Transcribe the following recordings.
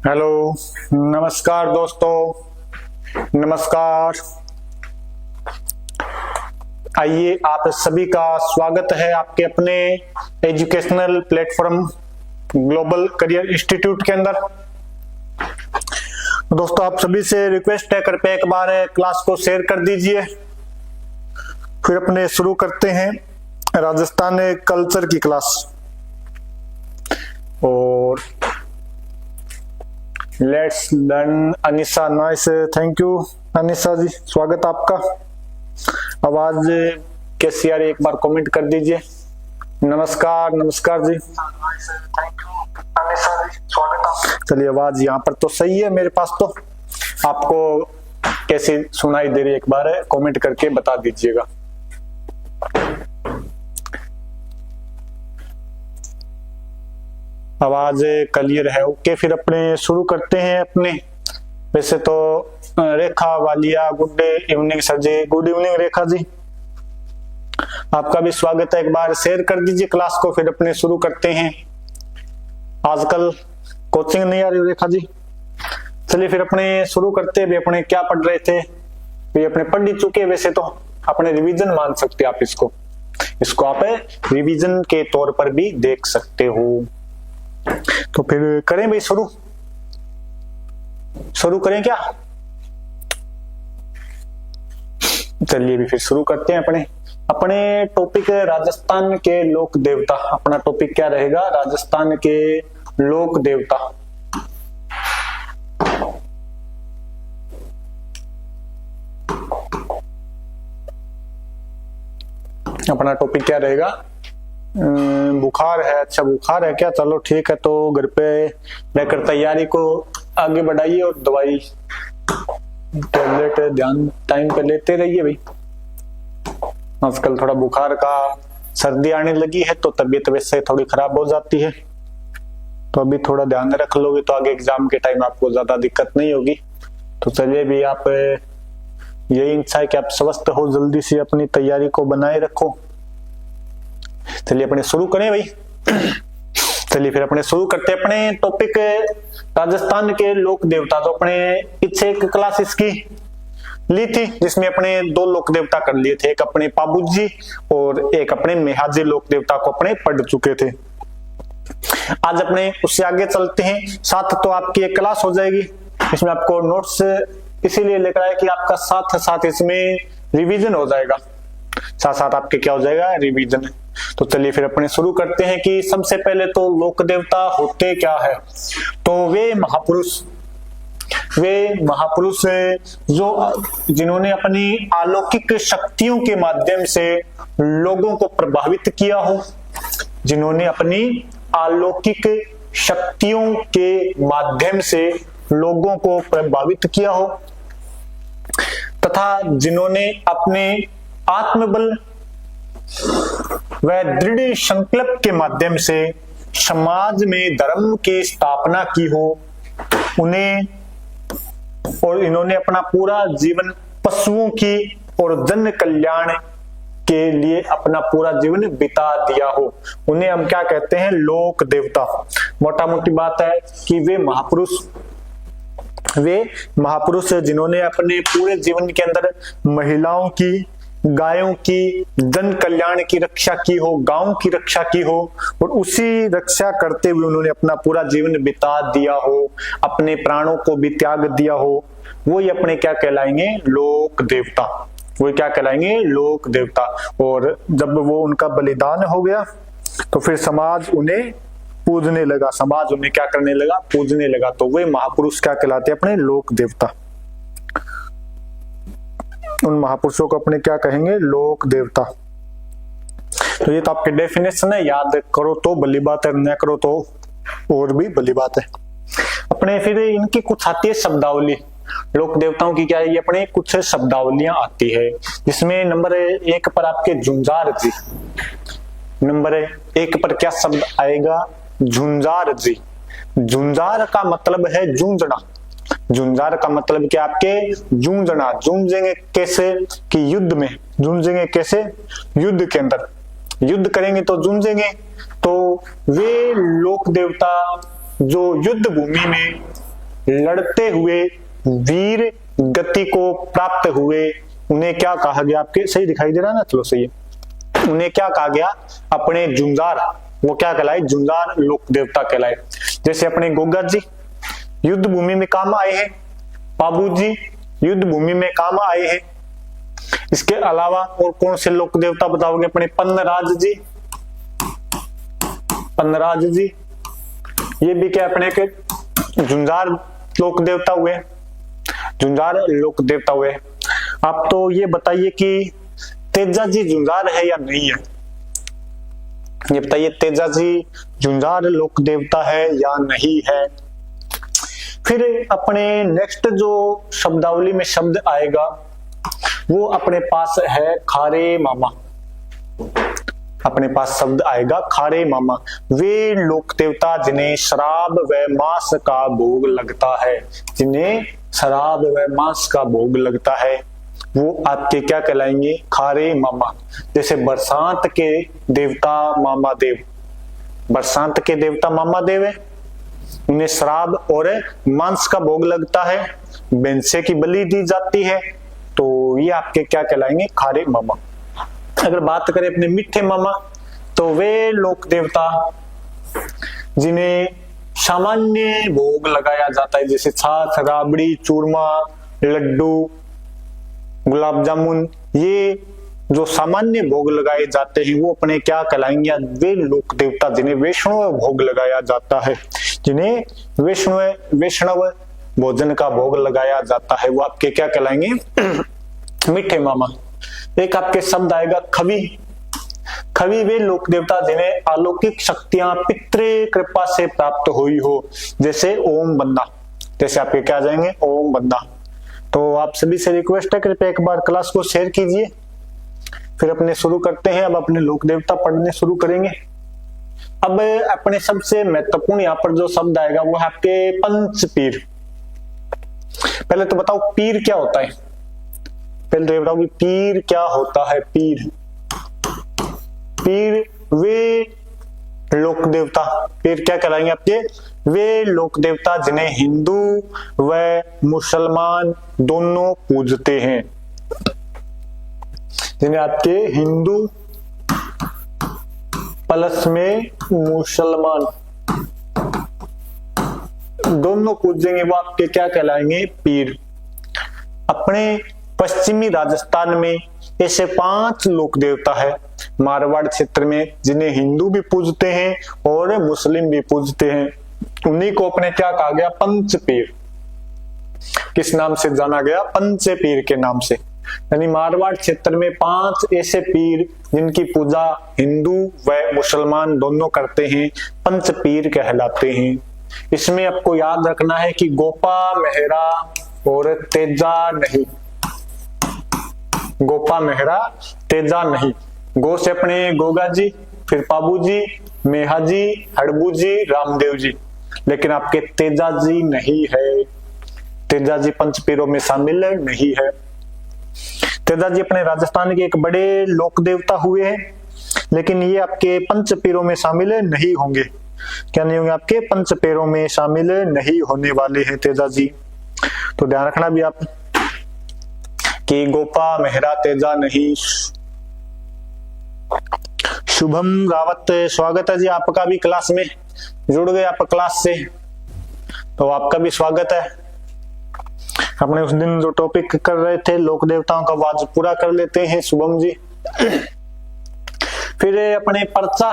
Hello, नमस्कार दोस्तों, नमस्कार। आइए, आप सभी का स्वागत है आपके अपने educational platform global career institute के अंदर। दोस्तों, आप सभी से रिक्वेस्ट है, कृपया एक बार क्लास को शेयर कर दीजिए। फिर अपने शुरू करते हैं राजस्थान कल्चर की क्लास। और let's learn Anisha. Nice, thank you Anisha ji, स्वागत आपका। आवाज कैसी आ रही, एक बार कमेंट कर दीजिए। नमस्कार, नमस्कार जी, थैंक यू अनिशा जी, स्वागत आपका। चलिए, आवाज यहाँ पर तो सही है मेरे पास। तो आपको कैसी सुनाई दे रही है, एक बार कमेंट करके बता दीजिएगा। आवाज क्लियर है? ओके, फिर अपने शुरू करते हैं अपने। वैसे तो रेखा वालिया, गुड इवनिंग सर जी। गुड इवनिंग रेखा जी, आपका भी स्वागत है। एक बार शेयर कर दीजिए क्लास को, फिर अपने शुरू करते हैं। आजकल कोचिंग नहीं आ रही रेखा जी। चलिए फिर अपने शुरू करते हैं। अपने क्या पढ़ रहे थे? भी अपने पढ़ ही चुके। वैसे तो अपने रिवीजन मान सकते आप इसको आप रिवीजन के तौर पर भी देख सकते हो। तो फिर करें भाई, शुरू करें क्या? चलिए भी फिर शुरू करते हैं। अपने टॉपिक राजस्थान के लोक देवता। अपना टॉपिक क्या रहेगा? राजस्थान के लोक देवता। अपना टॉपिक क्या रहेगा? बुखार है। अच्छा, बुखार है क्या? चलो ठीक है, तो घर पे रहकर तैयारी को आगे बढ़ाइए और दवाई टैबलेट ध्यान टाइम पे लेते रहिए भाई। आजकल थोड़ा बुखार का, सर्दी आने लगी है तो तबीयत वैसे थोड़ी खराब हो जाती है। तो अभी थोड़ा ध्यान रख लोगे तो आगे एग्जाम के टाइम आपको ज्यादा दिक्कत नहीं होगी। तो चलिए भी, आप यही इच्छा है कि आप स्वस्थ हो, जल्दी से अपनी तैयारी को बनाए रखो। चलिए अपने शुरू करें भाई। चलिए फिर अपने शुरू करते हैं अपने टॉपिक राजस्थान के लोक देवता। तो अपने पीछे एक क्लास इसकी ली थी जिसमें अपने दो लोक देवता कर लिए थे, एक अपने पाबूजी और एक अपने मेहाजी लोक देवता को अपने पढ़ चुके थे। आज अपने उससे आगे चलते हैं। साथ तो आपकी एक क्लास हो जाएगी, इसमें आपको नोट्स इसीलिए लेकर आए कि आपका साथ साथ इसमें रिवीजन हो जाएगा। साथ साथ आपके क्या हो जाएगा? रिवीजन। तो चलिए फिर अपने शुरू करते हैं कि सबसे पहले तो लोक देवता होते क्या है। तो वे महापुरुष जो जिन्होंने अपनी अलौकिक शक्तियों के माध्यम से लोगों को प्रभावित किया हो, जिन्होंने अपनी अलौकिक शक्तियों के माध्यम से लोगों को प्रभावित किया हो, तथा जिन्होंने अपने आत्मबल व दृढ़ संकल्प के माध्यम से समाज में धर्म की स्थापना की हो, उन्हें और इन्होंने अपना पूरा जीवन पशुओं की और जन कल्याण के लिए अपना पूरा जीवन बिता दिया हो, उन्हें हम क्या कहते हैं? लोक देवता। मोटा मोटी बात है कि वे महापुरुष जिन्होंने अपने पूरे जीवन के अंदर महिलाओं की, गायों की, जन कल्याण की रक्षा की हो, गांव की रक्षा की हो, और उसी रक्षा करते हुए उन्होंने अपना पूरा जीवन बिता दिया हो, अपने प्राणों को भी त्याग दिया हो, वो ही अपने क्या कहलाएंगे? लोक देवता। वो क्या कहलाएंगे? लोक देवता। और जब वो उनका बलिदान हो गया तो फिर समाज उन्हें पूजने लगा, समाज उन्हें क्या करने लगा? पूजने लगा। तो वे महापुरुष क्या कहलाते हैं? अपने लोक देवता। उन महापुरुषों को अपने क्या कहेंगे? लोक देवता। तो ये तो आपके डेफिनेशन है, याद करो तो भली बात है, न करो तो और भी भली बात है। अपने फिर इनकी कुछ आती है शब्दावली। लोक देवताओं की क्या है? ये अपने कुछ शब्दावलियां आती है, जिसमें नंबर 1 पर आपके झुंझार जी। नंबर 1 पर क्या शब्द आएगा? झुंझार जी। झुंझार का मतलब है जूझना। झुंझार का मतलब क्या? आपके जूझना। जूझेंगे कैसे? कि युद्ध में। जूझेंगे कैसे? युद्ध के अंदर। युद्ध करेंगे तो जूझेंगे। तो वे लोक देवता जो युद्ध भूमि में लड़ते हुए वीर गति को प्राप्त हुए, उन्हें क्या कहा गया? आपके सही दिखाई दे रहा है ना? चलो सही है। उन्हें क्या कहा गया? अपने जुंजार, वो क्या कहलाए? जुंजार लोक देवता कहलाए। जैसे अपने गोगा जी युद्ध भूमि में काम आए हैं, पाबू जी युद्ध भूमि में काम आए हैं। इसके अलावा और कौन से लोक देवता बताओगे? अपने पन्नराज जी, पन्नराज जी ये भी क्या अपने के जुंजार लोक देवता हुए, जुंजार लोक देवता हुए। आप तो ये बताइए कि तेजा जी जुंजार है या नहीं है? ये बताइए, तेजा जी जुंजार लोक देवता है या नहीं है? फिर अपने नेक्स्ट जो शब्दावली में शब्द आएगा वो अपने पास है खारे मामा। अपने पास शब्द आएगा खारे मामा। वे लोक देवता जिन्हें शराब व मांस का भोग लगता है, जिन्हें शराब व मांस का भोग लगता है, वो आपके क्या कहलाएंगे? खारे मामा। जैसे बरसात के देवता मामा देव, बरसात के देवता मामा देव है, उन्हें शराब और मांस का भोग लगता है, बेंसे की बलि दी जाती है, तो ये आपके क्या कहलाएंगे? खारे मामा। अगर बात करें अपने मीठे मामा, तो वे लोक देवता जिन्हें सामान्य भोग लगाया जाता है, जैसे छाछ, राबड़ी, चूरमा, लड्डू, गुलाब जामुन, ये जो सामान्य भोग लगाए जाते हैं वो अपने क्या कहलाएंगे? वे लोक देवता जिन्हें वैष्णव भोग लगाया जाता है, जिन्हें वैष्णव भोजन का भोग लगाया जाता है, वो आपके क्या कहलाएंगे? मीठे मामा। एक आपके शब्द आएगा खवी। खवी वे लोक देवता जिन्हें अलौकिक शक्तियां पितृ कृपा से प्राप्त हुई हो, जैसे ओम बन्ना। जैसे आपके क्या आ जाएंगे? ओम बन्ना। तो आप सभी से रिक्वेस्ट है, कृपया एक बार क्लास को शेयर कीजिए। फिर अपने शुरू करते हैं। अब अपने लोक देवता पढ़ने शुरू करेंगे। अब अपने सबसे महत्वपूर्ण यहाँ पर जो शब्द आएगा वो है आपके पंच पीर। पहले तो बताओ पीर क्या होता है? पहले तो ये बताओ कि पीर क्या होता है? पीर, पीर वे लोक देवता, पीर क्या कहलाएंगे आपके? वे लोक देवता जिन्हें हिंदू व मुसलमान दोनों पूजते हैं, जिन्हें आपके हिंदू प्लस में मुसलमान दोनों पूजेंगे, वो आपके क्या कहलाएंगे? पीर। अपने पश्चिमी राजस्थान में ऐसे 5 लोक देवता है मारवाड़ क्षेत्र में, जिन्हें हिंदू भी पूजते हैं और मुस्लिम भी पूजते हैं। उन्हीं को अपने क्या कहा गया? पंच पीर। किस नाम से जाना गया? पंच पीर के नाम से। यानी मारवाड़ क्षेत्र में 5 ऐसे पीर जिनकी पूजा हिंदू व मुसलमान दोनों करते हैं, पंच पीर कहलाते हैं। इसमें आपको याद रखना है कि गोपा, मेहरा और तेजा नहीं। गोपा, मेहरा, तेजा नहीं। गो से अपने गोगा जी, फिर पाबू जी, मेहा जी, हड़बू जी, रामदेव जी, लेकिन आपके तेजा जी नहीं है। तेजा जी पंचपीरों में शामिल नहीं है। तेजा जी अपने राजस्थान के एक बड़े लोक देवता हुए हैं, लेकिन ये आपके पंचपीरों में शामिल नहीं होंगे। क्या नहीं होंगे? आपके पंचपीरों में शामिल नहीं होने वाले हैं तेजा जी। तो ध्यान रखना भी आप कि गोपा, मेहरा, तेजा नहीं। शुभम रावत, स्वागत है जी आपका भी क्लास में। जुड़ गए आप क्लास से, तो आपका भी स्वागत है। अपने उस दिन जो टॉपिक कर रहे थे लोक देवताओं का, आज पूरा कर लेते हैं शुभम जी। फिर अपने पर्चा,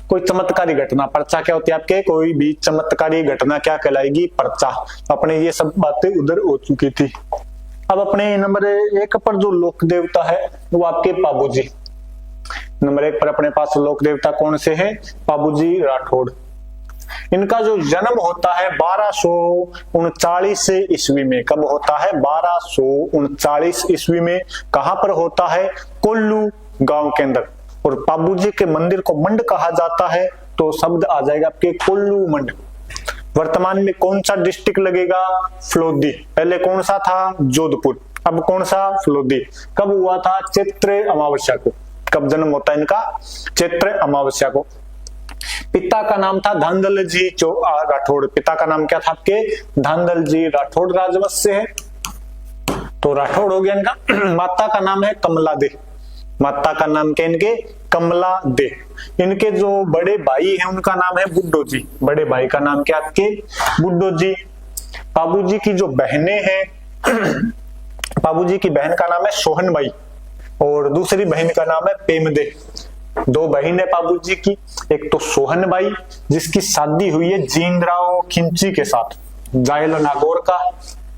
कोई चमत्कारी घटना। पर्चा क्या होती है आपके? कोई भी चमत्कारी घटना क्या कहलाएगी? पर्चा। अपने ये सब बातें उधर हो चुकी थी। अब अपने नंबर 1 पर जो लोक देवता है वो आपके पाबू जी। नंबर 1 पर अपने पास लोक देवता कौन से है? पाबू जी राठौड़। इनका जो जन्म होता है 1239 ईस्वी में। कब होता है? 1239 ईस्वी में। कहां पर होता है? कोल्लू गांव के अंदर। और पाबू जी के मंदिर को मंड कहा जाता है, तो शब्द आ जाएगा आपके कोल्लू मंड। वर्तमान में कौन सा डिस्ट्रिक्ट लगेगा? फलोदी। पहले कौन सा था? जोधपुर। अब कौन सा? फलोदी। कब हुआ था? चैत्र अमावस्या को। कब जन्म होता है इनका? चैत्र अमावस्या को। पिता का नाम था धांधल जी राठौड़। पिता का नाम क्या था आपके? धांधल जी राठौड़ राजवंश से है, तो राठौड़ हो गया इनका। माता का नाम है कमला दे। माता का नाम क्या इनके? कमला दे। इनके जो बड़े भाई हैं उनका नाम है बुड्ढो जी। बड़े भाई का नाम क्या आपके? बुड्ढो जी। बाबूजी की जो बहनें हैं, बाबूजी की बहन का नाम है सोहन बाई और दूसरी बहन का नाम है पेमदे। दो बहन है बाबूजी की, एक तो सोहन बाई जिसकी शादी हुई है जींदराव खिंची के साथ। जायल नागौर का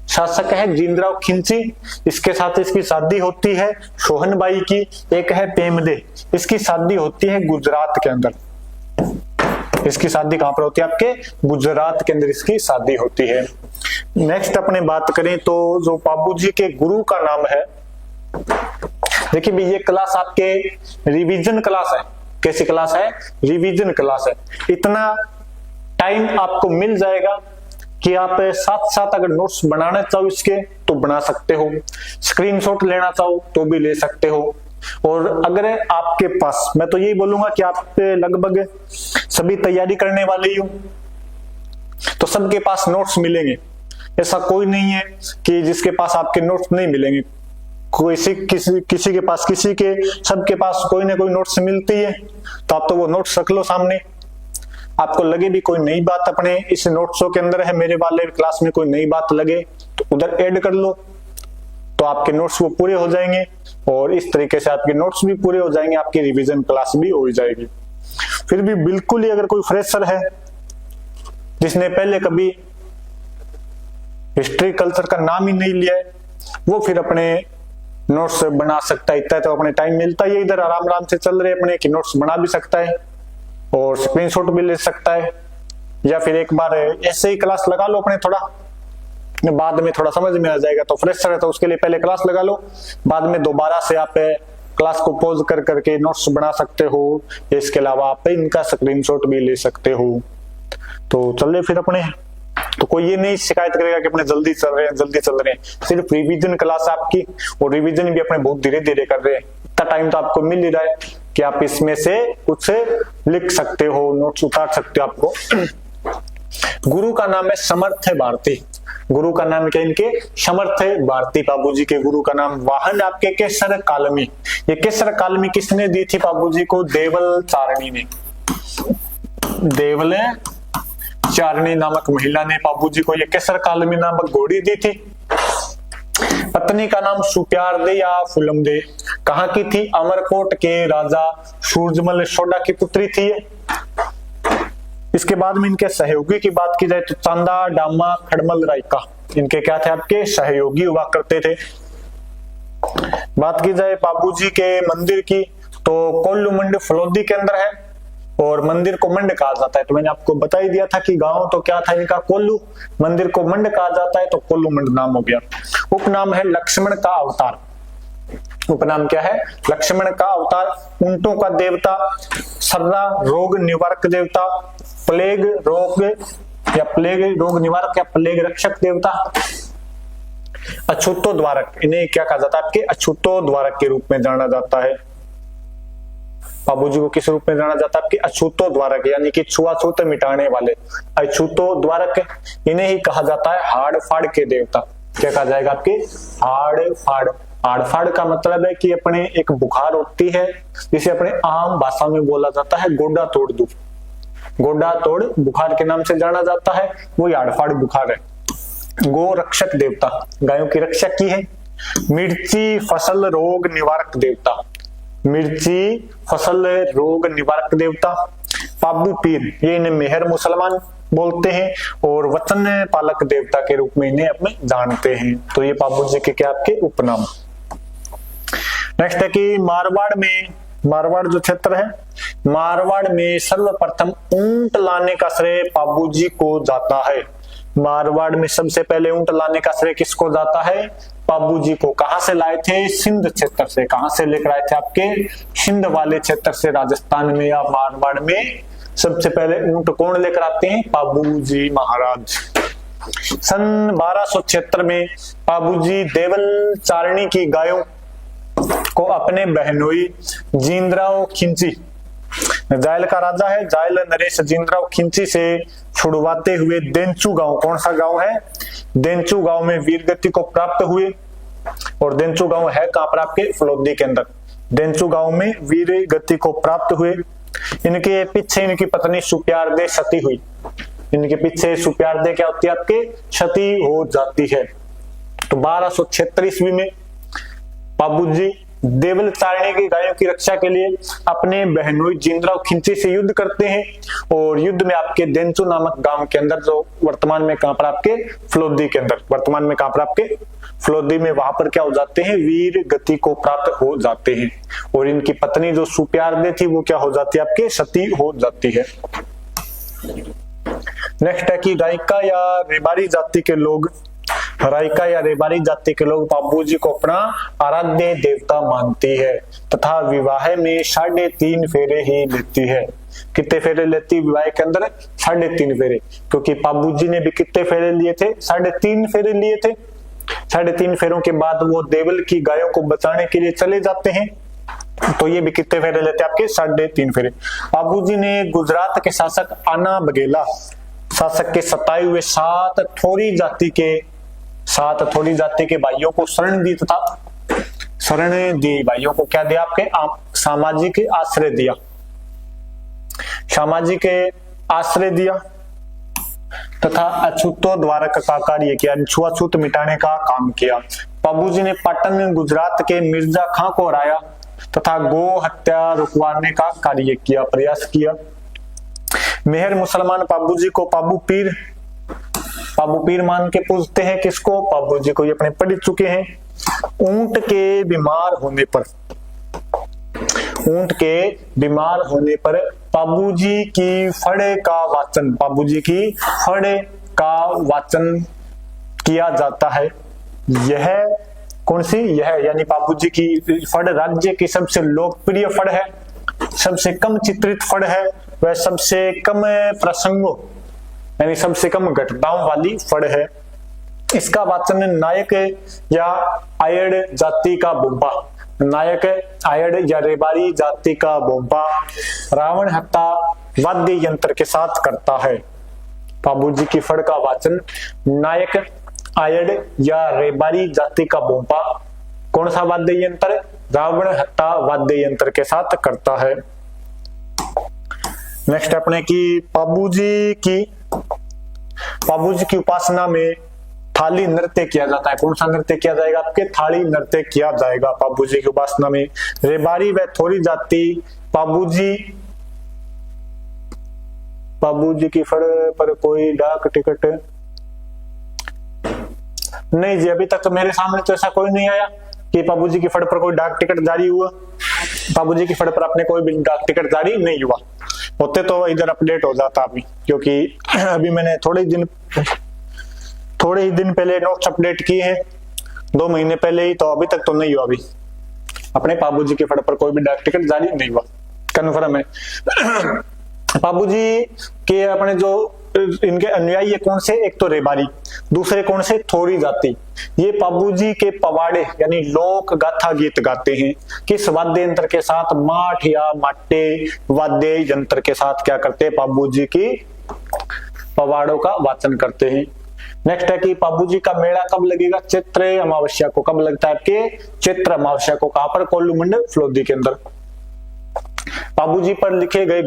शासक है जींदराव खिंची, इसके साथ इसकी शादी होती है सोहन बाई की। एक है पेमदे, इसकी शादी होती है गुजरात के अंदर। इसकी शादी कहां पर होती है आपके? गुजरात के अंदर इसकी शादी होती है। नेक्स्ट अपने बात करें तो जो बाबूजी के गुरु का नाम है, देखिए भाई ये क्लास आपके रिवीजन क्लास है। कैसी क्लास है? रिवीजन क्लास है। इतना टाइम आपको मिल जाएगा कि आप साथ साथ अगर नोट्स बनाना चाहो इसके तो बना सकते हो, स्क्रीनशॉट लेना चाहो तो भी ले सकते हो। और अगर आपके पास, मैं तो यही बोलूंगा कि आप लगभग सभी तैयारी करने वाले ही हो तो सबके पास नोट्स मिलेंगे। ऐसा कोई नहीं है कि जिसके पास आपके नोट्स नहीं मिलेंगे। किसी के पास, किसी के, सबके पास कोई ना कोई नोट्स मिलती है, तो आप तो वो नोट्स रख लो सामने। आपको लगे भी कोई नई बात अपने इस नोट्सों के अंदर है, मेरे वाले क्लास में कोई नई बात लगे तो उधर ऐड कर लो, तो आपके नोट्स वो पूरे हो जाएंगे और इस तरीके से आपके नोट्स भी पूरे हो जाएंगे, आपकी रिवीजन क्लास भी हो जाएगी। फिर भी बिल्कुल ही अगर कोई फ्रेशर है जिसने पहले कभी हिस्ट्री कल्चर का नाम ही नहीं लिया है, वो फिर अपने नोट्स बना सकता है। इतना तो अपने टाइम मिलता ही है, इधर आराम आराम से चल रहे अपने कि नोट्स बना भी सकता है और स्क्रीनशॉट भी ले सकता है। या फिर एक बार ऐसे ही क्लास लगा लो अपने, थोड़ा बाद में थोड़ा समझ में आ जाएगा। तो फ्रेशर है तो उसके लिए पहले क्लास लगा लो, बाद में दोबारा से आप क्लास को पॉज कर करके नोट्स बना सकते हो। इसके अलावा आप इनका स्क्रीनशॉट भी ले सकते हो। तो चलिए फिर अपने, तो कोई ये नहीं शिकायत करेगा कि अपने जल्दी चल रहे हैं, जल्दी चल रहे हैं। सिर्फ रिवीजन क्लास आपकी, और रिवीजन भी अपने बहुत धीरे धीरे कर रहे हैं। इतना टाइम तो आपको मिल ही रहा है कि आप इसमें से कुछ लिख सकते हो, नोट्स उतार सकते हो। आपको गुरु का नाम है समर्थ भारती। गुरु का नाम क्या इनके? समर्थ भारती। बाबूजी के गुरु का नाम वाहन आपके केसर कालमी। ये केसर कालमी किसने दी थी बाबूजी को? देवल चारणी ने। देवल चारणी नामक महिला ने बाबूजी को ये केसर कालमी नामक घोड़ी दी थी। पत्नी का नाम सुप्यारदे या फुलमदे। कहाँ की थी? अमरकोट के राजा सूरजमल सोडा की पुत्री थी ये। इसके बाद में इनके सहयोगी की बात की जाए तो चांदा डामा खड़मल रायका इनके क्या थे? आपके सहयोगी हुआ करते थे। बात की जाए बाबूजी के मंदिर की तो कोल्लू मंडी फलोदी के अंदर है और मंदिर को मंड कहा जाता है। तो मैंने आपको बता ही दिया था कि गांव तो क्या था इनका? कोल्लू। मंदिर को मंड कहा जाता है तो कोल्लू मंड नाम हो गया। उपनाम है लक्ष्मण का अवतार। उपनाम क्या है? लक्ष्मण का अवतार। ऊंटों का देवता, सर्रा रोग निवारक देवता, प्लेग रोग या प्लेग रोग निवारक या प्लेग रक्षक देवता, अछूतो द्वारक। इन्हें क्या कहा जाता है? आपके अछूतो द्वारक के रूप में जाना जाता है। बाबूजी को किस रूप में जाना जाता है? आपके अछूतो द्वारक, यानी कि छुआछूत मिटाने वाले अछूतो द्वारक। इन्हें ही कहा जाता है हाड़ फाड़ के देवता। क्या कहा जाएगा? आपके हाड़ फाड़। हाड़ फाड़ का मतलब है कि अपने एक बुखार होती है जिसे अपने आम भाषा में बोला जाता है गोडा तोड़ दू। गोडा तोड़ बुखार के नाम से जाना जाता है, वो हाड़-फाड़ बुखार है। गो रक्षक देवता, गायों की रक्षक की है। मिर्ची फसल रोग निवारक देवता, मिर्ची फसल रोग निवारक देवता। पाबू पीर, ये इन्हें मेहर मुसलमान बोलते हैं और वचन पालक देवता के रूप में इन्हें अपने जानते हैं। तो ये बाबूजी के क्या आपके उपनाम। नेक्स्ट है कि मारवाड़ जो क्षेत्र है, मारवाड़ में सर्वप्रथम ऊंट लाने का श्रेय बाबूजी को जाता है। मारवाड़ में सबसे पहले ऊंट लाने का श्रेय किसको जाता है? बाबूजी को। कहां से लाए थे? सिंध क्षेत्र से। कहां से लेकर आए थे? आपके सिंध वाले क्षेत्र से, राजस्थान में या मारवाड़ में सबसे पहले ऊंट कौन लेकर आते हैं? बाबूजी महाराज। सन 1276 में बाबूजी देवल चारणी की गायों को अपने बहनोई जींद्राव खिंची जायल का राजा है। जायल नरेश जिंदराव खिंची से छुड़वाते हुए देंचू गांव, कौन सा गांव है, देंचू गांव में वीरगति को प्राप्त हुए। और देंचू गांव है कहां पर आपके, फलोदी के अंदर। देंचू गांव में वीरगति को प्राप्त हुए। इनके पीछे इनकी पत्नी सुप्यारदे सती हुई। इनके पीछे सुप्यारदे क्या होती है आपके, सती हो जाती है। तो 1276 ईस्वी में पाबूजी देवल चारणे की गायों की रक्षा के लिए अपने बहनोई जिंदराव खिंची से युद्ध करते हैं। और युद्ध में आपके देंचू नामक गांव के अंदर, जो वर्तमान में कहां पर आपके, फलोदी के अंदर, वर्तमान में कहां पर आपके, फलोदी में, वहां पर क्या हो जाते हैं, वीर गति को प्राप्त हो जाते हैं। और इनकी पत्नी जो सुप्यारदे थी वो क्या हो जाती है आपके, सती हो जाती है। नेक्स्ट है कि राइका या रेबारी जाति के लोग, राइका या रेबारी जाति के लोग पाबूजी को अपना आराध्य देवता मानती है तथा विवाह में 3.5 फेरे ही लेती है। कितने फेरे लेती है विवाह के अंदर, 3.5 फेरे, क्योंकि पाबूजी ने भी कितने फेरे लिए थे, 3.5 फेरे लिए थे। 3.5 फेरों के बाद वो देवल की गायों को बचाने के लिए चले जाते हैं। तो ये भी कितने फेरे लेते हैं आपके, 3.5 फेरे। पाबूजी ने गुजरात के शासक आना बघेला शासक के सताए हुए 7 थोड़ी जाति के भाइयों को शरण दी तथा शरण दी, भाइयों को क्या दिया आपके, सामाजिक आश्रय दिया, सामाजिक आश्रय दिया तथा अछूतो द्वारक का कार्य किया, छुआछूत मिटाने का काम किया। पाबूजी ने पाटन गुजरात के मिर्जा खां को हराया तथा गो हत्या रुकवाने का कार्य किया, प्रयास किया। मेहर मुसलमान पाबूजी को पाबू पीर मान के पूजते हैं। किसको, पाबूजी को, ये अपने पढ़ चुके हैं। ऊंट के बीमार होने पर पाबूजी की फड़े का वाचन किया जाता है। यह कौन सी, यह यानी पाबूजी की फड़ राज्य की सबसे लोकप्रिय फड़ है, सबसे कम चित्रित फड़ है, वह सबसे कम प्रसंगों यानी सबसे कम घटनाओं वाली फड़ है। इसका वाचन नायक या आयड़ जाति का बोबा, नायक आयड़ या रेबारी जाति का बोबा रावण हत्ता वाद्य यंत्र के साथ करता है। पाबूजी की फड़ का वाचन नायक आयड़ या रेबारी जाति का बोबा कौन सा वाद्य यंत्र, रावण हत्ता वाद्य यंत्र के साथ करता है। नेक्स्ट अपने की पाबूजी की उपासना में थाली नृत्य किया जाता है। कौन सा नृत्य किया जाएगा आपके, थाली नृत्य किया जाएगा पाबूजी की उपासना में। रेबारी व थोड़ी जाति पाबूजी की फड़ पर कोई डाक टिकट नहीं जी, अभी तक तो मेरे सामने तो ऐसा कोई नहीं आया कि पाबूजी की फड़ पर कोई डाक टिकट जारी हुआ। पाबूजी की फड़ पर अपने कोई भी डाक टिकट जारी नहीं हुआ, होते तो इधर अपडेट हो जाता अभी, क्योंकि अभी मैंने थोड़े ही दिन पहले नोट्स अपडेट किए हैं, 2 महीने पहले ही, तो अभी तक तो नहीं हुआ। अभी अपने पाबूजी की फड़ पर कोई भी डाक टिकट जारी नहीं हुआ, कन्फर्म है। पाबूजी के अपने जो इनके अनुयायी है कौन से, एक तो रेबारी, दूसरे कौन से, थोड़ी जाति। ये पाबूजी के पवाड़े यानी लोक गाथा गीत गाते हैं। किस वाद्य यंत्र के साथ, माठ या माटे वाद्य यंत्र के साथ क्या करते हैं, पाबूजी की पवाड़ों का वाचन करते हैं। नेक्स्ट है कि पाबूजी का मेला कब लगेगा, चैत्र अमावस्या को। कब लगता है आपके, चैत्र अमावस्या को। कहां पर, कोल्लू मंडल फलोदी के अंदर। पाबूजी पर लिखे गए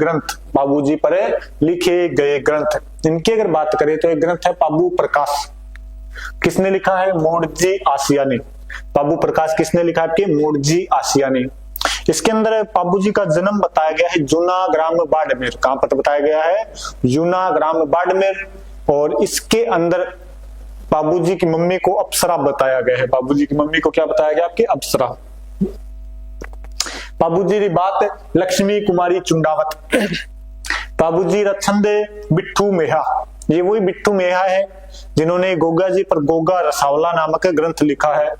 ग्रंथ, इनकी अगर बात करें तो एक ग्रंथ है पाबू प्रकाश। किसने लिखा है, मोड़जी आसिया ने। पाबू प्रकाश किसने लिखा है आपके, मोड़जी आसिया ने। इसके अंदर पाबूजी का जन्म बताया गया है जूना ग्राम बाड़मेर। कहां पर बताया गया है, जूना ग्राम बाड़मेर। और इसके अंदर पाबूजी की मम्मी को अप्सरा बताया गया है। पाबूजी की मम्मी को क्या बताया गया आपके, अप्सरा। पाबूजी की बात लक्ष्मी कुमारी चुंडावत। पाबूजी रछंदे बिट्ठू मेहा, ये वही बिट्ठू मेहा है जिन्होंने गोगा जी पर गोगा रसावला नामक ग्रंथ लिखा है।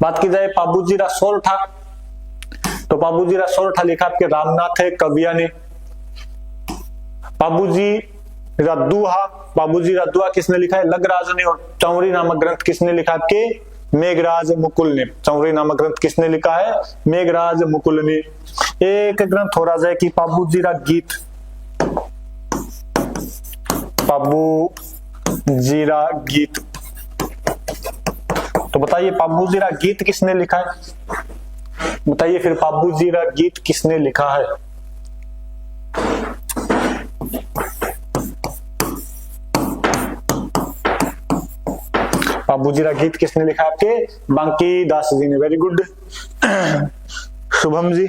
बात की जाए पाबूजी रा सोरठा, तो पाबूजी रा सोरठा लिखा आपके रामनाथ कविया ने। पाबूजी रादुहा किसने लिखा है, लगराज ने। और चौरी नामक ग्रंथ किसने लिखा आपके, मेघराज मुकुल ने। चौरी नामक ग्रंथ किसने लिखा है? मेघराज मुकुल ने। एक ग्रंथ हो राजा की पाबूजीरा गीत, पाबूजीरा गीत। तो बताइए पाबूजीरा गीत किसने लिखा है? बताइए फिर पाबूजीरा गीत किसने लिखा है? पाबूजीरा गीत किसने लिखा है आपके? बांकी दास जी ने। वेरी गुड शुभम जी,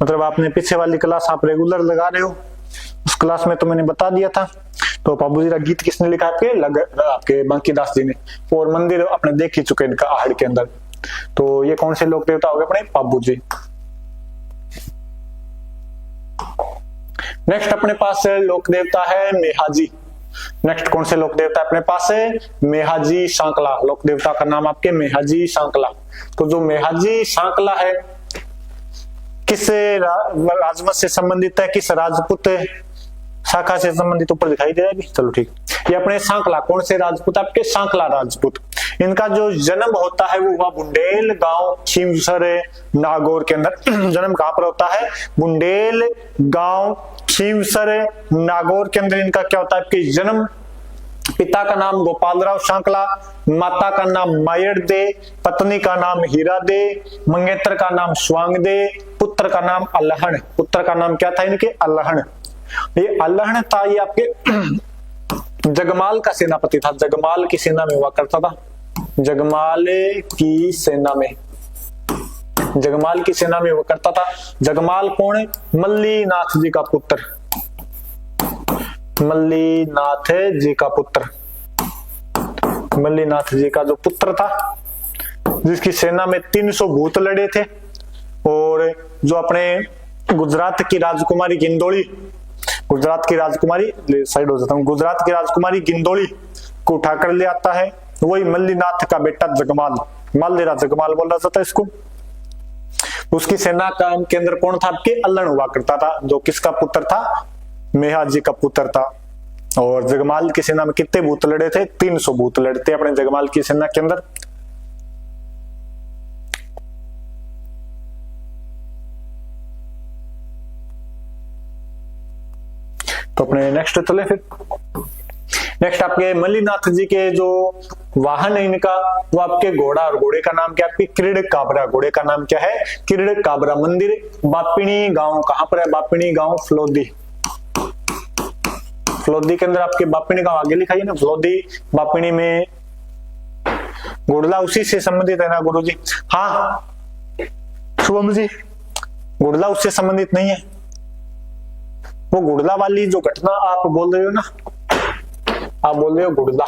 मतलब आपने पीछे वाली क्लास आप रेगुलर लगा रहे हो, उस क्लास में तो मैंने बता दिया था। तो पाबूजीरा गीत किसने लिखा आपके बांकी दास जी ने। और मंदिर अपने देख ही चुके इनका आहड़ के अंदर। तो ये कौन से लोक देवता हो गए अपने? पाबू जी। नेक्स्ट अपने पास लोक देवता है मेहाजी। नेक्स्ट कौन से लोक देवता अपने पास है? मेहाजी सांकला। लोक देवता का नाम आपके मेहाजी सांकला। तो जो मेहाजी सांकला है किस राजवंश से संबंधित है? किस राजपूत शाखा से संबंधित? ऊपर दिखाई दे रहा है। चलो ठीक, ये अपने सांकला। कौन से राजपूत? आपके सांकला राजपूत। इनका जो जन्म होता है वो हुआ बुंडेल गांव खींवसर नागौर के अंदर। जन्म कहां पर होता है? बुंडेल गांव खींवसर नागौर के अंदर इनका क्या होता है आपके जन्म। पिता का नाम गोपालराव सांकला, माता का नाम मायर दे, पत्नी का नाम हीरा दे, मंगेतर का नाम स्वांग दे, पुत्र का नाम अल्हण। पुत्र का नाम क्या था इनके? अल्हण। ये अल्हण था, ये आपके जगमाल का सेनापति था। जगमाल की सेना में हुआ करता था। जगमाल की सेना में, जगमाल की सेना में हुआ करता था। जगमाल कौन है? मल्लीनाथ जी का पुत्र। मल्लीनाथ जी का पुत्र, मल्लीनाथ जी का जो पुत्र था, जिसकी सेना में 300 भूत लड़े थे। और जो अपने गुजरात की राजकुमारी गिंदोली, गुजरात की राजकुमारी, साइड हो जाता हूँ, गुजरात की राजकुमारी गिंदोली को उठाकर ले आता है, वही मल्लीनाथ का बेटा जगमाल। मालदेरा जगमाल बोला जाता है इसको। उसकी सेना का केंद्र कौन था आपके? अल्हण हुआ करता था, जो किसका पुत्र था? मेहाजी का पुत्र था। और जगमाल की सेना में कितने भूत लड़े थे? 300 भूत लड़ते अपने जगमाल की सेना के अंदर। तो अपने नेक्स्ट चले फिर। नेक्स्ट आपके मल्लीनाथ जी के जो वाहन है इनका, वो आपके घोड़ा, और घोड़े का नाम क्या? आपके किरड़ काबरा। घोड़े का नाम क्या है? किरड़ काबरा। मंदिर बापिणी गांव, कहां पर है? बापिणी गांव फलोदी। फलोदी के अंदर आपके बापिणी गांव आगे लिखा है ना, फलोदी बापिणी में। गुड़ला उसी से संबंधित है ना गुरु जी? हाँ शुभम जी, गुड़ला उससे संबंधित नहीं है। वो गुड़ला वाली जो घटना आप बोल रहे हो ना, आप बोल रहे हो गुड़ला,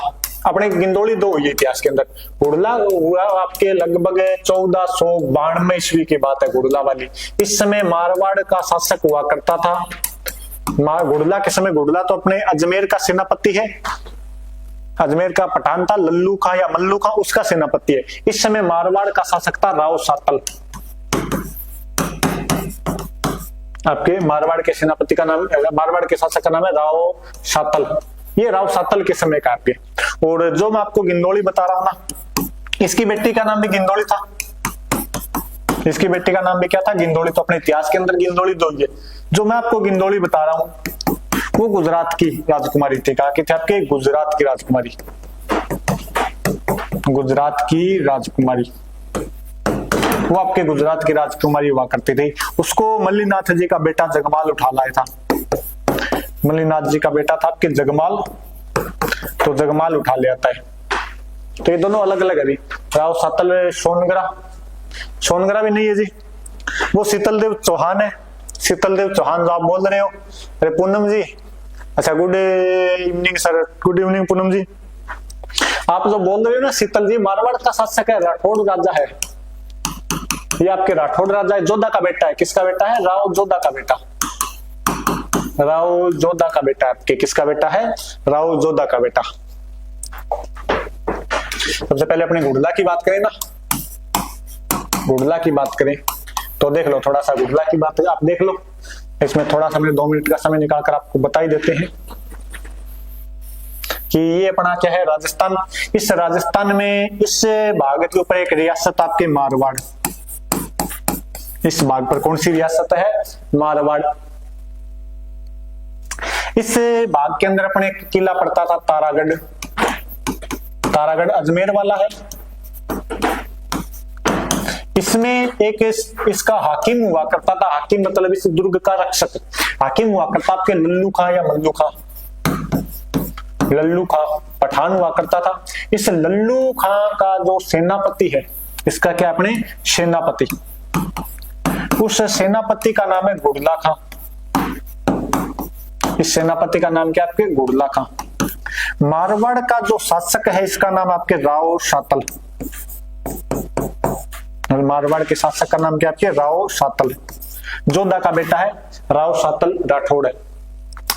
अपने गिंदोली 2 हुई इतिहास के अंदर। गुड़ला हुआ आपके लगभग 1492 ईस्वी की बात है, गुड़ला वाली। इस समय मारवाड़ का शासक हुआ करता था। गुड़ला के समय, गुड़ला तो अपने अजमेर का सेनापति है, अजमेर का पठान था, लल्लू खां या मल्लू खां उसका सेनापति है। इस समय मारवाड़ का शासक था राव सातल। आपके मारवाड़ के सेनापति का नाम, मारवाड़ के शासक का नाम है राव सातल। ये राव सातल के समय का आपके। और जो मैं आपको गिंदोली बता रहा हूं ना, इसकी बेटी का नाम भी गिंदोली था। इसकी बेटी का नाम भी क्या था? गिंदोली। तो अपने इतिहास के अंदर गिंदोली 2 है। जो मैं आपको गिंदोली बता रहा हूं वो गुजरात की राजकुमारी थी। कहा कि थे आपके? गुजरात की राजकुमारी, गुजरात की राजकुमारी। वो आपके गुजरात की राजकुमारी हुआ करती थी। उसको मल्लीनाथ जी का बेटा जगमाल उठा लाया था। मल्लीनाथ जी का बेटा था आपके जगमाल, तो जगमाल उठा ले आता है। तो ये दोनों अलग अलग है। राव सातल सोनगरा, सोनगरा भी नहीं है जी, वो शीतलदेव चौहान है। शीतलदेव चौहान जो आप बोल रहे हो। अरे पूनम जी, अच्छा good evening sir, good evening Poonam ji. आप जो बोल रहे हो ना शीतल जी, मारवाड़ का शासक है, राठौड़ राजा है। ये आपके राठौड़ राजा है, जोधा का बेटा है। किसका बेटा है? राव जोधा का बेटा। राव जोधा का बेटा आपके, किसका बेटा है? राव जोधा का बेटा। सबसे पहले अपने गुड़ला की बात करें ना, गुड़ला की बात करें तो देख लो, थोड़ा सा गुड़ला की बात आप देख लो। इसमें थोड़ा सा हमने 2 मिनट का समय निकालकर आपको बता ही देते हैं। कि ये अपना क्या है, राजस्थान। इस राजस्थान में इस भाग के ऊपर एक रियासत आपके मारवाड़, इस भाग पर कौन सी रियासत है, मारवाड़। इस भाग के अंदर अपने एक किला पड़ता था तारागढ़, तारागढ़ अजमेर वाला है। इसमें एक इसका हाकिम हुआ करता था, हाकिम मतलब इस दुर्ग का रक्षक, हाकिम हुआ करता आपके लल्लू खां या मल्लू खां, लल्लू खां पठान हुआ करता था। इस लल्लू खां का जो सेनापति है, इसका क्या अपने सेनापति, उस सेनापति का नाम है गुड़ला खां। इस सेनापति का नाम क्या आपके, गुड़ला खां। मारवाड़ का जो शासक है इसका नाम आपके राव शातल, मारवाड़ के शासक का नाम क्या आपके, राव शातल। जोधा का बेटा है राव शातल राठौड़ है।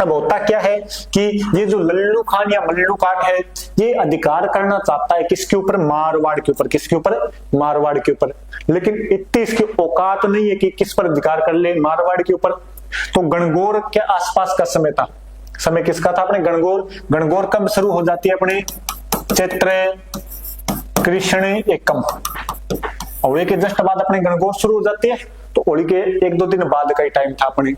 अब होता क्या है कि ये जो लल्लू खान या मल्लू खान है, ये अधिकार करना चाहता है किसके ऊपर, मारवाड़ के ऊपर। किसके ऊपर, मारवाड़ के ऊपर। लेकिन इतनी इसकी औकात नहीं है कि किस पर अधिकार कर ले, मारवाड़ के ऊपर। तो गणगौर के आसपास का समय था, समय किसका था अपने, गणगौर। गणगौर कब शुरू हो जाती है अपने, चैत्र कृष्ण एकम, होली के जस्ट बाद अपने गणगौर शुरू हो जाती है। तो होली के 1-2 दिन बाद का ही टाइम था अपने,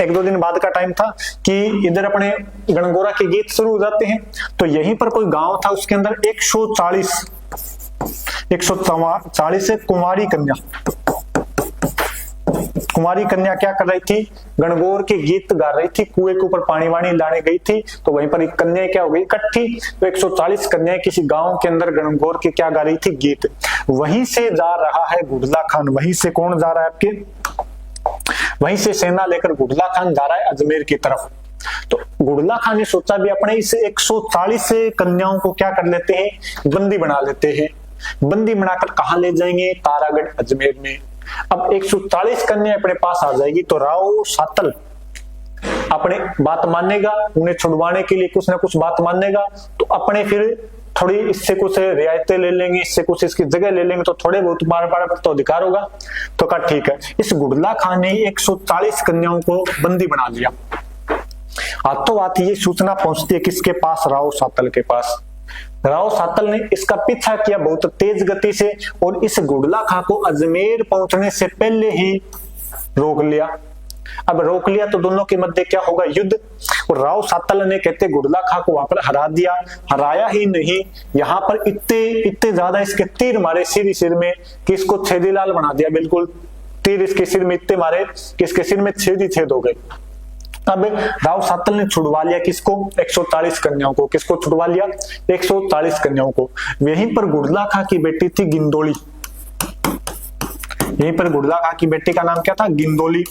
1-2 दिन बाद का टाइम था कि इधर अपने गणगौरा के गीत शुरू हो जाते हैं। तो यहीं पर कोई गांव था, उसके अंदर 140 कुमारी कन्या, कुमारी कन्या क्या कर रही थी, गणगौर के गीत गा रही थी। कुएं के ऊपर पानी वाणी लाने गई थी, तो वहीं पर एक कन्या क्या हो गई इकट्ठी। तो 140 कन्याएं किसी गांव के अंदर गणगौर के क्या गा रही थी, गीत। वहीं से जा रहा है गुड़ला खान। वहीं से कौन जा रहा है आपके, वहीं से सेना लेकर गुड़ला खान जा रहा है अजमेर की तरफ। तो गुड़ला खान ने सोचा भी अपने इस 140 कन्याओं को क्या कर लेते हैं, बंदी बना लेते हैं। बंदी बनाकर कहां ले जाएंगे, तारागढ़ अजमेर में। अब 140 कन्या अपने पास आ जाएगी तो राव शातल अपने बात मानेगा, उन्हें छुड़वाने के लिए कुछ ना कुछ बात मानेगा। तो अपने फिर थोड़ी इससे कुछ रियायतें ले लेंगे, इससे कुछ इसकी जगह ले लेंगे, तो थोड़े बहुत मारवाड़ पर तो अधिकार होगा। तो कहा ठीक है। इस गुड़ला खान ने 140 कन्याओं को बंदी बना लिया। हाथों हाथ ये सूचना पहुंचती है किसके पास, राव शातल के पास। राव शातल ने इसका पीछा किया बहुत तेज गति से और इस गुड़ला खां को अजमेर पहुंचने से पहले ही रोक लिया। अब रोक लिया तो दोनों के मध्य क्या होगा, युद्ध। और राव शातल ने कहते गुड़ला खां को वहां पर हरा दिया। हराया ही नहीं, यहाँ पर इतने ज्यादा इसके तीर मारे सिर में कि इसको छेदीलाल बना दिया। बिल्कुल तीर इसके सिर में इतने मारे कि इसके सिर में छेद हो गए। अब राव शातल ने छुड़वा लिया किसको, 140 कन्याओं को। किसको छुड़वा लिया, 140 कन्याओं को। यहीं पर गुड़ला खां की बेटी थी गिंदोली। यहीं पर गुड़ला खां की बेटी का नाम क्या था, गिंदोली।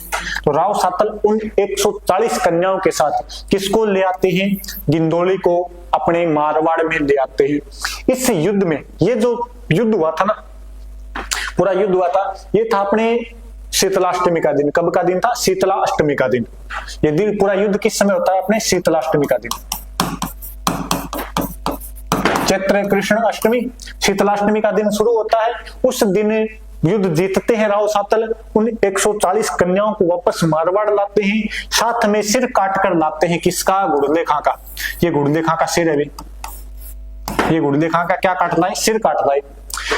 तो राव शातल उन 140 कन्याओं के साथ किसको ले आते हैं, गिंदोली को अपने मारवाड़ में ले आते हैं। इस युद्ध में, ये जो युद्ध हुआ था ना, पूरा युद्ध हुआ था, ये था अपने शीतलाष्टमी का दिन। कब का दिन था, शीतला अष्टमी का दिन। ये दिन, पूरा युद्ध किस समय होता है, अपने शीतलाष्टमी का दिन। चैत्र कृष्ण अष्टमी, शीतलाष्टमी का दिन शुरू होता है। उस दिन युद्ध जीतते हैं राव शातल। उन 140 कन्याओं को वापस मारवाड़ लाते हैं, साथ में सिर काट कर लाते हैं। किसका, गुड़ले खां का। ये गुड़ले खां का सिर है भी। ये गुड़ले खां का क्या काट लाए, सिर काट लाए।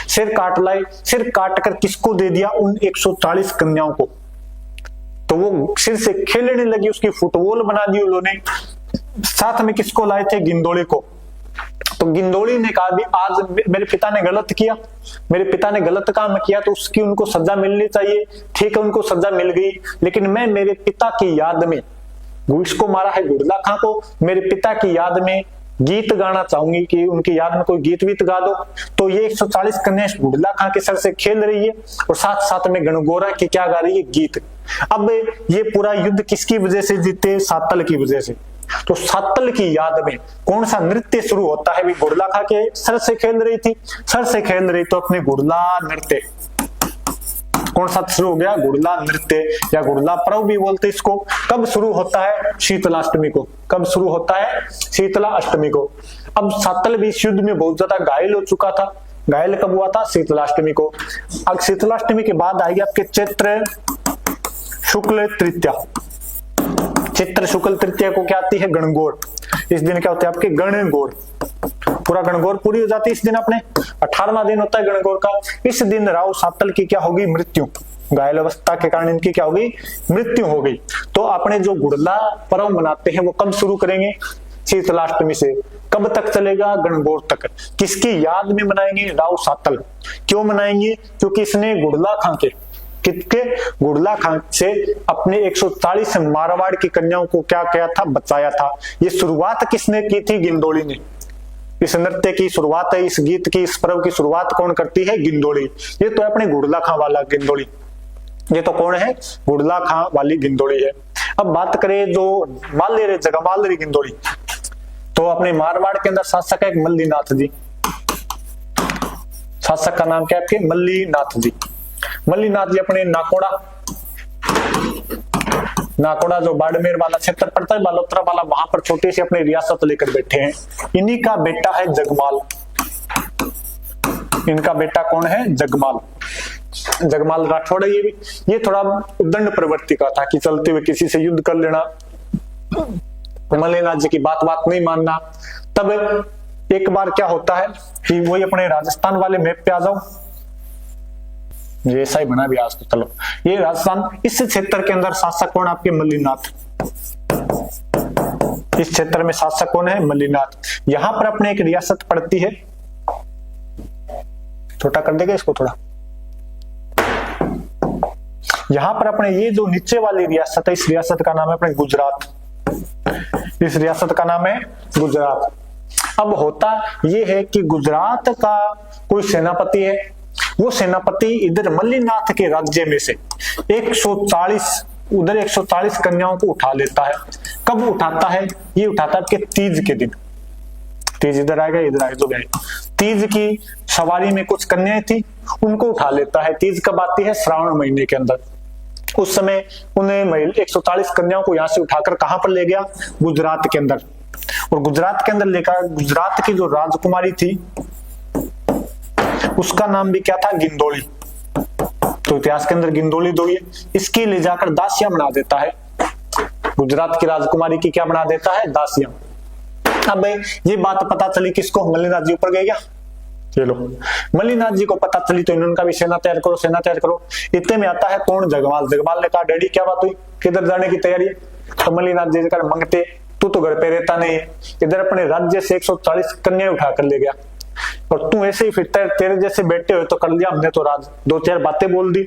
सिर काट लाए, सिर काट कर किसको दे दिया, उन 140 कन्याओं को। तो वो सिर से खेलने लगी, उसकी फुटबॉल बना दी उन्होंने। साथ में किसको लाए थे, गिंदोली को। तो गिंदोली ने कहा भी आज मेरे पिता ने गलत किया, मेरे पिता ने गलत काम किया, तो उसकी उनको सजा मिलनी चाहिए। ठीक है, उनको सजा मिल गई, लेकिन मैं मेरे पिता की याद में, इसको मारा है गुड़ला खां को, मेरे पिता की याद में गीत गाना चाहूंगी कि उनकी याद में कोई गीत वीत गा दो। तो ये 140 कन्या गुड़ला खां के सर से खेल रही है और साथ साथ में गणगौरा की क्या गा रही है, गीत। अब ये पूरा युद्ध किसकी वजह से जीते, शातल की वजह से। तो शातल की याद में कौन सा नृत्य शुरू होता है, भी गुड़ला खां के सर से खेल रही थी, सर से खेल रही तो अपने गुड़ला नृत्य। कौन सा शुरू हो गया, गुड़ला नृत्य या गुड़ला पर्व भी बोलते इसको। कब शुरू होता है, शीतलाष्टमी को। कब शुरू होता है, शीतला अष्टमी को। अब शातल भी इस युद्ध में बहुत ज्यादा घायल हो चुका था। घायल कब हुआ था, शीतलाष्टमी को। अब शीतलाष्टमी के बाद आएगी आपके चैत्र शुक्ल तृतीया। चित्र शुक्ल तृतीया को क्या आती है? गणगौर। इस दिन क्या होता है आपके? गणगौर। पूरा गणगौर पूरी हो जाती है इस दिन अपने। 18वां दिन होता है गणगौर का। इस दिन राव सातल की क्या होगी? मृत्यु। घायल अवस्था के कारण इनकी क्या होगी? मृत्यु हो गई। तो अपने जो गुड़ला पर्व मनाते हैं वो कब शुरू करेंगे? शीतलाष्टमी से। कब तक चलेगा? गणगौर तक। किसकी याद में मनाएंगे? राव सातल। क्यों मनाएंगे? क्योंकि इसने गुड़ला खां के किसके? गुड़ला खां से अपने 140 मारवाड़ की कन्याओं को क्या किया था? बचाया था। ये शुरुआत किसने की थी? गिंदोली ने। इस नृत्य की शुरुआत है, इस गीत की, इस पर्व की शुरुआत कौन करती है? गिंदोली। ये तो अपने गुड़ला खां वाला गिंदोली। ये तो कौन है? गुड़ला खां वाली गिंदोली है। अब बात करें जो मालेरे जगह मालरी गिंदोली, तो अपने मारवाड़ के अंदर शासक है मल्लीनाथ जी। शासक का नाम क्या है आपके? मल्लीनाथ जी। मल्लीनाथ जी अपने नाकोड़ा जो बाड़मेर वाला क्षेत्र पड़ता है, बालोतरा वाला, वहां पर छोटी सी अपनी रियासत लेकर बैठे हैं। इन्हीं का बेटा है जगमाल। इनका बेटा कौन है? जगमाल। जगमाल राठौड़। ये थोड़ा उद्दंड प्रवृत्ति का था कि चलते हुए किसी से युद्ध कर लेना, मल्लीनाथ जी की बात नहीं मानना। तब एक बार क्या होता है कि वही अपने राजस्थान वाले मैप पे आ जाओ, ऐसा ही बना भी आज तो। चलो, ये राजस्थान, इस क्षेत्र के अंदर शासक कौन? आपके मल्लीनाथ। इस क्षेत्र में शासक कौन है? मल्लीनाथ। यहां पर अपने एक रियासत पड़ती है, छोटा कर देगा इसको थोड़ा। यहां पर अपने ये जो नीचे वाली रियासत है, इस रियासत का नाम है अपने गुजरात। इस रियासत का नाम है गुजरात। अब होता ये है कि गुजरात का कोई सेनापति है, वो सेनापति इधर मल्लीनाथ के राज्य में से 140 कन्याओं को उठा लेता है। कब उठाता है? ये उठाता है कि तीज के दिन। तीज इधर आएगा, इधर आएगा, जो आएगा। तीज की सवारी में कुछ कन्याएं थी, उनको उठा लेता है। तीज कब आती है? श्रावण महीने के अंदर। उस समय उन्हें 140 कन्याओं को यहाँ से उठाकर कहां पर ले गया? गुजरात के अंदर। और गुजरात के अंदर लेकर गुजरात की जो राजकुमारी थी उसका नाम भी क्या था? गिंदोली। तो इतिहास के अंदर गिंदोली दो है। इसकी ले जाकर दासियां बना देता है। गुजरात की राजकुमारी की क्या बना देता है? दासियां। अब ये बात पता चली किसको? मल्लीनाथ जी ऊपर गए क्या? चलो, मल्लीनाथ जी को पता चली तो इन्होंने कहा सेना तैयार करो, सेना तैयार करो। इतने में आता है कौन? जगमाल। जगमाल ने कहा डैडी क्या बात हुई, किधर जाने की तैयारी? तो मल्लीनाथ जी कर मंगते, तू तो घर पे रहता नहीं, इधर अपने राज्य से 140 कन्या उठा कर ले गया और तू ऐसे ही फिरता है, तेरे जैसे बैठे हुए तो कर लिया हमने तो राज। दो चार बातें बोल दी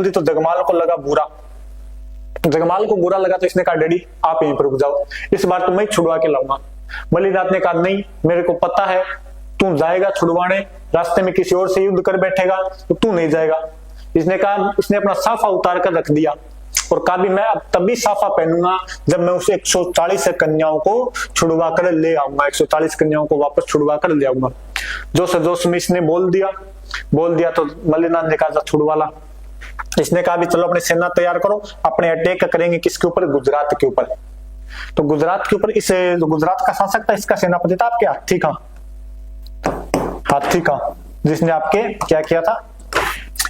तो जगमाल को लगा बुरा। जगमाल को बुरा लगा तो इसने कहा डैडी आप यहीं पर रुक जाओ, इस बार तो मैं छुड़वा के लाऊंगा। मल्लीनाथ ने कहा नहीं, मेरे को पता है तू जाएगा छुड़वाने, रास्ते में किसी और से युद्ध कर बैठेगा तो तू नहीं जाएगा। इसने कहा, इसने अपना साफा उतार कर रख दिया और कहा भी मैं अब तभी साफा पहनूंगा जब मैं उस 140 कन्याओं को छुड़वा कर ले आऊंगा, 140 कन्याओं को वापस छुड़वा कर ले आऊंगा। जोश में इसने बोल दिया तो मल्लीनाथ ने कहा छुड़वा ला। इसने कहा भी चलो अपनी सेना तैयार करो, अपने अटैक करेंगे किसके ऊपर? गुजरात के ऊपर। तो गुजरात के ऊपर इस गुजरात का शासक था, इसका सेनापति था आपके हाथी का, जिसने आपके क्या किया था?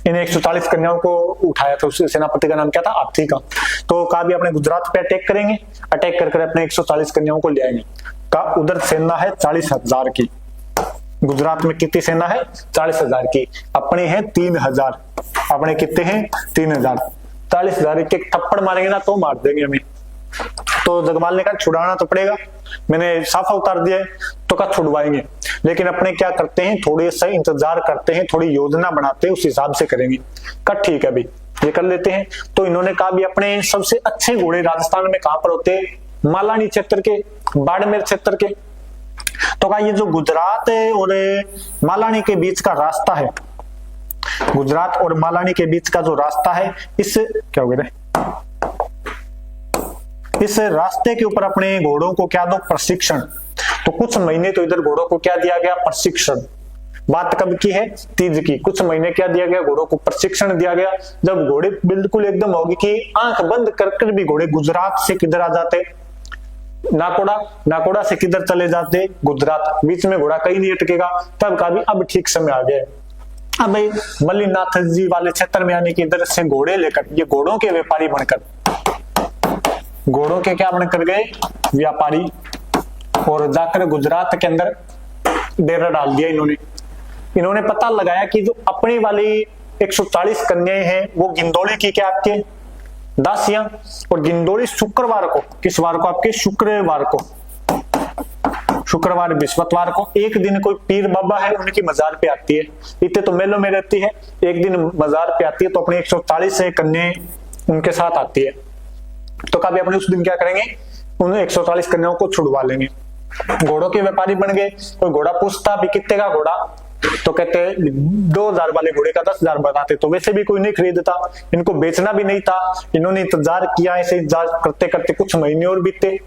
इन 140 कन्याओं को उठाया था। उस सेनापति का नाम क्या था? हाथी का। तो कहा भी अपने गुजरात पे अटैक करेंगे, अटैक करके अपने 140 कन्याओं को ले आएंगे। का उधर सेना है 40,000 की, गुजरात में कितनी सेना है? 40,000 की। अपने हैं 3,000। अपने कितने हैं? 3,000। 40,000 के थप्पड़ मारेंगे ना तो मार देंगे हमें। तो जगमाल ने कहा छुड़ाना तो पड़ेगा, मैंने साफा उतार दिया है तो कहा छुड़वाएंगे, लेकिन अपने क्या करते हैं? थोड़े से इंतजार करते हैं, थोड़ी योजना बनाते हैं, उस हिसाब से करेंगे। कहा ठीक है भाई ये कर लेते हैं। तो इन्होंने कहा भी अपने सबसे अच्छे घोड़े राजस्थान में कहां पर होते हैं? मालानी क्षेत्र के, बाड़मेर क्षेत्र के। तो कहा ये जो गुजरात और मालानी के बीच का रास्ता है, गुजरात और मालानी के बीच का जो रास्ता है, इस क्या हो गया, इस रास्ते के ऊपर अपने घोड़ों को क्या दो? प्रशिक्षण। तो कुछ महीने तो इधर घोड़ों को क्या दिया गया? प्रशिक्षण। बात कब की है? तीज की। कुछ महीने क्या दिया गया? घोड़ों को प्रशिक्षण दिया गया। जब घोड़े बिल्कुल एकदम होगी कि आंख बंद कर भी घोड़े गुजरात से किधर आ जाते? नाकोड़ा से किधर चले जाते? गुजरात। बीच में घोड़ा कहीं नहीं अटकेगा। तब का भी अब ठीक समय आ गया। अब भाई मल्लीनाथ जी वाले क्षेत्र में आने की इधर से घोड़े लेकर, ये घोड़ों के व्यापारी बनकर घोड़ों के क्या बनकर गए, व्यापारी, और जाकर गुजरात के अंदर डेरा डाल दिया इन्होंने पता लगाया कि जो अपनी वाली 140 कन्याएं हैं वो गिंदोली की क्या आपके दासियां, और गिंदोली शुक्रवार को, किस वार को, आपके शुक्रवार को, शुक्रवार बृहस्पतिवार को एक दिन कोई पीर बाबा है उनकी मजार पे आती है। इतने तो मेलों में रहती है, एक दिन मजार पे आती है तो अपनी 140 कन्याएं उनके साथ आती है। तो कभी अपने उस दिन क्या करेंगे, उन 140 कन्याओं को छुड़वा लेंगे। घोड़ों के व्यापारी बन गए। कोई घोड़ा पूछता भी कितने का घोड़ा, तो कहते 2000 वाले घोड़े का 10,000 बताते, तो वैसे भी कोई नहीं खरीदता, इनको बेचना भी नहीं था। इन्होंने इंतजार किया, ऐसे इंतजार करते करते कुछ महीने और बीते।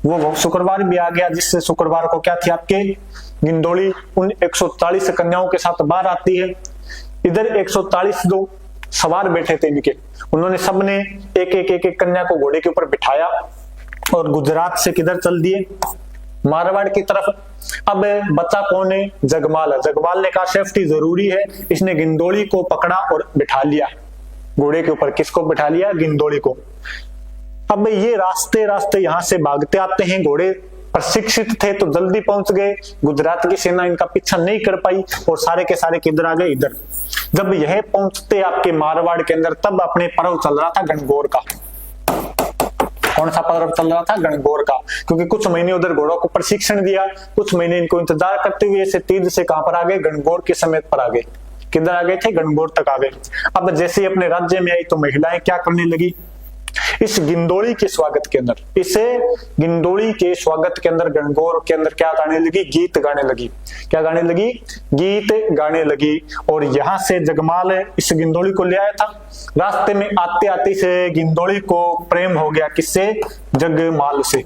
वो शुक्रवार भी आ गया, जिससे शुक्रवार को क्या थी आपके गिंदोली उन 140 कन्याओं के साथ बाहर आती है। इधर 140 जो सवार बैठे थे इनके, उन्होंने सबने एक कन्या को घोड़े के ऊपर बिठाया और गुजरात से किधर चल दिए, मारवाड़ की तरफ। अब बच्चा कौन है, जगमाल है। जगमाल ने कहा सेफ्टी जरूरी है, इसने गिंदोली को पकड़ा और बिठा लिया घोड़े के ऊपर। किसको बिठा लिया, गिंदोली को। अब ये रास्ते रास्ते यहां से भागते आते हैं, घोड़े प्रशिक्षित थे तो जल्दी पहुंच गए। गुजरात की सेना इनका पीछा नहीं कर पाई और सारे के सारे किधर आ गए, इधर। जब यह पहुंचते आपके मारवाड़ के अंदर, तब अपने पर्व चल रहा था गणगौर का। कौन सा पर्व चल रहा था, गणगौर का। क्योंकि कुछ महीने उधर घोड़ों को प्रशिक्षण दिया, कुछ महीने इनको इंतजार करते हुए से तीर्थ से कहां पर आ गए, गणगौर के समेत पर आ गए। किधर आ गए थे, गणगौर तक आ गए। अब जैसे ही अपने राज्य में आई तो महिलाएं क्या करने लगी, इस गिंदोली के स्वागत के अंदर, इसे गिंदोली के स्वागत के अंदर, गणगौर के अंदर क्या गाने लगी, गीत गाने लगी। क्या गाने लगी, गीत गाने लगी। और यहां से जगमाल इस गिंदोली को ले आया था। रास्ते में आते आते से गिंदोली को प्रेम हो गया, किससे, जगमाल से।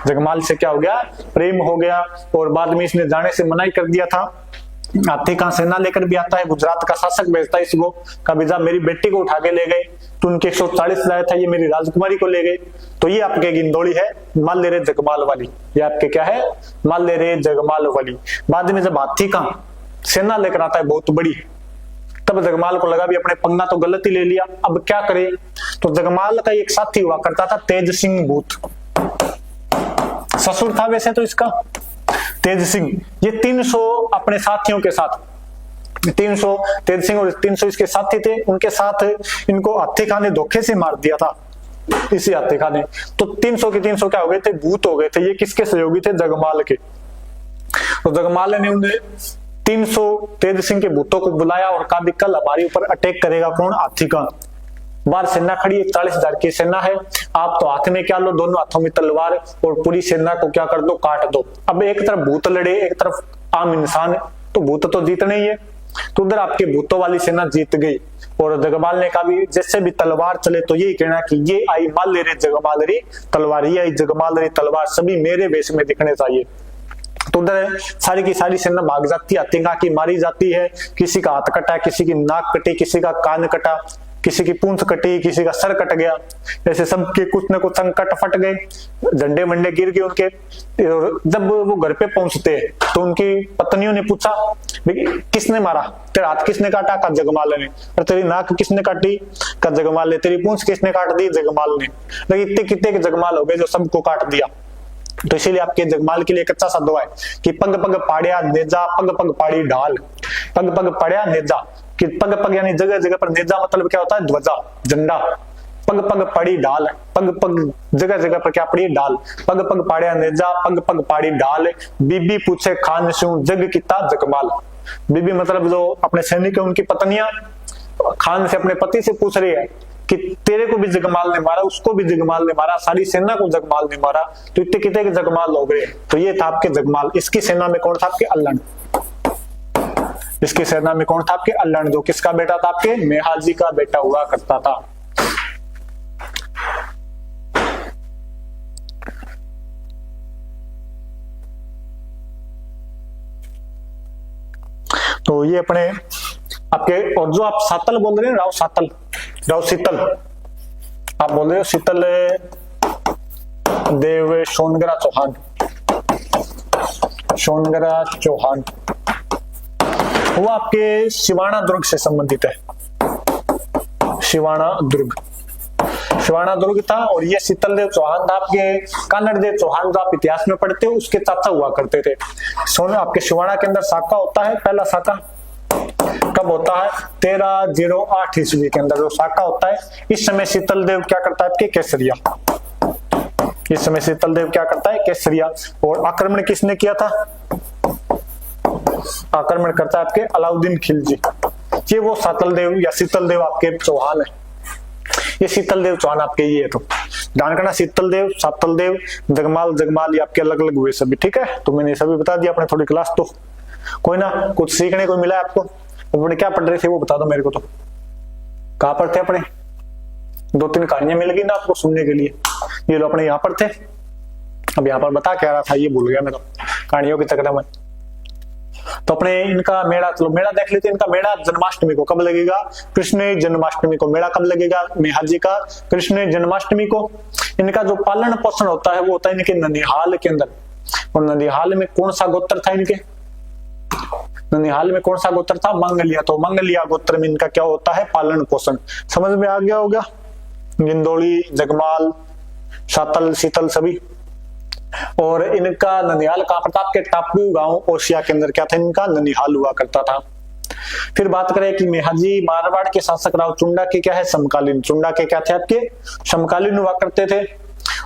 जगमाल से क्या हो गया, प्रेम हो गया। और बाद में इसने जाने से मना ही कर दिया था। हाथी का सेना लेकर भी आता है, गुजरात का शासक भेजता है इसको, कभी जा मेरी बेटी को उठा के ले गए, तो उनके 140 लाया था, ये मेरी राजकुमारी को ले गए। तो ये आपके गिंदोली है, मान ले रहे जगमाल वाली। ये आपके क्या है, मान ले रहे जगमाल वाली। बाद में जब हाथी का सेना लेकर आता है बहुत बड़ी, तब जगमाल को लगा भी अपने पंगा तो गलत ही ले लिया, अब क्या करे। तो जगमाल का एक साथी हुआ करता था, तेज सिंह बूथ, ससुर था वैसे तो इसका, तेज सिंह। ये 300 अपने साथियों के साथ, 300 तेज सिंह और 300 इसके साथी थे, उनके साथ इनको हाथी खां ने धोखे से मार दिया था। इसी हाथी खां ने, तो 300 के 300 क्या हो गए थे, भूत हो गए थे। ये किसके सहयोगी थे, जगमाल के। तो जगमाल ने उन्हें 300 तेज सिंह के भूतों को बुलाया और कहा भी कल हमारे ऊपर अटैक करेगा कौन, हाथी खां। बाहर सेना खड़ी है, 40,000 की सेना है, आप तो हाथ में क्या लो, दोनों हाथों में तलवार, और पूरी सेना को क्या कर दो, काट दो। अब एक तरफ भूत लड़े, एक तरफ आम इंसान, तो भूत तो जीतने ही है। तो उधर आपके भूतों वाली सेना जीत गई। और जगमाल ने कहा भी जैसे भी तलवार चले तो यही कहना कि ये आई माल ले रे जगमाल री तलवार, ये आई जगमाल री तलवार, सभी मेरे वेश में दिखने चाहिए। तो उधर सारी की सारी सेना भाग जाती है, हाथी की मारी जाती है। किसी का हाथ कटा, किसी की नाक कटी, किसी का कान कटा, किसी की पूंछ कटी, किसी का सर कट गया। ऐसे सबके कुछ न कुछ अंग कट फट गए, झंडे मंडे गिर गए उनके। और जब वो घर पे पहुंचते तो उनकी पत्नियों ने पूछा किसने मारा, तेरा हाथ किसने काटा, का जगमाल ने। और तेरी नाक किसने काटी, का जगमाल ने। तेरी पूंछ किसने काट दी, जगमाल ने। लेकिन इतने कितने जगमाल हो गए जो सबको काट दिया। तो इसीलिए आपके जगमाल के लिए कच्चा सा दुआ है कि पग पग पाड़िया नेजा, पग पग पाड़ी ढाल। पग पग पाड़िया नेजा, कि पग पग यानी जगह जगह पर, नेजा मतलब क्या होता है, ध्वजा, झंडा। पग पग पड़ी ढाल, पग पग जगह जगह पर क्या पड़ी, डाल। पग पग पाड़िया नेजा, पग पग पाड़ी ढाल। बीबी पूछे खान शू, जग किता जगमाल। बीबी मतलब जो अपने सैनिक है, उनकी पत्नियां खान से, अपने पति से पूछ रही है कि तेरे को भी जगमाल ने मारा, उसको भी जगमाल ने मारा, सारी सेना को जगमाल ने मारा, तो इतने कितने के जगमाल हो गए। तो ये था आपके जगमाल। इसकी सेना में कौन था, आपके अल्लड़। इसकी सेना में कौन था, आपके अल्लड़, जो किसका बेटा था, आपके मेहाजी का बेटा हुआ करता था। तो ये अपने आपके, और जो आप सातल बोल रहे हैं, राव सातल, राव शीतल, आप बोल रहे हो शीतल देव सोनगरा चौहान, सोनगरा चौहान, वो आपके शिवाणा दुर्ग से संबंधित है। शिवाणा दुर्ग, शिवाणा दुर्ग था, और ये शीतल देव चौहान था आपके कानड़ देव चौहान, जो आप इतिहास में पढ़ते हो उसके चाचा हुआ करते थे। सोने आपके शिवाणा के अंदर साका होता है, पहला साका कब होता है 1308 ईस्वी के अंदर जो साका होता है। इस समय शीतल देव क्या करता है आपके केसरिया, इस समय शीतल देव क्या करता है केसरिया। और आक्रमण किसने किया था, आक्रमण करता है आपके अलाउद्दीन खिलजी। ये वो सातल देव या शीतल देव आपके चौहान है, ये शीतल देव चौहान आपके ये है। तो ध्यान करना, शीतल देव, सातल देव, जगमाल, जगमाल ये आपके अलग अलग हुए सभी, ठीक है। तो मैंने सभी बता दिया अपने थोड़ी क्लास, तो कोई ना कुछ सीखने को मिला है आपको। अपने क्या पढ़ रहे थे वो बता दो मेरे को, तो कहाँ पर थे अपने, 2-3 कहानियां मिल गई ना आपको सुनने के लिए। ये लो अपने यहाँ पर थे, अब यहाँ पर बता क्या रहा था ये भूल गया मैं तो कहानियों के चक्कर में। तो अपने इनका मेला, चलो मेला देख लेते हैं। इनका मेला जन्माष्टमी को कब लगेगा, कृष्ण जन्माष्टमी को मेला कब लगेगा मेहाजी का, कृष्ण जन्माष्टमी को। इनका जो पालन पोषण होता है वो होता है इनके ननिहाल के अंदर। और ननिहाल में कौन सा गोत्र था इनके, ननिहाल में कौन सा गोत्र था, मंगलिया। तो मंगलिया गोत्र में इनका क्या होता है पालन पोषण। समझ में आ गया होगा, गिंदोड़ी, जगमाल, सातल, शीतल सभी। और इनका ननिहाल कहां पर था, आपके टापू गांव ओशिया के अंदर क्या था इनका ननिहाल हुआ करता था। फिर बात करें कि मेहाजी मारवाड़ के शासक राव चुंडा के क्या है समकालीन, चुंडा के क्या थे आपके समकालीन हुआ करते थे।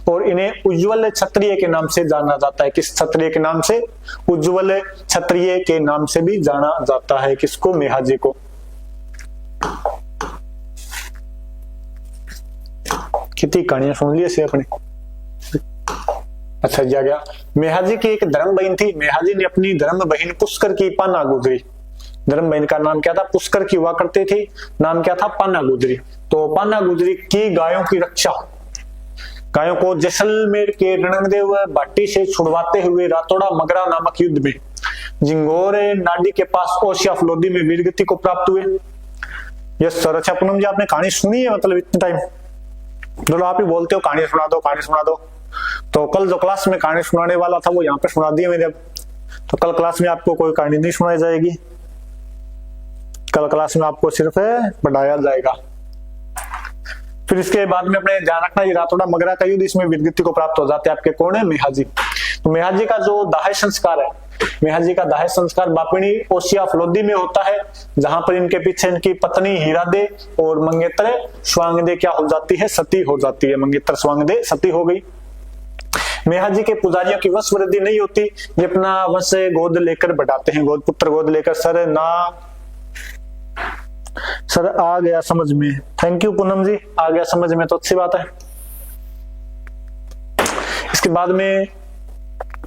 और इन्हें उज्ज्वल क्षत्रिय के नाम से जाना जाता है, किस क्षत्रिय के नाम से, उज्ज्वल क्षत्रिय के नाम से भी जाना जाता है। किसको, मेहाजी को। कितनी कहानियां सुन ली से अपने। अच्छा जा गया, मेहाजी की एक धर्म बहन थी, मेहाजी ने अपनी धर्म बहन पुष्कर की पाना गुजरी। धर्म बहन का नाम क्या था, पुष्कर की हुआ करती थी, नाम क्या था पाना गुजरी। तो पाना गुजरी की गायों की रक्षा, गायों को जैसलमेर के रणदेव भाटी से छुड़वाते हुए रातोड़ा मगरा नामक युद्ध में जिंगोरे नाडी के पास ओशिया फलोदी में वीरगति को प्राप्त हुए। यस सर, अच्छा पूनम जी आपने कहानी सुनी है, मतलब इतने टाइम चलो आप ही बोलते हो कहानी सुना दो, कहानी सुना दो। तो कल जो क्लास में कहानी सुनाने वाला था वो यहाँ पे सुना दी मैंने। अब तो कल क्लास में आपको कोई कहानी नहीं सुनाई जाएगी, कल क्लास में आपको सिर्फ पढ़ाया जाएगा। फिर इसके बाद में अपने ध्यान रखना ये रातोड़ा मगरा का युद्ध, इसमें वीरगति को प्राप्त हो जाते हैं आपके कौन है, मेहाजी। तो मेहाजी का जो दाह संस्कार है, मेहाजी का दाह संस्कार बापिणी ओशिया फलोदी में होता है, जहां पर इनके पीछे इनकी पत्नी हीरादे और मंगेतर स्वांगदे क्या हो जाती है, सती हो जाती है। मंगेतर स्वांगदे सती हो गई। मेहाजी के पुजारियों की वंश वृद्धि नहीं होती, ये अपना वंश गोद लेकर बढ़ाते हैं, गोद पुत्र गोद लेकर। सर ना सर आ गया समझ में, थैंक यू पूनम जी, आ गया समझ में तो अच्छी बात है। इसके बाद में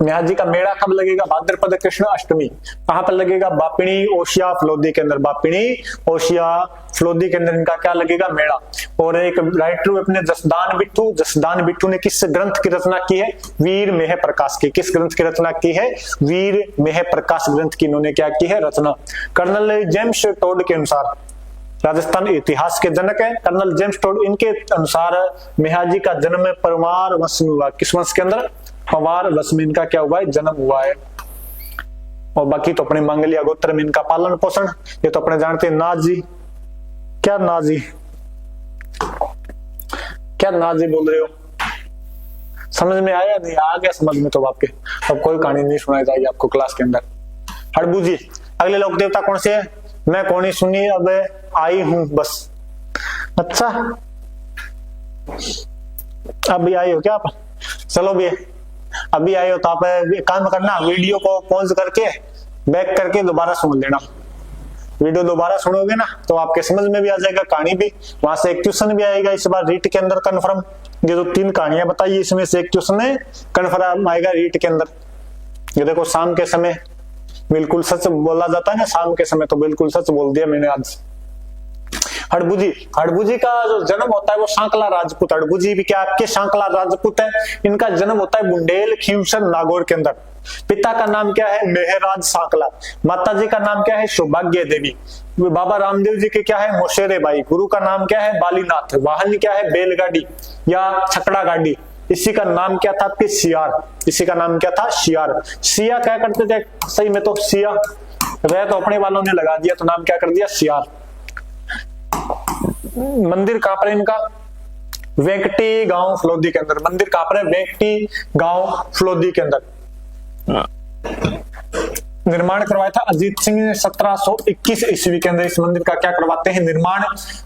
मेहाजी का मेला कब लगेगा, भाद्रपद कृष्ण अष्टमी। कहां पर लगेगा, बापिणी ओशिया फलोदी के अंदर, बापिणी ओशिया फलोदी के अंदर इनका क्या लगेगा मेला। और एक राइटर अपने जसदान बिट्टू, जसदान बिट्टू ने किस ग्रंथ की रचना की है, वीर मेह प्रकाश की। किस ग्रंथ की रचना की है, वीर मेह प्रकाश ग्रंथ की इन्होंने क्या की है रचना। कर्नल जेम्स टोड के अनुसार, राजस्थान इतिहास के जनक है कर्नल जेम्स टोड, इनके अनुसार मेहाजी का जन्म परमार वंश में हुआ। किस वंश के अंदर, पवार वंश में इनका क्या हुआ है, जन्म हुआ है। और बाकी तो अपने मंगलिया गोत्र में इनका पालन पोषण, ये तो अपने जानते हैं। नाजी, क्या नाजी, क्या नाजी बोल रहे हो, समझ में आया नहीं, आ गया समझ में तो आपके। अब कोई कहानी नहीं सुनाई जाएगी आपको क्लास के अंदर। हड़बूजी, अगले लोक देवता कौन से है, मैं कौन ही सुनी, अब आई हूं बस। अच्छा अभी आई हो क्या आप, चलो भी अभी आए हो तो आप काम करना, वीडियो को पॉज करके बैक करके दोबारा सुन लेना। वीडियो दोबारा सुनोगे ना तो आपके समझ में भी आ जाएगा, कहानी भी, वहां से एक क्वेश्चन भी आएगा इस बार रीट के अंदर कंफर्म। ये जो 3 कहानियां बताई इसमें से एक क्वेश्चन कंफर्म आएगा रीट के अंदर। ये देखो शाम के समय बिल्कुल सच बोला जाता है ना, शाम के समय, तो बिल्कुल सच बोल दिया मैंने आज। हड़बूजी, हड़बूजी का जो जन्म होता है वो सांकला राजपूत, हड़बूजी भी क्या आपके सांकला राजपूत है। इनका जन्म होता है बुंडेल खींवसर नागौर के अंदर। पिता का नाम क्या है, मेहराज सांकला। माता जी का नाम क्या है, सौभाग्य देवी। बाबा रामदेव जी के क्या है, मोशेरे बाई। गुरु का नाम क्या है, बालीनाथ। वाहन क्या है, बैलगाड़ी या छकड़ा गाड़ी। इसी का नाम क्या था आपके, सियार। इसी का नाम क्या था, सियार। सिया क्या करते थे, सही में तो सिया वह तो अपने वालों ने लगा दिया तो नाम क्या कर दिया, सियार। मंदिर कहां पर इनका, वेंकटी गांव फलोदी के अंदर। मंदिर कहां पर है? वेंकटी गांव फलोदी के अंदर। निर्माण करवाया था अजीत सिंह ने 1721 ईस्वी के अंदर। इस मंदिर का क्या करवाते हैं? निर्माण।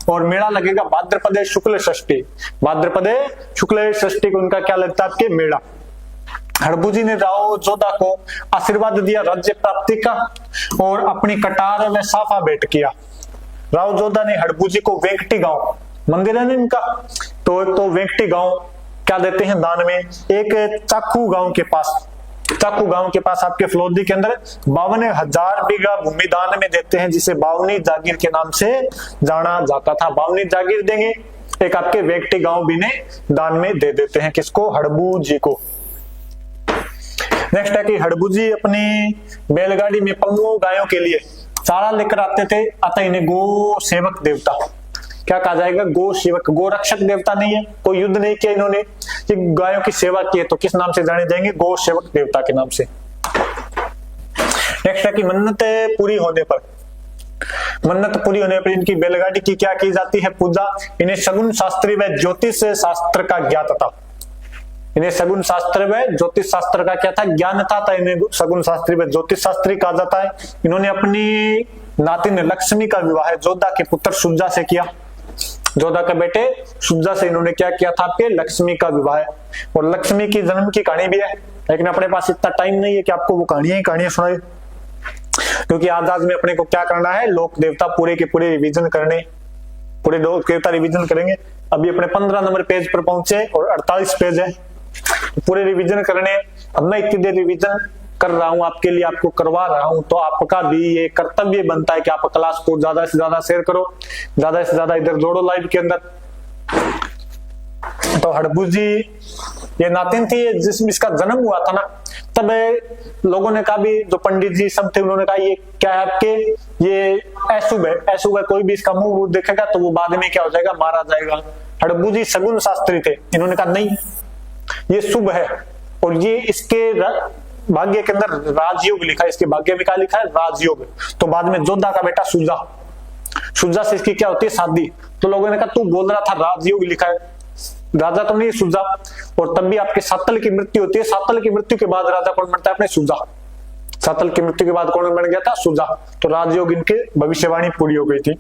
और मेला लगेगा भाद्रपदे शुक्ल षष्ठी। भाद्रपदे शुक्ल षष्ठी को उनका क्या लगता है आपके? मेला। हड़बू जी ने राव जोधा को आशीर्वाद दिया राज्य प्राप्ति का और अपनी कटार में साफा भेंट किया। राव जोधा ने हड़बू जी को वेंकटी गांव, मंदिर है ना इनका, तो एक तो वेंकटी गांव क्या देते हैं दान में, एक चाकू गांव के पास, चाकू गांव के पास आपके फलोदी के अंदर 52,000 बीघा भूमि दान में देते हैं, जिसे बावनी जागीर के नाम से जाना जाता था। बावनी जागीर देंगे, एक आपके वेंकटी गांव भी ने दान में दे देते हैं। किसको? हड़बू जी को। नेक्स्ट है कि हड़बू जी अपनी बैलगाड़ी में पन्नू गायों के लिए चारा लेकर आते थे, अतः इन्हें गो सेवक देवता क्या कहा जाएगा? गो सेवक। गो रक्षक देवता नहीं है, कोई युद्ध नहीं किया इन्होंने, कि गायों की सेवा की है, तो किस नाम से जाने जाएंगे? गो सेवक देवता के नाम से। नेक्स्ट है कि मन्नत पूरी होने पर, मन्नत पूरी होने पर इनकी बैलगाड़ी की क्या की जाती है? पूजा। इन्हें सगुन शास्त्री व ज्योतिष शास्त्र का ज्ञात था। इन्हें सगुन शास्त्र व ज्योतिष शास्त्र का क्या था? ज्ञान था, इन्हें सगुन शास्त्री व ज्योतिष शास्त्री कहा जाता है। इन्होंने अपनी नातिन लक्ष्मी का विवाह जोधा के पुत्र सुजा से किया। जोधा के बेटे सुजा से इन्होंने क्या किया था? आपके लक्ष्मी का विवाह। और लक्ष्मी की जन्म की कहानी भी है, लेकिन अपने पास इतना टाइम नहीं है कि आपको वो कहानियां सुनाए, क्योंकि आज में अपने को क्या करना है? लोक देवता पूरे के पूरे रिवीजन करने, पूरे लोक देवता रिवीजन करेंगे। अभी अपने 15 नंबर पेज पर पहुंचे और 48 पेज है, पूरे रिवीजन करने। अब मैं इतनी देर रिवीजन कर रहा हूं आपके लिए, आपको करवा रहा हूं, तो आपका भी ये कर्तव्य बनता है कि आप क्लास को ज्यादा से ज्यादा शेयर करो, ज्यादा से ज्यादा इधर जोड़ो लाइव के अंदर। तो हड़बू जी ये नातिन थी जिसमें इसका जन्म हुआ था ना, तब लोगों ने कहा भी, जो पंडित जी सब थे उन्होंने कहा ये क्या है आपके? ये अशुभ है, अशुभ है, कोई भी इसका मुंह देखेगा तो वो बाद में क्या हो जाएगा? मारा जाएगा। हड़बू जी सगुन शास्त्री थे, इन्होंने कहा नहीं ये शुभ है, और ये इसके भाग्य के अंदर राजयोग लिखा है, इसके भाग्य में क्या लिखा है? राजयोग। तो बाद में जोधा का बेटा सुजा, सुजा से इसकी क्या होती है? शादी। तो लोगों ने कहा तू बोल रहा था राजयोग लिखा है, राजा तो नहीं सुजा। और तब भी आपके सातल की मृत्यु होती है, सातल की मृत्यु के बाद राजा कौन बनता है? अपने सुजा। सातल की मृत्यु के बाद कौन बन गया था? सुजा। तो राजयोग इनके भविष्यवाणी पूरी हो गई थी।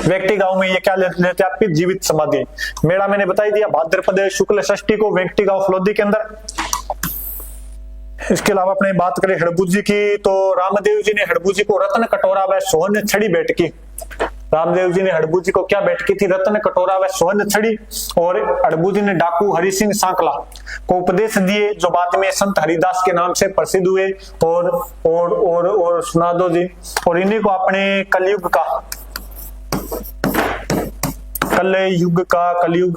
वेंकटी गांव में ये क्या लेते आपकी? जीवित समाधि। मेला मैंने बता दिया भाद्रपद शुक्ल षष्ठी को वेंकटी गांव फलोदी के अंदर। इसके अलावा अपने बात करें हड़बू जी की, तो रामदेव जी ने हड़बू जी को रत्न कटोरा व सोहन छड़ी भेंट की। रामदेव जी ने हड़बू जी को क्या भेंट की थी? रत्न कटोरा व सोहन छड़ी। और हड़बू जी ने डाकू हरि सिंह सांकला को उपदेश दिए, जो बाद में संत हरिदास के नाम से प्रसिद्ध हुए। और सुना दो जी। और इन्हीं को अपने कलयुग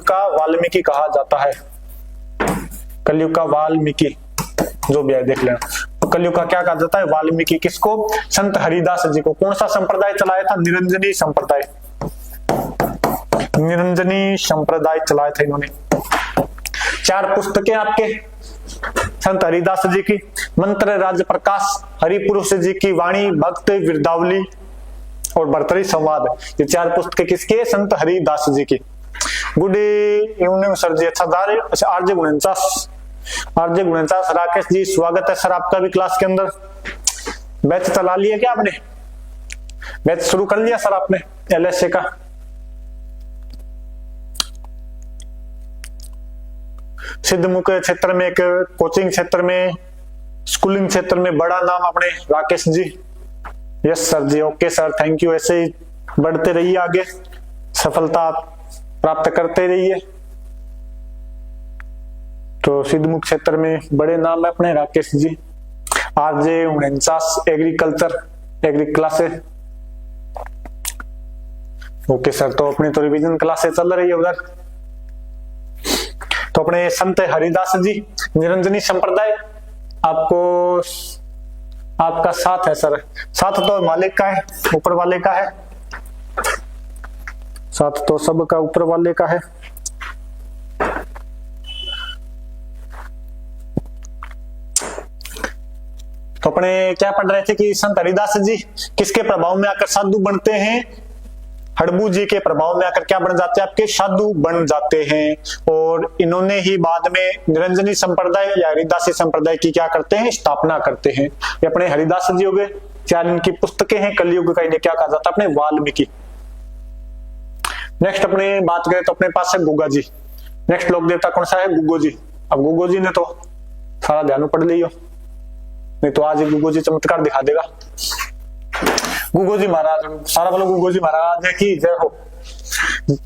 का वाल्मीकि कहा जाता है। कलयुग का वाल्मीकि जो भी है देख लेना। तो कलयुग का क्या कहा जाता है? वाल्मीकि। किसको? संत हरिदास जी को। कौन सा संप्रदाय चलाया था? निरंजनी संप्रदाय। निरंजनी संप्रदाय चलाया था इन्होंने। 4 पुस्तकें आपके संत हरिदास जी की, मंत्र राज प्रकाश, हरिपुरुष जी की वाणी, भक्त वृद्धावली और भर्तरी संवाद। ये 4 पुस्तकें किसके? संत हरिदास जी की। गुड इवनिंग सर जी, अच्छा जा रहे? अच्छा आरजे 49 राकेश जी, स्वागत है सर आपका भी क्लास के अंदर। बैच चला लिया क्या आपने? बैच शुरू कर लिया सर आपने LSA का? सिद्धमुख क्षेत्र में, एक कोचिंग क्षेत्र में, स्कूलिंग क्षेत्र में बड़ा नाम अपने Rakesh ji. Yes sir ji, okay sir, thank you. ऐसे ही बढ़ते रहिए आगे, सफलता प्राप्त करते रहिए। तो सिद्धमुख क्षेत्र में बड़े नाम है अपने Rakesh ji. RJ 49 agriculture agri classes. Okay sir, तो अपनी तो रिवीजन क्लासेस चल रही है उधर। तो अपने संत हरिदास जी निरंजनी संप्रदाय, आपको आपका साथ है सर। साथ तो मालिक का है, ऊपर वाले का है। साथ तो सबका ऊपर वाले का है। तो अपने क्या पढ़ रहे थे कि संत हरिदास जी किसके प्रभाव में आकर साधु बनते हैं? हड़बू जी के प्रभाव में आकर क्या बन जाते हैं, आपके साधु बन जाते हैं। और इन्होंने ही बाद में निरंजनी संप्रदाय या हरिदासी संप्रदाय की क्या करते हैं, स्थापना करते हैं। ये अपने हरिदास जी हो गए। चार इनकी पुस्तकें हैं। कलयुग का इन्हें क्या कहा जाता है, अपने वाल्मीकि। नेक्स्ट अपने बात करें तो अपने पास है गुगा जी। नेक्स्ट लोक देवता कौन सा है, गुगो जी। अब गुगो जी ने तो सारा ध्यान पढ़ लियो, नहीं तो आज गुगो जी चमत्कार दिखा देगा। गुगो जी महाराज, सारा बोलो गुगो जी महाराज की जय हो।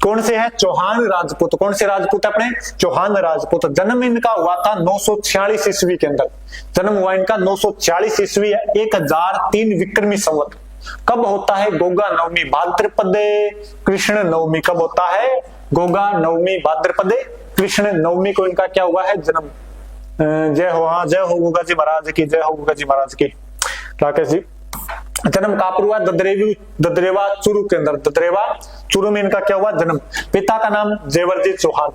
कौन से है, चौहान राजपूत। कौन से राजपूत है, अपने चौहान राजपूत। जन्म इनका हुआ था 946 ईस्वी के अंदर। जन्म हुआ इनका 946 ईस्वी, 1003 विक्रमी संवत। कब होता है, गोगा नवमी भाद्रपदे कृष्ण नवमी। कब होता है, गोगा नवमी भाद्रपदे कृष्ण नवमी को इनका क्या हुआ है, जन्म। जय हो, हाँ जय हो गुगा जी महाराज की, जय हो गुगा जी महाराज की। राकेश जी, जन्म कहां पर हुआ, ददरेवा चूरू के अंदर। ददरेवा चूरू में इनका क्या हुआ, जन्म। पिता का नाम जेवरजी चौहान,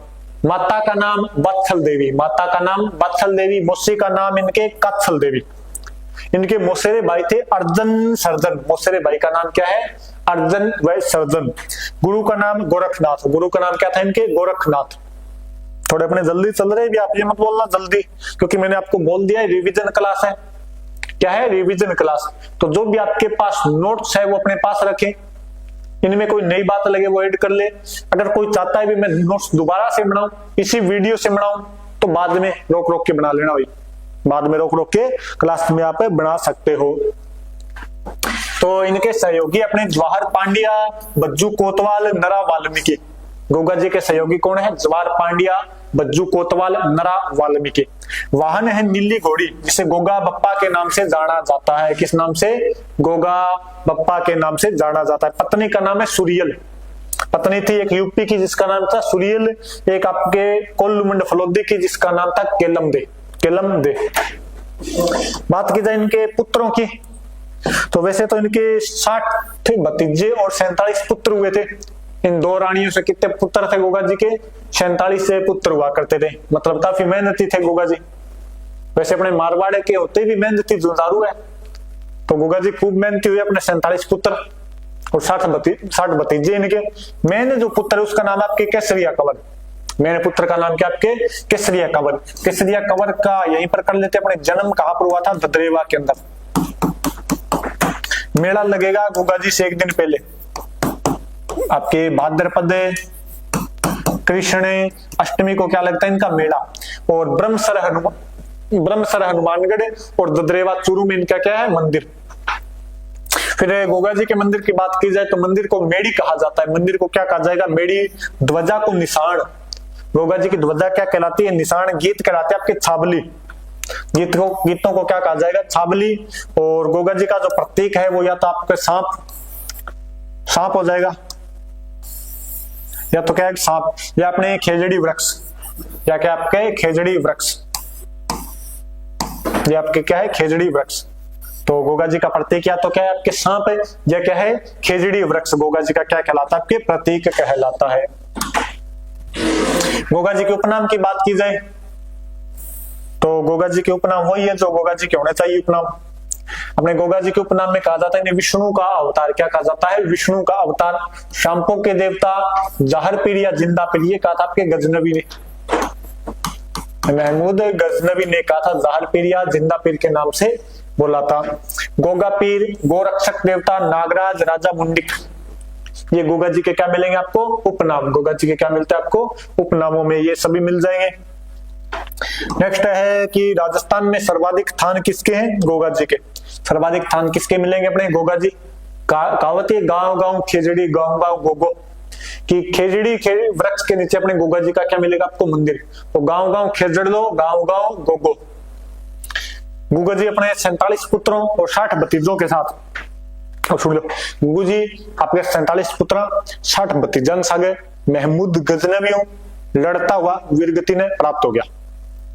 माता का नाम बत्सल देवी। माता का नाम बत्सल देवी, मौसी का नाम इनके कत्सल देवी। इनके मौसेरे भाई थे अर्जन सर्जन। मौसेरे भाई का नाम क्या है, अर्जन व सर्जन। गुरु का नाम गोरखनाथ। गुरु का नाम क्या था इनके, गोरखनाथ। थोड़े अपने जल्दी चल रहे भी, आप ये मत बोलना जल्दी, क्योंकि मैंने आपको बोल दिया है रिवीजन क्लास है। क्या है, रिवीजन क्लास। तो जो भी आपके पास नोट्स है वो अपने पास रखें। इनमें कोई नई बात लगे वो ऐड कर ले। अगर कोई चाहता है भी मैं नोट्स दोबारा से बनाऊं, इसी वीडियो से बनाऊं, तो बाद में रोक रोक के बना लेना भाई। बाद में रोक रोक के क्लास में आप बना सकते हो। तो इनके सहयोगी अपने जवाहर पांड्या, बज्जू कोतवाल, नरा वाल्मीकि। गोगा जी के सहयोगी कौन है, जवाहर पांड्या, बज्जू कोतवाल, नरा वाल्मीकि। वाहन है नीली घोड़ी, जिसे गोगा बप्पा के नाम से जाना जाता है। किस नाम से, गोगा बप्पा के नाम से जाना जाता है। पत्नी का नाम है सुरियल। पत्नी थी एक यूपी की जिसका नाम था सुरियल, एक आपके कोल्लुमंड फलोदी की जिसका नाम था केलम दे। केलम दे। बात की जाए इनके पुत्रों की, तो वैसे तो इनके 60 भतीजे और 47 पुत्र हुए थे। इन दो रानियों से कितने पुत्र थे गोगा जी के, 47 से पुत्र हुआ करते थे। मतलब काफी मेहनती थे गोगा जी। वैसे अपने मारवाड़े के होते भी मेहनती जुझारू है, तो गोगा जी खूब मेहनती हुए। अपने 47 पुत्र और 60 भतीजे इनके। मेन जो पुत्र है उसका नाम आपके केसरिया कंवर। मेरे पुत्र का नाम क्या आपके, केसरिया कंवर। केसरिया कंवर का यहीं पर कर लेते। अपने जन्म कहां पर हुआ था, ददरेवा के अंदर। मेला लगेगा गोगा जी से एक दिन पहले, आपके भाद्रपद कृष्ण अष्टमी को क्या लगता है इनका मेला। और ब्रह्मसर हनुमानगढ़ और ददरेवा चूरू में इनका क्या है, मंदिर। फिर गोगा जी के मंदिर की बात की जाए तो मंदिर को मेड़ी कहा जाता है। मंदिर को क्या कहा जाएगा, मेड़ी। ध्वजा को निशान। गोगा जी की ध्वजा क्या कहलाती है, निशान। गीत कहलाते हैं आपके छाबली। गीतों को क्या कहा जाएगा, छाबली। और गोगा जी का जो प्रतीक है वो या तो आपके सांप हो जाएगा, या तो क्या है सांप, या अपने खेजड़ी वृक्ष, या क्या आपके खेजड़ी वृक्ष। ये आपके क्या है, खेजड़ी वृक्ष। तो गोगा जी का प्रतीक या तो क्या है आपके सांप है, या क्या है खेजड़ी वृक्ष। गोगा जी का क्या कहलाता है, आपके प्रतीक कहलाता है। गोगा जी के उपनाम की बात की जाए तो गोगा जी के उपनाम वही है जो गोगा जी के होने चाहिए उपनाम। अपने गोगा जी के उपनाम में कहा जाता है इन्हें विष्णु का अवतार। क्या कहा जाता है, विष्णु का अवतार। शांपों के देवता, जाहर पीर या जिंदा पीर, ये कहा था आपके गजनवी ने, महमूद गजनवी ने कहा था। जाहर पीर या जिंदा पीर के नाम से बोला था। गोगा पीर, गोरक्षक देवता, नागराज, राजा मुंडिक, ये गोगा जी के क्या मिलेंगे आपको, उपनाम। गोगा जी के क्या मिलते हैं आपको, उपनामों में ये सभी मिल जाएंगे। नेक्स्ट है कि राजस्थान में सर्वाधिक थान किसके हैं, गोगा जी के। सर्वाधिक थान किसके मिलेंगे अपने, गोगा जी। कहावत है गांव गांव खेजड़ी, गांव गांव गोगो, कि खेजड़ी वृक्ष के नीचे अपने गोगा जी का क्या मिलेगा आपको, मंदिर। तो गांव गांव खेजड़ लो, गांव गांव गोगो। गोगा जी अपने 47 पुत्रों और 60 भतीजों के साथ, और सुन लो, गुगु जी आपके 47 पुत्र 60 भतीजन सागे महमूद गजनवियों लड़ता हुआ वीरगति ने प्राप्त हो गया।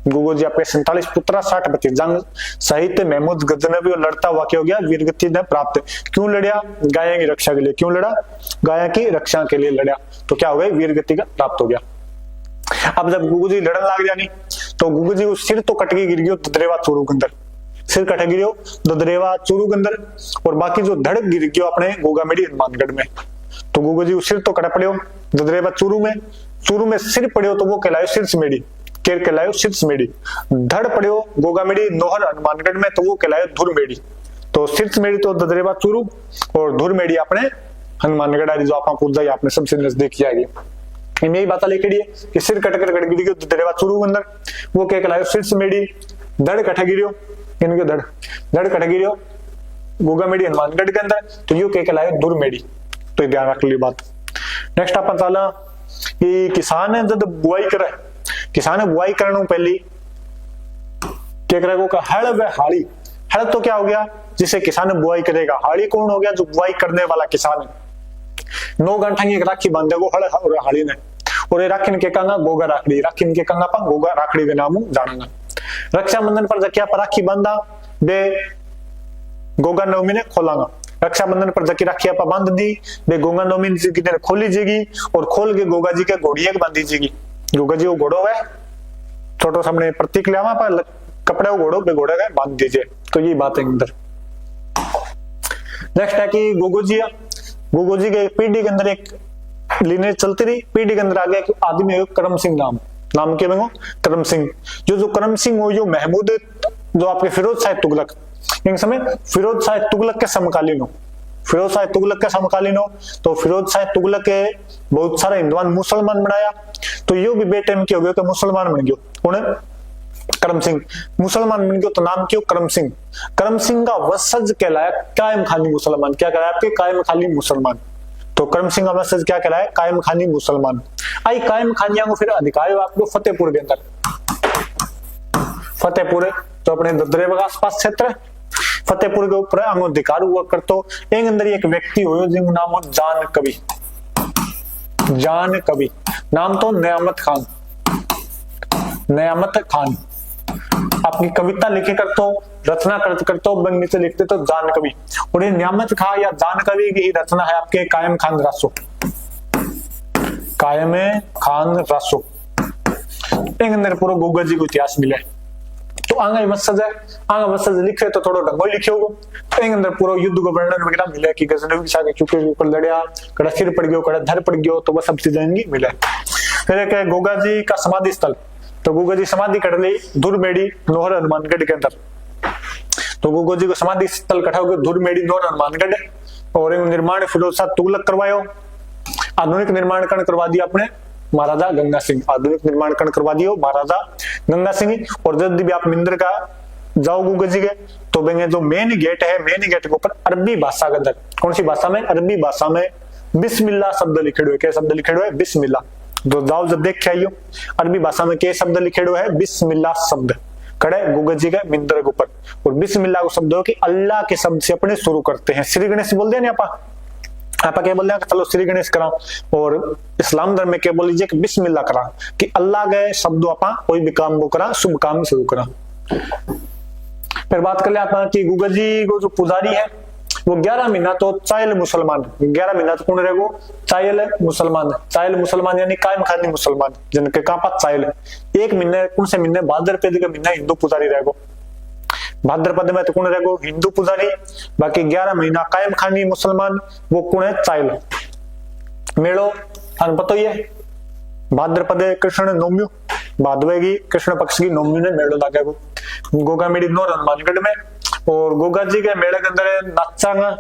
गुगु जी आपके 47 पुत्र 60 भतीजन सहित महमूद गजनवी लड़ता हुआ क्या हो गया, वीरगति ने प्राप्त। क्यों लड़ा, गाय की रक्षा के लिए। क्यों लड़ा, गाय की रक्षा के लिए लड़ा, तो क्या हो गया, वीरगति का प्राप्त हो गया। अब जब गुगु जी लड़न लग गया नहीं, तो गुगु जी उस सिर तो कट के गिर गयो ददरेवा चूरू के अंदर। सिर कट गिरो ददरेवा चूरू के अंदर, और बाकी जो धड़क गिर गयो अपने गोगामेड़ी हनुमानगढ़ में। तो तो गुगो जी को सिर तो कड़ा पड़ो ददरेवा चूरू में सिर पड़ो तो वो कहलायो शीर्ष मेड़ी, केर कहलायो शीर्ष मेड़ी। धड़ पड़ो गोगा मेड़ी नोहर हनुमानगढ़ में तो वो कहलायो धुर मेड़ी। तो शीर्ष मेड़ी तो ददरेवा चूरू और धुर मेड़ी अपने हनुमानगढ़ जो आप पूछ जाइए आपने सबसे नजदीक किया गया। इनमें यही बात लिखेड़ी है कि सिर कटकर कट गिरी ददरेवा चूरू अंदर वो क्या कहलायो शीर्ष मेड़ी। धड़ कट गिरियो इनके धड़ कट गिरियो गोगा मेड़ी हनुमानगढ़ के अंदर तो यू क्या कहलायो धुर मेड़ी। तो ध्यान रख ली बात। नेक्स्ट अपन चला कि किसान है जब बुआई करे, किसान बुआई करने पहली क्या करेगा हल व हाड़ी। हल तो क्या हो गया जिसे किसान बुआई करेगा, हाड़ी कौन हो गया जो बुआई करने वाला किसान है। 9 घंटा की राखी बांधेगो हल और हाड़ी ने और राखी के कहना गोगा राखड़ी, राखी के कहना पा गोगा राखड़ी के नाम जानेगा। रक्षाबंधन पर जकिया पर राखी बांधा बे गोगा नवमी ने खोलांगा। रक्षाबंधन पर जकी राखी आप बांध दी बे गोगा नवमी ने खोली जाएगी और खोल के गोगा जी के घोड़िया बांधी जाएगी। गोगा जी वो घोड़ो है छोटो सामने प्रतीक लिया पर कपड़े वो घोड़ो बे घोड़े का बांध दीजिए। तो ये बात है अंदर। नेक्स्ट है कि गोगो जी के पीढ़ी के अंदर एक लीने चलती रही। पीढ़ी के अंदर आ गया एक आदमी है करम सिंह नाम क्या बेंगो करम सिंह। जो करम सिंह हो जो महमूद जो आपके फिरोज शाह तुगलक एक समय फिरोज शाह तुगलक के समकालीन हो, फिरोज शाह तुगलक के समकालीन हो। तो फिरोज शाह तुगलक के बहुत सारे हिंदुआन मुसलमान बनाया तो यो भी बेटे में क्या हो गया कि मुसलमान बन गयो। उन्हें करम सिंह मुसलमान बन गयो तो नाम क्यों करम सिंह। करम सिंह का वंशज कहलाया कायम खानी मुसलमान। क्या कहलाया आपके कायम खानी मुसलमान। तो करम सिंह का वंशज क्या कहलाया कायम खानी मुसलमान। आई कायम खानिया को फिर अधिकार आपको फतेहपुर के अंदर, फतेहपुर तो अपने ददरेवा के आसपास क्षेत्र फतेहपुर के ऊपर अधिकार हुआ कर। तो एक अंदर एक व्यक्ति हो जिनका नाम हो जान कवि। जान कवि नाम तो नियामत खान। आपकी कविता लिखे कर तो रचना कर तो बंगली से लिखते तो जान कवि। और ये नियामत खान या जान कवि की रचना है आपके कायम खान रासो। कायम खान रासो एक अंदर पूरा गोगा जी को इतिहास मिले। तो आगे मसद है आगे मसद लिखे तो थोड़ा ढंगो लिखे होगा। तो एक अंदर पूरा युद्ध को वर्णन वगैरह मिले कि गजनवी के साथ चुके ऊपर लड़िया कड़ा सिर पड़ गयो कड़ा धर पड़ गयो तो वह सब चीजें मिले। फिर एक गोगा जी का समाधि स्थल। तो गोगा जी समाधि कर ली धुरमेड़ी नोहर हनुमानगढ़ के अंदर। तो गोगा जी को समाधि स्थल कटा हो गया धुरमेड़ी नोहर हनुमानगढ़। और निर्माण फिरोज शाह तुगलक करवायो। आधुनिक निर्माण करवा दिया अपने महाराजा गंगा सिंह। आधुनिक निर्माण करवा दियो महाराजा गंगा सिंह। और जब भी आप मिंदर का जाओ गोगा जी के तो बेंगे जो मेन गेट है मेन गेट के ऊपर अरबी भाषा के अंदर कौन सी भाषा में अरबी भाषा में बिस्मिल्लाह शब्द लिखेड़ो है। क्या शब्द लिखेड़ो है बिस्मिल्लाह। तो जाओ जब देख के आइयो अरबी भाषा में क्या शब्द लिखेड़ो है बिस्मिल्लाह शब्द कड़े गोगा जी के मिंदर के ऊपर। और बिस्मिल्लाह को शब्द हो कि अल्लाह के शब्द से अपने शुरू करते हैं। श्री गणेश बोल दिया ना आप क्या बोल रहे हैं चलो श्री गणेश कराओ। और इस्लाम धर्म में क्या बोल लीजिए कि बिस्मिल्लाह करा कि अल्लाह के शब्द आपा कोई भी काम वो करा शुभ काम शुरू करा। फिर बात कर ले आप कि गोगा जी को जो पुजारी है वो 11 महीना तो चायल मुसलमान 11 महीना तो कौन रहेगो चायल मुसलमान यानी कायम खानी मुसलमान जिनके कहा पास चायल। एक महीने कौन से महीने भाद्रपद के महीना हिंदू पुजारी रहेगो। भाद्रपद में तो कौन रहेगो हिंदू पुजारी। बाकी 11 महीना कायम खानी मुसलमान वो कौन है चायल। मेड़ो थान पता ही है भाद्रपद कृष्ण नवमी भादवे कृष्ण पक्ष की नवमी ने मेड़ो लागेगो गोगा मेड़ी नोर हनुमानगढ़ में। और गोगा जी के मेले के अंदर नाचांगा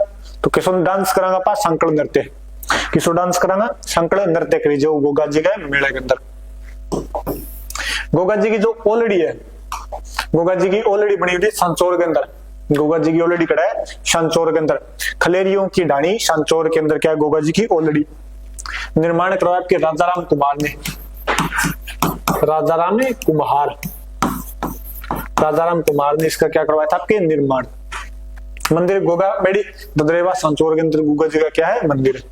तो किसो डांस करांगा पा संकल नृत्य किसो डांस करांगा संकल नृत्य करी जो गोगा जी के मेले के अंदर। गोगा जी की जो ओलड़ी है गोगा जी की ओलड़ी बनी हुई सांचौर के अंदर। गोगा जी की ओलड़ी कड़ा है सांचौर के अंदर। खलेरियों की ढाणी सांचौर के अंदर क्या है गोगा जी की ओलड़ी। निर्माण करवाया आपके राजाराम कुमार ने। राजाराम कुमार ने इसका क्या करवाया था आपके निर्माण। मंदिर गोगा मेड़ी ददरेवा सांचौर के अंदर गोगा जी का क्या है मंदिर।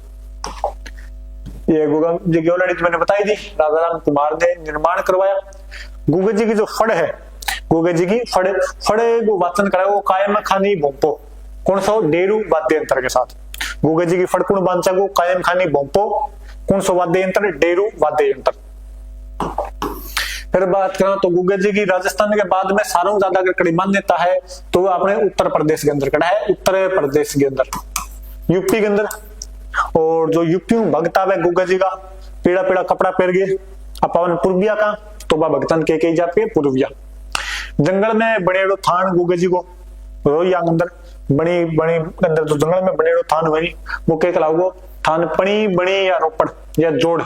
ये गोगा जी की ऑलरेडी मैंने बताई थी राजाराम कुमार ने निर्माण करवाया। गोगा जी की जो फड़ है गोगा जी की फड़े को वाचन कराया वो कायम खानी भोंपो कौन सा डेरू वाद्य यंत्र के साथ। गोगा जी की फड़ कौन बांचा को कायम खानी भोंपो कौन सा वाद्य यंत्र डेरू वाद्य यंत्र। फिर बात करें तो गोगा जी की राजस्थान के बाद में सारों ज्यादा अगर कड़ी मान्यता है तो वो अपने उत्तर प्रदेश के अंदर कड़ा है। उत्तर प्रदेश के अंदर यूपी के अंदर और जो यूपी भगता वे गुगा जी का पीड़ा पीड़ा कपड़ा पहन गए अपन पूर्विया का तो बा भगतन के जापे पूर्विया जंगल में बनेड़ो थान गुगा जी को रोई अंदर बनी बनी अंदर तो जंगल में बनेड़ो थान बनी वो के कलाओ थान पणी बनी या रोपड़ या जोड़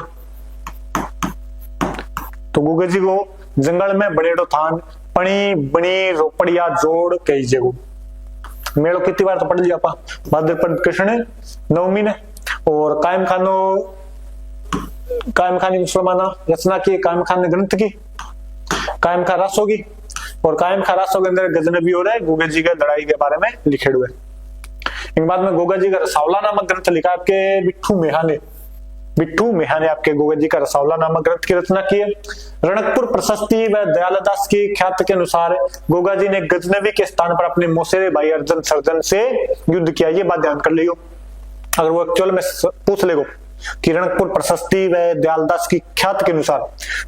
तो गुगा जी को जंगल में बनेड़ो थान पणी बनी रोपड़ या जोड़ कही जगो मेड़ो कितनी बार तो पढ़ लिया आपा भाद्रपद कृष्ण नवमी ने और कायम खानी मुसलमाना रचना की कायम खान ने ग्रंथ की कायम खान रासो की और कायम खान रासो के अंदर गजनबी हो रहा है गोगा जी के लड़ाई के बारे में लिखे हुए। एक बाद में गोगा जी का रसावला नामक ग्रंथ लिखा आपके बिट्ठू मेहा ने आपके गोगा जी का रसावला नामक ग्रंथ की रचना की है। रणकपुर प्रशस्ति व दयालदास की ख्यात के अनुसार गोगा जी ने गजनबी के स्थान पर अपने मौसेरे भाई अर्जन सर्जन से युद्ध किया। ये बात ध्यान कर लियो, अगर वो एक्चुअल में पूछ लेगो कि रणकपुर प्रशस्ति व दयालदास की ख्यात के अनुसार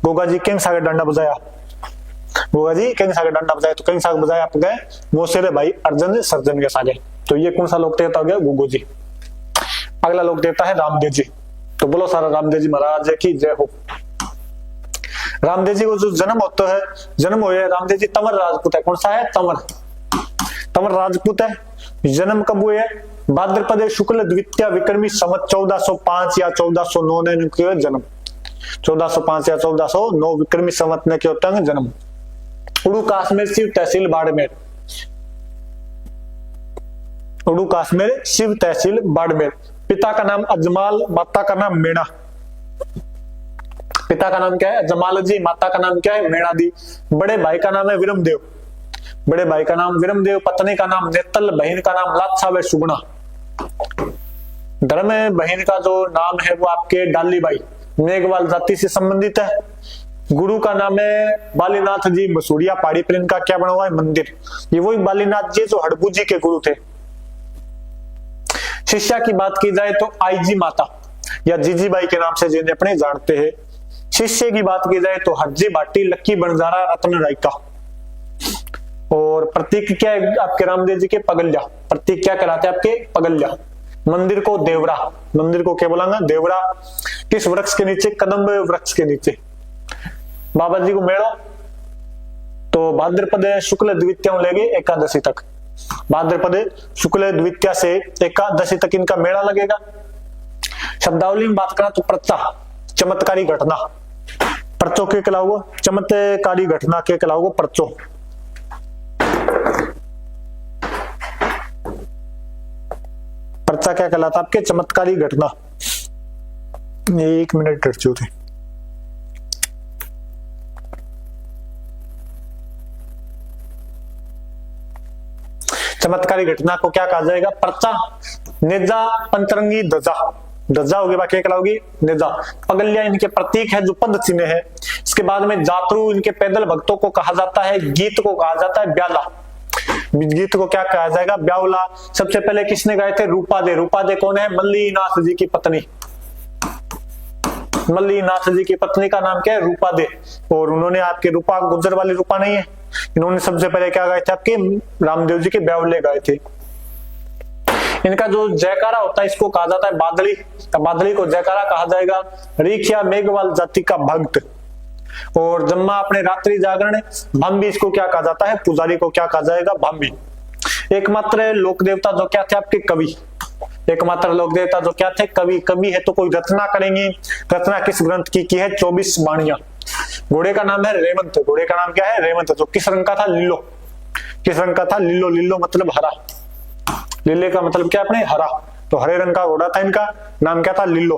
गोगा जी किंग सागर डंडा बजाया, गोगा जी किंग सागर डंडा बजाया तो किंग सागर बजाया आप गए मौसेरे भाई अर्जन सर्जन के सागे। तो ये कौन सा लोक देवता हो गया? गोगो जी। अगला लोक देवता है रामदेव जी। तो बोलो सारा रामदेव जी महाराज की जय हो। रामदेव जी को जो जन्म होता है, जन्म हुए रामदेव जी तंवर राजपूत है। कौन सा है? तंवर राजपूत है। जन्म कब हुए? भाद्रपद शुक्ल द्वितीय विक्रमी संवत 1405 या 1409 ने किया जन्म। 1405 या 1409 विक्रमी संवत ने किया होता है जन्म। उड़ू काश्मीर शिव तहसील बाड़मेर, उड़ू काश्मीर शिव तहसील बाड़मेर। पिता का नाम अजमाल, माता का नाम मेणा। पिता का नाम क्या है? अजमाल जी। माता का नाम क्या है? मेणा दी। बड़े भाई का नाम है विरमदेव, बड़े भाई का नाम विरमदेव। पत्नी का नाम नेतल, बहन का नाम लात्सा व सुगुणा। धर्म बहन का जो नाम है वो आपके डालीबाई, मेघवाल जाति से संबंधित है। गुरु का नाम है बालीनाथ जी मसूरिया, पहाड़ी पर इनका क्या बना हुआ है? मंदिर। ये वही बालीनाथ जी जो हड़बू जी के गुरु थे। शिष्या की बात की जाए तो आईजी माता या जीजीबाई के नाम से जिन्हें अपने जानते हैं। शिष्य की बात की जाए तो हरजी भाटी, लक्की बंजारा, रत्न रायका। और प्रतीक क्या है आपके रामदेव जी के? पगल्या। प्रतीक क्या कहलाते हैं आपके? पगल्या। मंदिर को देवरा, मंदिर को क्या बोलांगा? देवरा। किस वृक्ष के नीचे? कदम्ब वृक्ष के नीचे। बाबा जी को मेड़ो तो भाद्रपद शुक्ल द्वितीय लेगे एकादशी तक, भाद्रपद शुक्ल द्वितीय से एकादशी तक इनका मेला लगेगा। शब्दावली में बात करा तो पर्चा, चमत्कारी घटना। पर्चों के कहलाओ चमत्कारी घटना के कहलाओ पर्चों। पर्चा क्या कहलाता आपके? चमत्कारी घटना। 1 मिनट थे। चमत्कारी घटना को क्या कहा जाएगा? पर्चा। नेजा, पंचरंगी, ध्वजा। ध्वजा होगी बाकी क्या होगी? नेजा। पगल्या इनके प्रतीक है जो पद चिन्ह है। इसके बाद में जातरू इनके पैदल भक्तों को कहा जाता है। गीत को कहा जाता है ब्याला। गीत को क्या कहा जाएगा? ब्यावला। सबसे पहले किसने गाए थे? रूपादे। रूपादे कौन है? मल्लीनाथ जी की पत्नी। मल्लीनाथ जी की पत्नी का नाम क्या है? रूपादे। और उन्होंने आपके रूपा गुजर वाली रूपा नहीं है, इन्होंने सबसे पहले क्या गाए थे? आपके रामदेव जी के ब्यावले गाए थे। इनका जो जयकारा होता है इसको कहा जाता है बादली। बादली को जयकारा कहा जाएगा। रीखिया मेघवाल जाति का भक्त। और जम्मा अपने रात्रि जागरण भांबी, इसको क्या कहा जाता है? पुजारी को क्या कहा जाएगा? भांबी। एकमात्र लोक देवता जो क्या थे? आपके कवि। एकमात्र लोक देवता जो क्या थे? कवि। कवि है तो कोई रचना करेंगे। रचना किस ग्रंथ की है? 24 वाणियां। घोड़े का नाम है रेवंत। घोड़े का नाम क्या है? रेवंत। जो किस रंग का था? लीलो। किस रंग का था? लीलो। लीलो मतलब हरा। लीले का मतलब क्या? अपने हरा। तो हरे रंग का घोड़ा था, इनका नाम क्या था? लीलो।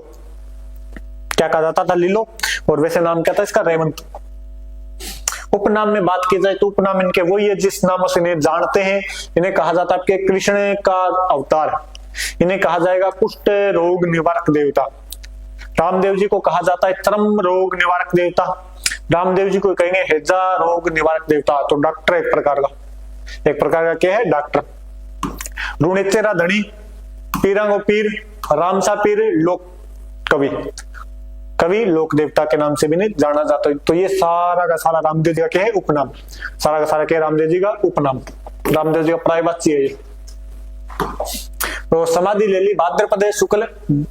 क्या कहा जाता था? लीलो। और वैसे नाम क्या था इसका? रेवंत। उपनाम में बात की जाए तो उपनाम इनके वही है जिस नामों से इन्हें जानते हैं। इन्हें कहा जाता है आपके कृष्ण का अवतार। इन्हें कहा जाएगा कुष्ठ रोग निवारक देवता। रामदेव जी को कहा जाता है चर्म रोग निवारक देवता। रामदेव जी को कहेंगे हैजा रोग निवारक देवता। तो डॉक्टर एक प्रकार का क्या है? डॉक्टर। ऋणेचेरा धनी, पीरांगो पीर, रामसा पीर, लोक कवि। कवि लोक देवता के नाम से भी नहीं जाना जाता है। तो ये सारा का सारा रामदेव जी का क्या है? उपनाम। सारा का सारा क्या है? रामदेव जी का उपनाम। रामदेव जी का प्रायवाची है ये। तो समाधि ले ली भाद्रपद शुक्ल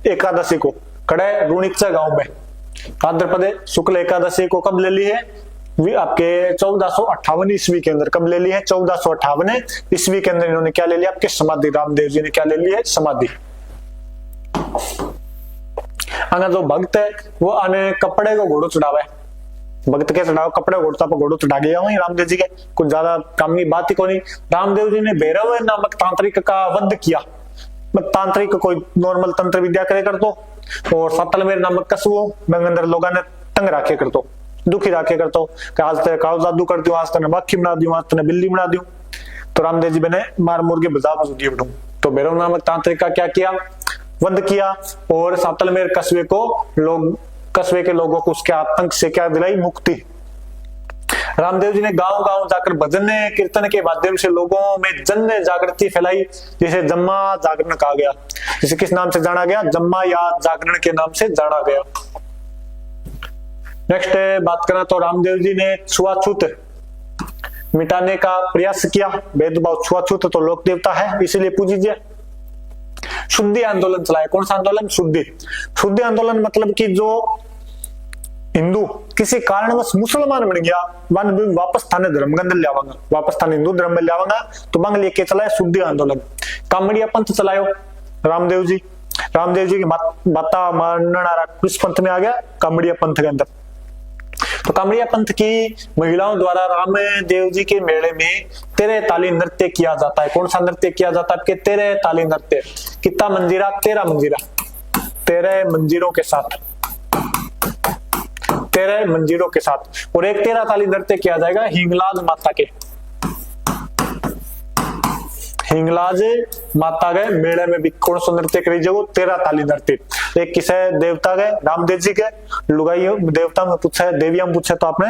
एकादशी को, कड़े रुणिचा गांव में। भाद्रपद शुक्ल एकादशी को कब ले ली है? आपके 1458 ईस्वी के अंदर। कब ले ली है? 1458 ईस्वी के अंदर इन्होंने क्या ले लिया? आपके समाधि, रामदेव जी ने क्या ले लिया है? समाधि। आना जो भक्त है वो आने कपड़े को घोड़ो चढ़ावे, भक्त के चढ़ाओ कपड़े घोड़ता पर घोड़ो चढ़ा गया वही रामदेव जी के, कुछ ज्यादा काम की बात ही को नहीं। रामदेव जी ने भैरव नामक तांत्रिक का वध किया। तांत्रिक कोई नॉर्मल तंत्र विद्या करे कर तो, और सतलमेर नामक कस्बों में अंदर लोगों ने तंग राखे कर तो, दुखी राखे कर तो, आज तक काव जादू कर दियो, आज तने मक्खी बना दियो, आज तने बिल्ली बना दियो। तो रामदेव जी ने मार मुर के बजा दिए बिठू। तो भैरव नामक तांत्रिक का क्या किया? वध किया, और सातलमेर कस्बे के लोगों को उसके आतंक से क्या दिलाई? मुक्ति। रामदेव जी ने गांव गांव जाकर भजन कीर्तन के माध्यम से लोगों में जन जागृति फैलाई, जिसे जम्मा जागरण कहा गया। जिसे किस नाम से जाना गया? जम्मा या जागरण के नाम से जाना गया। नेक्स्ट बात करें तो रामदेव जी ने छुआछूत मिटाने का प्रयास किया। भेदभाव, छुआछूत तो लोक देवता है इसीलिए पूजिए। शुद्धि आंदोलन चलाया। कौन सा आंदोलन? शुद्धि आंदोलन मतलब कि जो हिंदू किसी कारणवश मुसलमान बन गया, वापस थाने धर्म के अंदर लियावांगा, वापस थाने हिंदू धर्म में लियावांगा, तो मांग लेके चलाया शुद्धि आंदोलन। कामड़िया पंथ चलायो रामदेव जी। रामदेव जी की माता मानना किस पंथ में आ गया? कामड़िया पंथ के अंदर। तो कामड़िया पंथ की महिलाओं द्वारा रामदेव जी के मेले में 13 ताली नृत्य किया जाता है। कौन सा नृत्य किया जाता है? आपके 13 ताली नृत्य। कितना मंजीरा? 13 मंजीरा, 13 मंजीरों के साथ, 13 मंजीरों के साथ। और एक 13 ताली नृत्य किया जाएगा हिंगलाज माता के, हिंगलाज माता के मेले में भी कौन सा नृत्य करी जाएगा? 13 ताली नृत्य। एक किसे देवता के? रामदेव जी के। लुगाई देवता में पूछा है, देवियां पूछे तो आपने,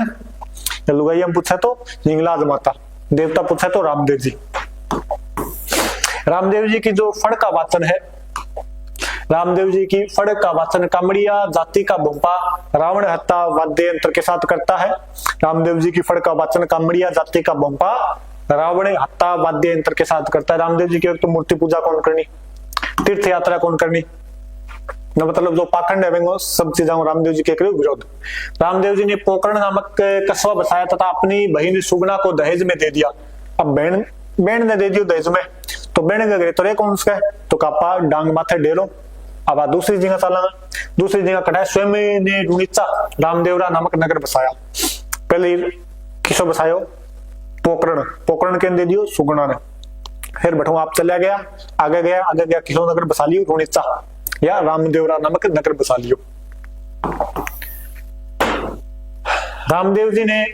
लुगाइया में पूछा तो हिंगलाज माता, देवता पूछा तो रामदेव जी। रामदेव जी की जो फड़ का वाचन है, रामदेव जी की फड़ का वाचन कामड़िया जाति का भूपा रावण हत्या वाद्य यंत्र के साथ करता है। रामदेव जी की फड़ का वाचन कामड़िया जाति का भूपा रावण हत्या वाद्य यंत्र के साथ करता है। रामदेव जी की तो मूर्ति पूजा कौन करनी? तीर्थ यात्रा कौन करनी? न मतलब जो पाखंड है वो सब चीजें रामदेव जी के विरोध। रामदेव जी ने पोकरण नामक कस्बा बसाया तथा अपनी बहन सुगना को दहेज में दे दिया। अब बहन ने दे दियो दहेज में, तो बहन का तो रे कौन उसका? तो कापा डांग माथे डेरो। अब दूसरी जगह चला, दूसरी जगह कटाए स्वयं ने रुणिचा रामदेवरा नामक नगर बसाया। पहले किसो बसायो? पोकरण, पोकरण के दे दियो सुगना ने। फिर बैठो आप चला गया, आगे गया किसो नगर बसा लियो? रुणिचा या रामदेवरा नामक नगर बसा लियो। रामदेव जी ने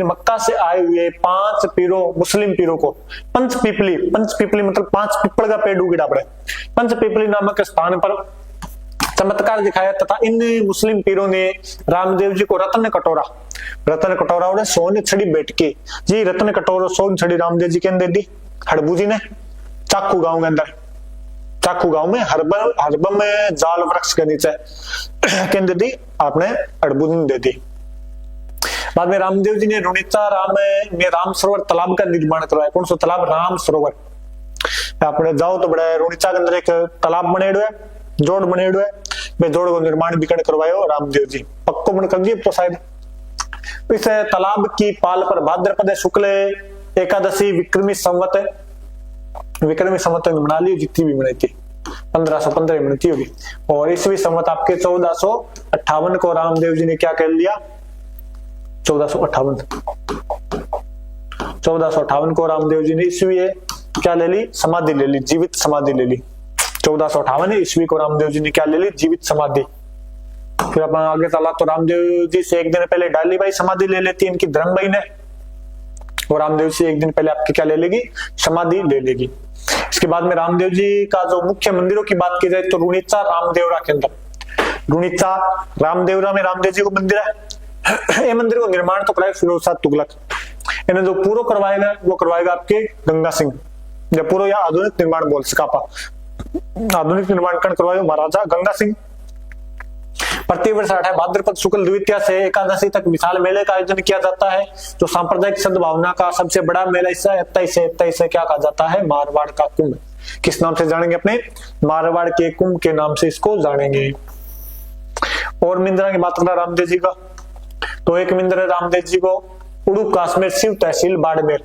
मक्का से आए हुए 5 पीरों, मुस्लिम पीरों को पंचपीपली मतलब 5 पीपल का पेड़ उगिड़ा पड़े, पंचपीपली नामक स्थान पर चमत्कार दिखाया तथा इन मुस्लिम पीरों ने रामदेव जी को रत्न कटोरा और सोने छड़ी बैठ के जी रत्न कटोरा सोन छड़ी रामदेव जी के अंदर दी। हड़बू जी ने चाकू गांव के अंदर, चाकू गांव में हरबम में जाल वृक्ष के नीचे के अंदर दी, आपने हड़बू जी ने दे दी। बाद में रामदेव जी ने रुणिचा राम सरोवर तालाब का निर्माण करवाया। कौन सा तालाब? राम सरोवर। आपने जाओ तो बड़ा रुणिचा के अंदर एक तालाब बनेड़ो है, जोड़ बनेड़ो है, वे जोड़ को निर्माण भी करवायो रामदेव जी, पक्को बन कर दिए तो शायद। इस तालाब की पाल पर भाद्रपद शुक्ल एकादशी विक्रमी संवत बना ली, जितनी भी बनाई थी 1515 बनती होगी। और ईस्वी संवत आपके 1458 को रामदेव जी ने क्या कर लिया? 1458 को रामदेव जी ने ईस्वी क्या ले ली? समाधि ले ली, जीवित समाधि ले ली। 1458 ईस्वी को रामदेव जी ने क्या ले ली? जीवित समाधि। फिर अपन आगे चला तो रामदेव जी से एक दिन पहले डाली बाई समाधि ले लेती है इनकी धर्म बहन है, और रामदेव से एक दिन पहले आपकी क्या ले लेगी? समाधि ले लेगी। इसके बाद में रामदेव जी का जो मुख्य मंदिरों की बात की जाए तो रुणिचा रामदेवरा के अंदर, रुणिचा रामदेवरा में रामदेव जी को मंदिर है। ये मंदिर को निर्माण तो कराया फिरोज शाह तुगलक, इन्हें जो पूरा करवाएगा वो करवाएगा आपके गंगा सिंह। जब पूरा या आधुनिक निर्माण बोल सकापा, आधुनिक निर्माण करवाएगा महाराजा गंगा सिंह। प्रतिवर्ष 8 भाद्रपद शुक्ल द्वितीया से एकादशी तक विशाल मेले का आयोजन किया जाता है। जो सांप्रदायिक सद्भावना का सबसे बड़ा मेला हिस्सा है। 27 से क्या कहा जाता है? मारवाड़ का कुंभ। किस नाम से जानेंगे? अपने मारवाड़ के कुंभ के नाम से इसको जानेंगे। और मिंद्रा की बात करें रामदेव जी का, तो एक मिंद्र रामदेव जी को उड़ू काश्मीर शिव तहसील बाड़मेर,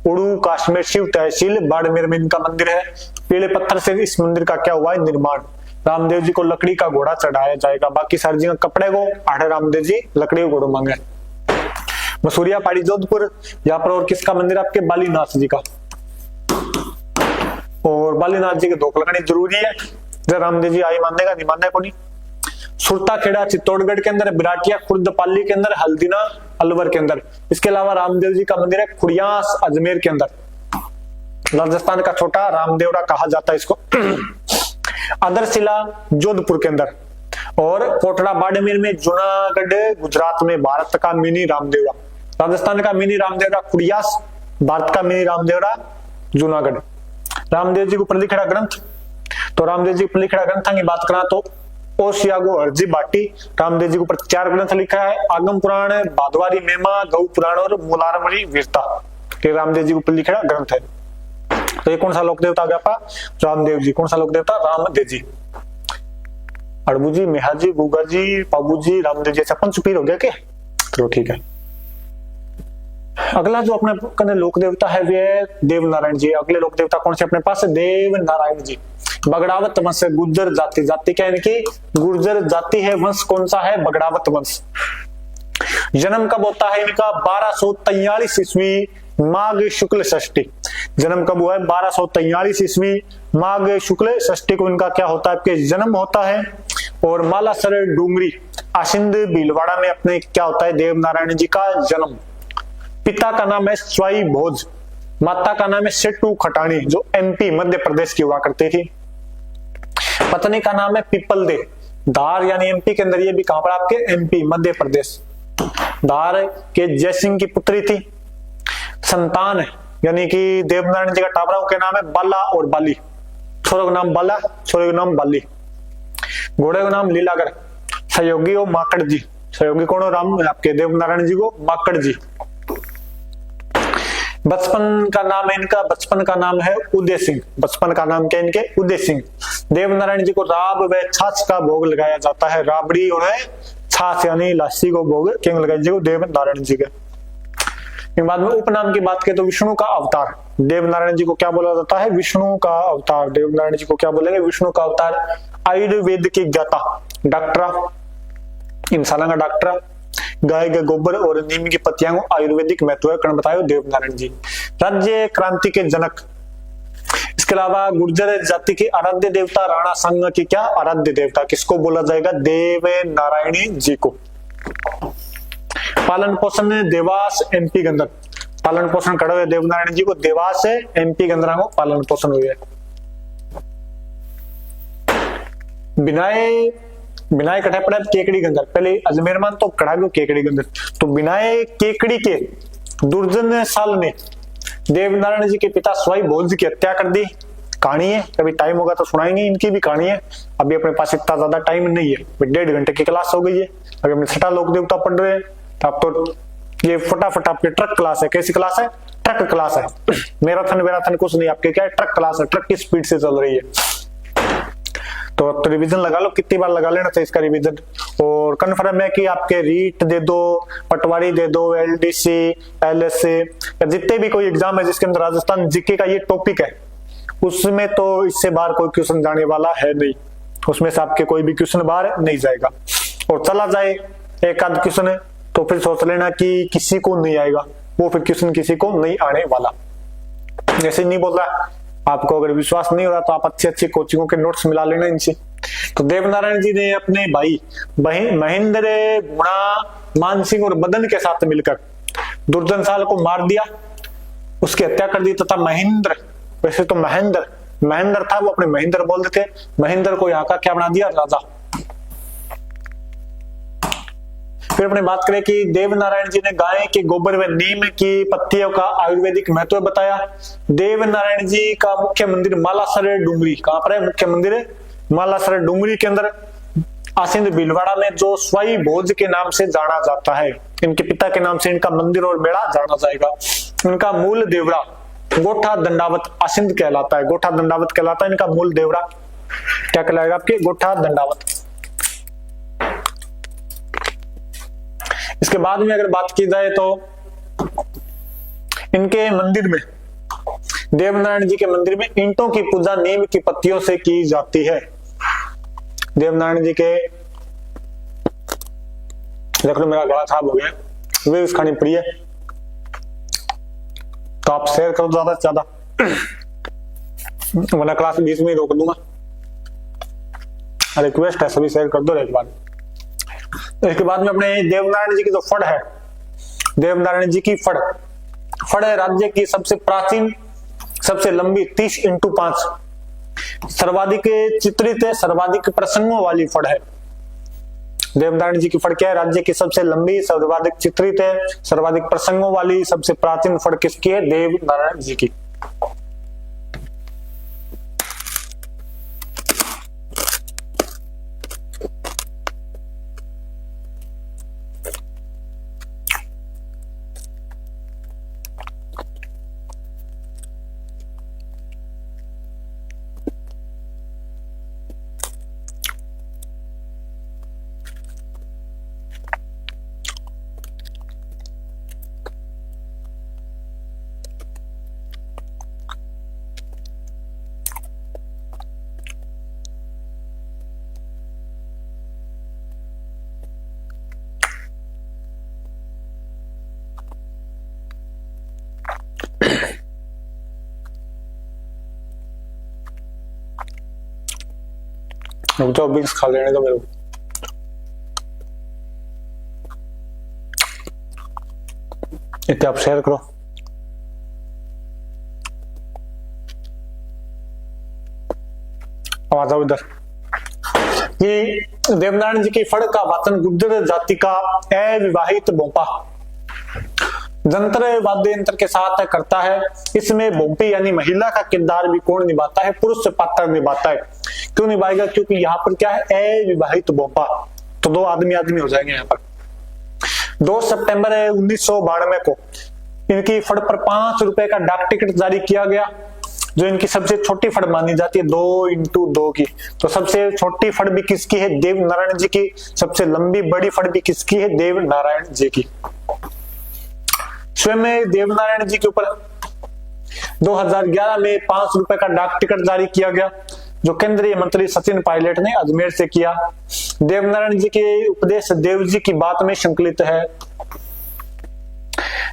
उड़ू काश्मीर शिव तहसील बाड़मेर में इनका मंदिर है। पीले पत्थर से इस मंदिर का क्या हुआ है? निर्माण। रामदेव जी को लकड़ी का घोड़ा चढ़ाया जाएगा, बाकी सारी जगह कपड़े को, आठे रामदेव जी लकड़ी को घोड़ो मांगे। मसूरिया पहाड़ी जोधपुर, यहाँ पर और किसका मंदिर? आपके बालीनाथ जी का। और बालीनाथ जी के धोख लगानी जरूरी है, जब रामदेव जी आई मानेगा, नहीं मानने को नहीं। सुरता खेड़ा चित्तौड़गढ़ के अंदर, बिराटिया खुर्द पाली के अंदर, हल्दीना अलवर के अंदर। इसके अलावा रामदेव जी का मंदिर है खुड़ियास अजमेर के अंदर, राजस्थान का छोटा रामदेवरा कहा जाता है इसको। अदरशिला जोधपुर के अंदर, और कोटड़ा बाड़मेर में, जूनागढ़ गुजरात में भारत का मिनी रामदेवरा, राजस्थान का मिनी रामदेवरा खुड़ियास, भारत का मिनी रामदेवरा जूनागढ़। रामदेव जी को ऊपर लिखा ग्रंथ, तो रामदेव जी को लिखा ग्रंथ की बात करा तो ओसियागो हरजी बाटी। रामदेव जी को ऊपर 4 ग्रंथ लिखा है, आगम पुराण, भादवारी मेमा, गौ पुराण और मूलारमरी वीरता, ये रामदेव जी को ऊपर लिखा ग्रंथ है। तो ये कौन सा लोक देवता आ गया आपका? रामदेव जी। कौन सा लोक देवता? रामदेव जी। अड़बू जी, मेहा जी, गुगा जी, पाबू जी, रामदेव जी, ऐसा पंचपीर हो गया क्या? चलो ठीक है। अगला जो अपने कने लोक देवता है वे देव नारायण जी। अगले लोक देवता कौन से अपने पास? देव नारायण जी। बगड़ावत वंश, गुर्जर जाति, जाति क्या है इनकी? गुर्जर जाति है। वंश कौन सा है? बगड़ावत वंश। जन्म कब होता है इनका? 1243 ईस्वी माघ शुक्ल षष्ठी। जन्म कब हुआ है? 1243 ईस्वी माघ शुक्ल षष्ठी को इनका क्या होता है? आपके जन्म होता है। और मालासर डूंगरी आसिंद भीलवाड़ा में अपने क्या होता है? देव नारायण जी का जन्म। पिता का नाम है स्वाई भोज, माता का नाम है सेटू खटानी, जो एमपी मध्य प्रदेश की हुआ करती थी। पत्नी का नाम है पीपल दे, धार यानी एमपी के अंदर, ये भी कहां पर? आपके एमपी मध्य प्रदेश। धार के जयसिंह की पुत्री थी। संतान है यानी कि देवनारायण जी का टाबराओं के नाम है बाला और बाली। छोरे का नाम बाला, छोरे का नाम बाली। घोड़े का नाम लीलागर। सहयोगी हो माकड़ जी। सहयोगी कौन हो? राम आपके देवनारायण जी को माकड़ जी। बचपन का नाम है इनका, बचपन का नाम है उदय सिंह। बचपन का नाम क्या इनके? उदय सिंह। देवनारायण जी को राब व छाछ का भोग लगाया जाता है। राबड़ी और छाछ यानी लस्सी को भोग किंग लगाया जी को देवनारायण जी के। बाद में उपनाम की बात करें तो विष्णु का अवतार। देवनारायण जी को क्या बोला जाता है? विष्णु का अवतार। देवनारायण जी को क्या बोलेंगे? विष्णु का अवतार। आयुर्वेद की ज्ञाता, डॉक्टर, इंसाना का डॉक्टर। गाय के गोबर और नीम की पत्तियां को आयुर्वेदिक महत्व कर्ण बताए देवनारायण जी। राज्य क्रांति के जनक। इसके अलावा गुर्जर जाति के आराध्य देवता राणा संघ की क्या? आराध्य देवता। किसको बोला जाएगा? देव नारायणी जी को। पालन पोषण देवास एमपी के अंदर, पालन पोषण करे हुए देवनारायण जी को देवास है एमपी के अंदर को पालन पोषण हुए। बिनाए बिनाए कठे पड़े केकड़ी के अंदर, पहले अजमेर मान तो कड़ा गयो केकड़ी के अंदर। तो बिनाए केकड़ी के दुर्जन साल ने देवनारायण जी के पिता स्वाई भोज की हत्या कर दी। कहानी है, कभी टाइम होगा तो सुनाएंगे, इनकी भी कहानी है। अभी अपने पास इतना ज्यादा टाइम नहीं है, 1.5 घंटे की क्लास हो गई है। अभी अपने छठा लोक देवता पढ़ रहे हैं तो आप तो ये फटाफट आपकी ट्रक क्लास है। कैसी क्लास है? ट्रक क्लास है। मैराथन वेराथन कुछ नहीं, आपके क्या है? ट्रक क्लास है। ट्रक की स्पीड से चल रही है। तो अब तो रिवीजन लगा लो, कितनी बार लगा लेना चाहिए इसका रिवीजन। और कन्फर्म है कि आपके रीट दे दो, पटवारी दे दो, एलडीसी, एलएसए या जितने भी कोई एग्जाम है जिसके अंदर राजस्थान जीके का ये टॉपिक है, उसमें तो इससे बाहर कोई क्वेश्चन जाने वाला है नहीं। उसमें से आपके कोई भी क्वेश्चन बाहर नहीं जाएगा। और चला जाए एक आध क्वेश्चन है तो फिर सोच लेना कि किसी को नहीं आएगा, वो फिर क्वेश्चन किसी को नहीं आने वाला। जैसे नहीं बोल रहा, आपको अगर विश्वास नहीं हो रहा तो आप अच्छी अच्छी कोचिंगों के नोट्स मिला लेना इनसे। तो देवनारायण जी ने अपने भाई महेंद्र, गुणा, मानसिंह और बदन के साथ मिलकर दुर्जन साल को मार दिया, उसकी हत्या कर दी तथा महेंद्र, वैसे तो महेंद्र था, वो अपने महेंद्र बोलते थे, महेंद्र को यहाँ का क्या बना दिया? राजा। फिर अपने बात करें कि देवनारायण जी ने गाय के गोबर व नीम की पत्तियों का आयुर्वेदिक महत्व बताया। देवनारायण जी का मुख्य मंदिर मालासर डूंगरी, कहां पर है मुख्य मंदिर? मालासर डूंगरी के अंदर। आसिंद भीलवाड़ा में जो स्वाई भोज के नाम से जाना जाता है। इनके पिता के नाम से इनका मंदिर और मेला जाना जाएगा। इनका मूल देवरा गोठा दंडावत आसिंद कहलाता है। गोठा दंडावत कहलाता है इनका मूल देवरा। क्या कहलाएगा आपके? गोठा दंडावत। इसके बाद में अगर बात की जाए तो इनके मंदिर में, देवनारायण जी के मंदिर में ईंटों की पूजा नीम की पत्तियों से की जाती है। देवनारायण जी के, देख लो मेरा गला खराब हो गया, वे उस खानी प्रिय, तो आप शेयर करो ज्यादा से ज्यादा, वरना क्लास बीच में ही रोक दूंगा। रिक्वेस्ट है सभी शेयर कर दो एक बार। इसके बाद में अपने देवनारायण जी की जो फड़ है, देवनारायण जी की फड़ है राज्य की सबसे प्राचीन, सबसे लंबी 30x5 सर्वाधिक चित्रित है, सर्वाधिक प्रसंगों वाली फड़ है। देवनारायण जी की फड़ क्या है? राज्य की सबसे लंबी, सर्वाधिक चित्रित है, सर्वाधिक प्रसंगों वाली सबसे प्राचीन फड़ किसकी है? देवनारायण जी की। रुक जाओ, बिक्स खा लेने दो मेरे को। इतने आप शेयर करो। आ जाओ इधर। ये देवनारायण जी की फड़ का वाचन गुर्जर जाति का अविवाहित भोंपा जंत्र वाद्य यंत्र के साथ करता है। इसमें भोंपी यानी महिला का किरदार भी कौन निभाता है? पुरुष पात्र निभाता है। क्यों निभाएगा? क्योंकि यहाँ पर क्या है? अविवाहित भोंपा, तो दो आदमी हो जाएंगे यहाँ पर। 2 सितंबर 1992 को इनकी फड़ पर 5 रुपए का डाक टिकट जारी किया गया, जो इनकी सबसे छोटी फड़ मानी जाती है, 2x2 की। तो सबसे छोटी फड़ भी किसकी है? देवनारायण जी की। सबसे लंबी बड़ी फड़ भी किसकी है? देवनारायण जी की। स्वयं देवनारायण जी के ऊपर 2011 में 5 रुपए का डाक टिकट जारी किया गया, जो केंद्रीय मंत्री सचिन पायलट ने अजमेर से किया। देवनारायण जी के उपदेश देव जी की बात में संकलित है।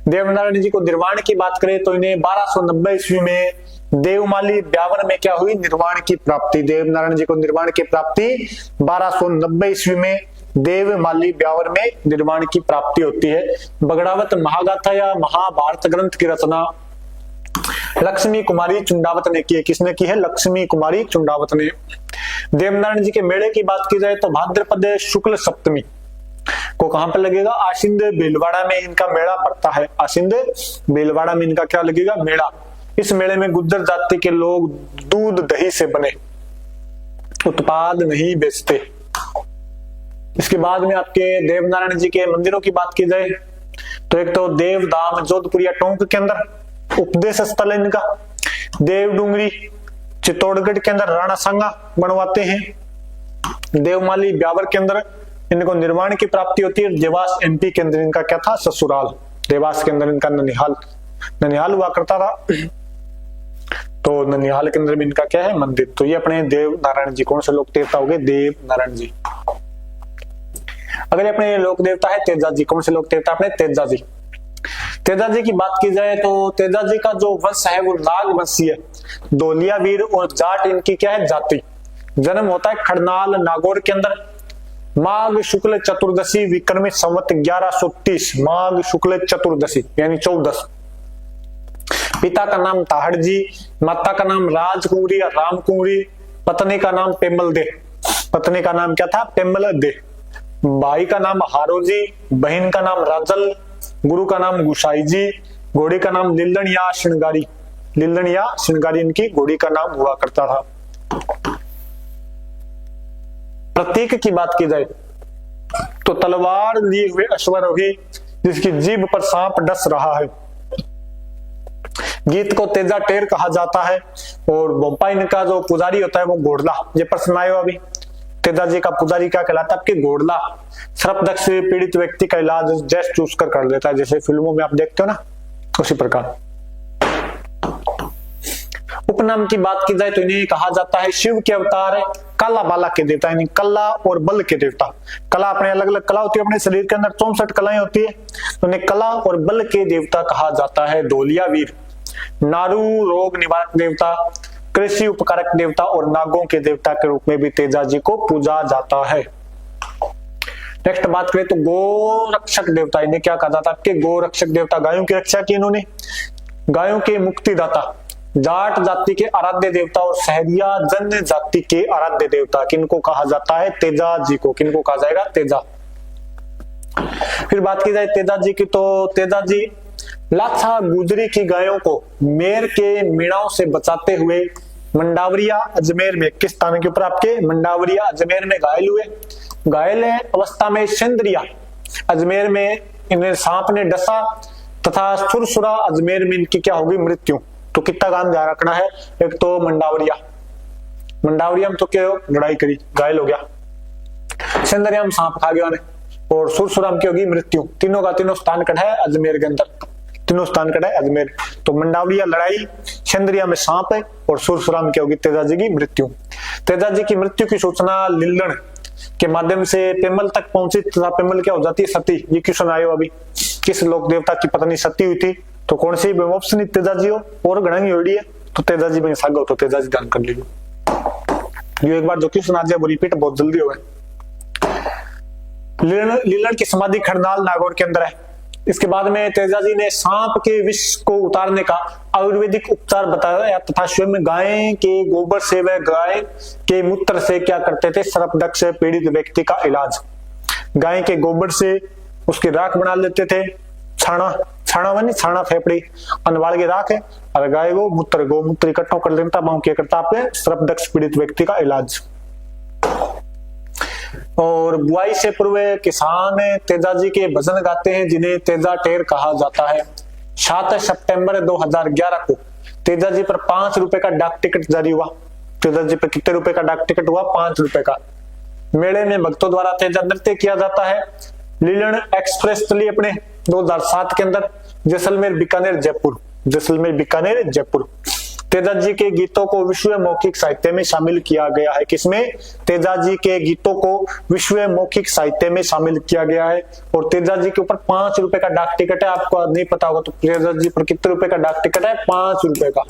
देवनारायण जी को निर्वाण की बात करें तो इन्हें 1290 ईस्वी में देवमाली ब्यावर में क्या हुई? निर्वाण की प्राप्ति। देवनारायण जी को निर्वाण की प्राप्ति 1290 ईस्वी में देवमाली ब्यावर में निर्वाण की प्राप्ति होती है। बगड़ावत महागाथा या महाभारत ग्रंथ की रचना लक्ष्मी कुमारी चुंडावत ने की है। किसने की है? लक्ष्मी कुमारी चुंडावत ने। देवनारायण जी के मेले की बात की जाए तो भाद्रपद शुक्ल सप्तमी को कहां पर लगेगा? आसिंद भीलवाड़ा में इनका मेला पड़ता है। आसिंद भीलवाड़ा में इनका क्या लगेगा? मेला। इस मेले में गुर्जर जाति के लोग दूध दही से बने उत्पाद नहीं बेचते। इसके बाद में आपके देवनारायण जी के मंदिरों की बात की जाए तो एक तो देवधाम जोधपुरिया टोंक के अंदर उपदेश स्थल है इनका। देवडूंगरी चित्तौड़गढ़ के अंदर राणा सांगा बनवाते हैं। देवमाली ब्यावर के अंदर इनको निर्वाण की प्राप्ति होती है। देवास एमपी के अंदर इनका क्या था? ससुराल। देवास के अंदर इनका ननिहाल हुआ करता था, तो ननिहाल के अंदर भी इनका क्या है? मंदिर। तो ये अपने देवनारायण जी। कौन से लोक देवता हो गए? देवनारायण जी। अगर अपने लोक देवता है तेजा जी। कौन से लोक देवता? अपने तेजा जी। तेजा जी की बात की जाए तो तेजा जी का जो वंश है वो नाग वंशी है। धोलिया वीर और जाट इनकी क्या है? जाति। जन्म होता है खड़नाल नागौर के अंदर माघ शुक्ल चतुर्दशी विक्रमी संवत 1130। माघ शुक्ल चतुर्दशी यानी 14। पिता का नाम ताहड़ जी, माता का नाम राजकुंवरी या रामकुंवरी, पत्नी का नाम पेमल दे। पत्नी का नाम क्या था? पेमल दे। भाई का नाम हारो जी, बहन का नाम राजल, गुरु का नाम गुसाई जी, घोड़ी का नाम लिल्लण या श्रृंगारी। लिल्लण या श्रृंगारी इनकी घोड़ी का नाम हुआ करता था। प्रतीक की बात की जाए तो तलवार लिए हुए अश्वारोही जिसकी जीभ पर सांप डस रहा है। गीत को तेजा टेर कहा जाता है और भोपाइन का जो पुजारी होता है वो घोड़ला। ये प्रश्न आयो अभी, तेजा जी का पुजारी क्या कहलाता है? आपके घोड़ला। सर्पदंश से पीड़ित व्यक्ति का इलाज जैसे चूस कर लेता है, जैसे फिल्मों में आप देखते हो ना, उसी प्रकार। उपनाम की बात की जाए तो इन्हें कहा जाता है शिव के अवतार है, काला बाला के देवता, यानी कला और बल के देवता। कला अपने अलग अलग कला होती है, अपने शरीर के अंदर 64 कलाएं होती है, तो उन्हें कला और बल के देवता कहा जाता है। धोलिया वीर, नारू रोग निवारक देवता, कृषि उपकारक देवता और नागों के देवता के रूप में भी तेजा जी को पूजा जाता है। नेक्स्ट बात करें तो गो रक्षक देवता, इन्हें क्या कहा जाता है? आपके गो रक्षक देवता, गायों की रक्षा की इन्होंने, गायों के मुक्तिदाता, जाट जाति के आराध्य देवता और सहरिया जन जाति के आराध्य देवता, किनको कहा जाता है? तेजा जी को। किनको कहा जाएगा? तेजा। फिर बात की जाए तेजा जी की तो तेजा जी लाछा गुजरी की गायों को मेर के मीणाओं से बचाते हुए मंडावरिया अजमेर में, किस स्थान के ऊपर? आपके मंडावरिया अजमेर में घायल हुए। घायल अवस्था में सेंद्रिया अजमेर में इन्हें सांप ने डसा तथा सुरसुरा अजमेर में इनकी क्या होगी? मृत्यु। तो कितना गान ध्यान रखना है? एक तो मंडावरिया में तो क्या लड़ाई करी, घायल हो गया, सेंदरिया में सांप खा गया, और सुरसुरा में क्या होगी? मृत्यु। तीनों का तीनों स्थान कटा है अजमेर के अंदर, तीनों स्थान कटा है अजमेर। तो मंडावरिया लड़ाई, सेंदरिया में सांप है, और सुरसुरा में क्या होगी? तेजा जी की मृत्यु। तेजा जी की मृत्यु की सूचना लिल्लण के माध्यम से पेमल तक पहुंची तथा पेमल क्या हो जाती है? सती। ये क्वेश्चन आयो अभी, किस लोक देवता की पत्नी सती हुई थी? तो कौन सी ऑप्शन? तेजा जी हो, और गणंगी होड़ी है तो तेजा जी में सागा हो, तो तेजा जी ध्यान कर लीजिए। ये एक बार जो क्वेश्चन आ जाए वो रिपीट बहुत जल्दी हो गए। लीलन की समाधि खरनाल नागौर के अंदर है। इसके बाद में तेजा जी ने सांप के विष को उतारने का आयुर्वेदिक उपचार बताया तथा स्वयं गाय के गोबर से व गाय के मूत्र से क्या करते थे? सर्पदंश से पीड़ित व्यक्ति का इलाज। गाय के गोबर से उसकी राख बना लेते थे, छाना फेफड़ी अनवाल की राख है, और गाय गोमूत्र इकट्ठा कर लेता, क्या करता? आपके सर्पदंश पीड़ित व्यक्ति का इलाज। और बुआई से पूर्व किसान तेजा जी के भजन गाते हैं जिन्हें तेजा टेर कहा जाता है। 7 सितंबर 2011 को तेजा जी पर 5 रुपए का डाक टिकट जारी हुआ। तेजा जी पर कितने रुपए का डाक टिकट हुआ? 5 रुपए का। मेले में भक्तों द्वारा तेजा नृत्य किया जाता है। लीलन एक्सप्रेस चली अपने 2007 के अंदर जैसलमेर बीकानेर जयपुर। तेजा जी के गीतों को विश्व मौखिक साहित्य में शामिल किया गया है। किसमें? तेजा जी के गीतों को विश्व मौखिक साहित्य में शामिल किया गया है। और तेजा जी के ऊपर 5 रुपए का डाक टिकट है। आपको नहीं पता होगा तो तेजा जी पर कितने रुपए का डाक टिकट है? 5 रुपए का,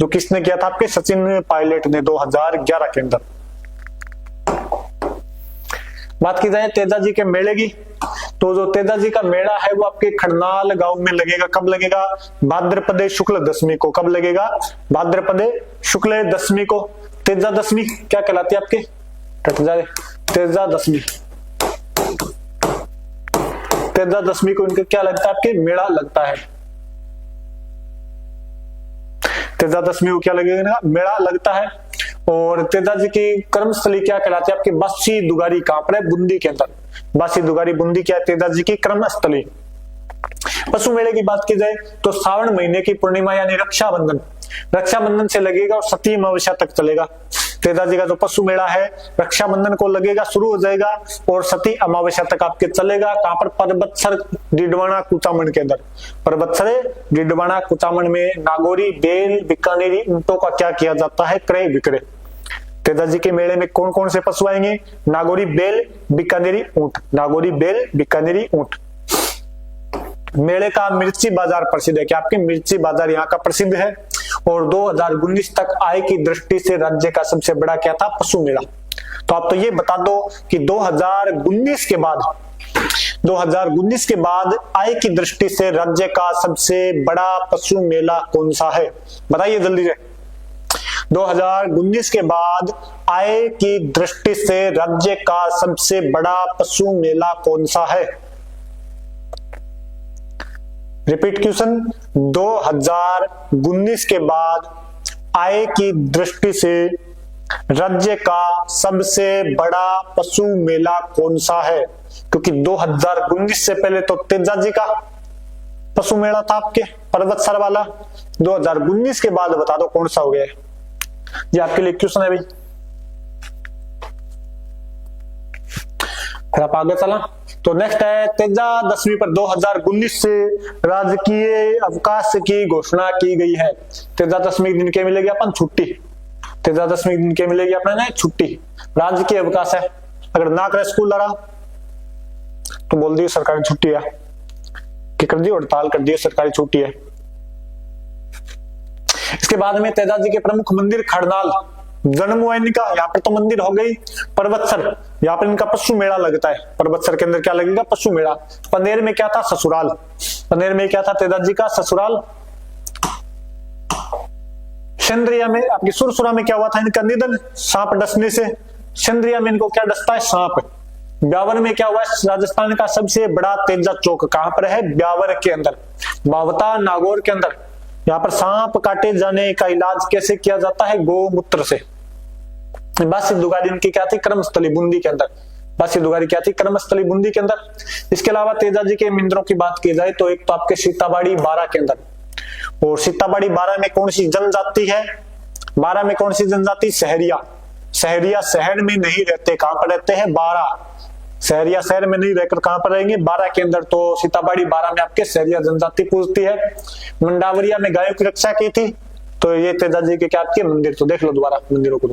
जो किसने किया था? आपके सचिन पायलट ने 2011 के अंदर। बात की जाए तेजा जी के मेले की तो जो तेजा जी का मेला है वो आपके खड़नाल गांव में लगेगा। कब लगेगा? भाद्रपद शुक्ल दशमी को। कब लगेगा? भाद्रपद शुक्ल दशमी को। तेजा दशमी क्या कहलाती है आपके? तेजा दशमी को इनका क्या लगता है? आपके मेला लगता है। तेजा दशमी को क्या लगेगा? मेला लगता है। और तेजा जी की कर्मस्थली क्या कहलाती है? आपकी बासी दुगारी। कहां पर है? बूंदी के अंदर। बासी दुगारी बूंदी क्या है? तेजा जी की कर्मस्थली। पशु मेले की बात की जाए तो सावन महीने की पूर्णिमा यानी रक्षाबंधन से लगेगा और सती अमावस्या तक चलेगा। तेजा जी का जो पशु मेला है रक्षाबंधन को लगेगा, शुरू हो जाएगा और सती अमावस्या तक आपके चलेगा। कहां पर? परबतसर डिडवाना कुचामन के अंदर। परबतसर डिडवाना कुचामन में नागौरी बेल बीकानेरी ऊंटों का क्या किया जाता है? क्रय विक्रय। तेजा जी के मेले में कौन कौन से पशु आएंगे? नागौरी बेल बीकानेरी ऊंट। नागौरी बेल बीकानेरी ऊंट। मेले का मिर्ची बाजार प्रसिद्ध है। क्या आपके? मिर्ची बाजार यहाँ का प्रसिद्ध है। और 2019 तक आय की दृष्टि से राज्य का सबसे बड़ा क्या था? पशु मेला। तो आप तो ये बता दो कि 2019 के बाद आय की दृष्टि से राज्य का सबसे बड़ा पशु मेला कौन सा है? बताइए जल्दी से। 2019 के बाद आय की दृष्टि से राज्य का सबसे बड़ा पशु मेला कौन सा है? Repeat question. 2019 के बाद आय की दृष्टि से राज्य का सबसे बड़ा पशु मेला कौन सा है? क्योंकि 2019 से पहले तो तेजाजी का पशु मेला था आपके पर्वतसर वाला। 2019 के बाद बता दो कौन सा हो गया है। ये आपके लिए क्वेश्चन है भाई। फिर आप आगे चला तो नेक्स्ट है तेजा दसवीं पर 2019 से राजकीय अवकाश की घोषणा की गई है। तेजा दसवीं दिन के मिलेगी अपन छुट्टी। तेजा दसवीं दिन के मिलेगी अपने छुट्टी, राजकीय अवकाश है। अगर ना करे स्कूल रहा तो बोल दिए सरकारी छुट्टी है, कि कर दी हड़ताल कर दी सरकारी छुट्टी है। इसके बाद में तेजाजी के प्रमुख मंदिर खड़नाल, जन्म हुआ इनका, यहाँ पर तो मंदिर हो गई पर्वतसर, यहाँ पर इनका पशु मेला लगता है। पर्वतसर के अंदर क्या लगेगा? पशु मेला। पनेर में क्या था? ससुराल। पनेर में क्या था? तेजाजी का ससुराल। चंद्रिया में आपकी सुरसुरा में क्या हुआ था? इनका निधन सांप डसने से। चंद्रिया में इनको क्या डसता है? सांप। ब्यावर में क्या हुआ? राजस्थान का सबसे बड़ा तेजा चौक कहां पर है? ब्यावर के अंदर, बावता नागौर के अंदर। यहाँ पर सांप काटे जाने का इलाज कैसे किया जाता है? गोमूत्र से। बासी दुगारी इनकी क्या थी? कर्मस्थली बूंदी के अंदर। बासी दुगारी क्या थी? कर्मस्थली बूंदी के अंदर। इसके अलावा तेजाजी के मंदिरों की बात की जाए तो एक तो आपके सीताबाड़ी बारा के अंदर, और सीताबाड़ी बारा में कौन सी जनजाति है? बारा में कौन सी जनजाति? सहरिया। सहरिया शहर में नहीं रहते, कहां पर रहते हैं? बारा। सहरिया शहर में नहीं रहकर कहां पर रहेंगे? बारा के अंदर। तो सीताबाड़ी बारा में आपके सहरिया जनजाति पूजती है। मंडावरिया में गायों की रक्षा की थी। तो ये तेजाजी के क्या आपके मंदिर, तो देख लो दोबारा मंदिरों को।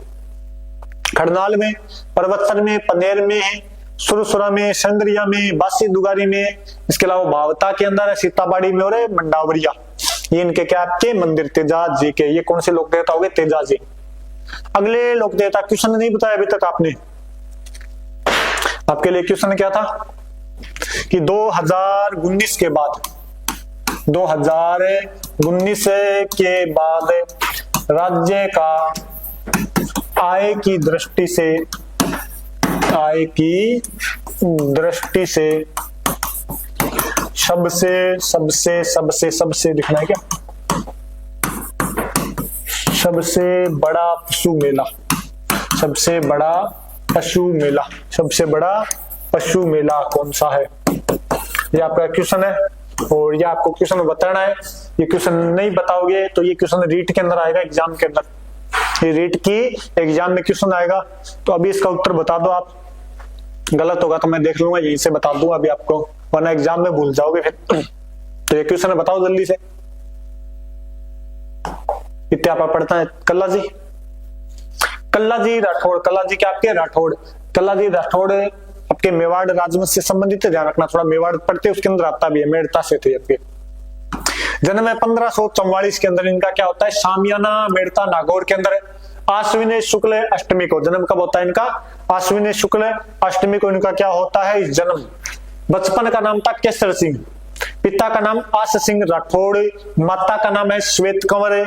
खड़नाल में, पर्वतसर में, पनेर में है, सुरसुरा में, चंद्रिया में, बासी दुगारी में। इसके अलावा बावता के अंदर है, सीताबाड़ी में और मंडावरिया। ये इनके क्या आपके मंदिर तेजाजी के। ये कौन से लोक देवता हो गए? तेजाजी। अगले लोक देवता क्वेश्चन नहीं बताया अभी तक आपने। आपके लिए क्वेश्चन क्या था कि 2019 के बाद, 2019 के बाद राज्य का आय की दृष्टि से सबसे दिखना है क्या? सबसे बड़ा पशु मेला, सबसे बड़ा पशु मेला कौन सा है? ये आपका क्वेश्चन है और ये आपको क्वेश्चन बताना है। ये क्वेश्चन नहीं बताओगे तो ये क्वेश्चन रीट के अंदर आएगा, एग्जाम के अंदर। ये रीट की एग्जाम में क्वेश्चन आएगा, तो अभी इसका उत्तर बता दो आप। गलत होगा तो मैं देख लूंगा, यहीं से बता दूंगा अभी आपको, वरना एग्जाम में भूल जाओगे फिर। तो ये क्वेश्चन बताओ जल्दी से। इतने आप पढ़ता है कल्लाजी। कल्लाजी राठौड़, कल्लाजी क्या आपके? राठौड़। कल्लाजी राठौड़ आपके मेवाड़ राजवंश से संबंधित है, ध्यान रखना। थोड़ा मेवाड़ पढ़ते उसके अंदर आता भी है, मेड़ता से थे आपके। जन्म है 1544 के अंदर। इनका क्या होता है? शामियाना मेड़ता नागौर के अंदर है। आश्विन शुक्ल अष्टमी को जन्म कब होता है इनका? आश्विन शुक्ल अष्टमी को इनका क्या होता है? जन्म। बचपन का नाम था केसर सिंह, पिता का नाम आस सिंह राठौड़, माता का नाम है श्वेत कंवर,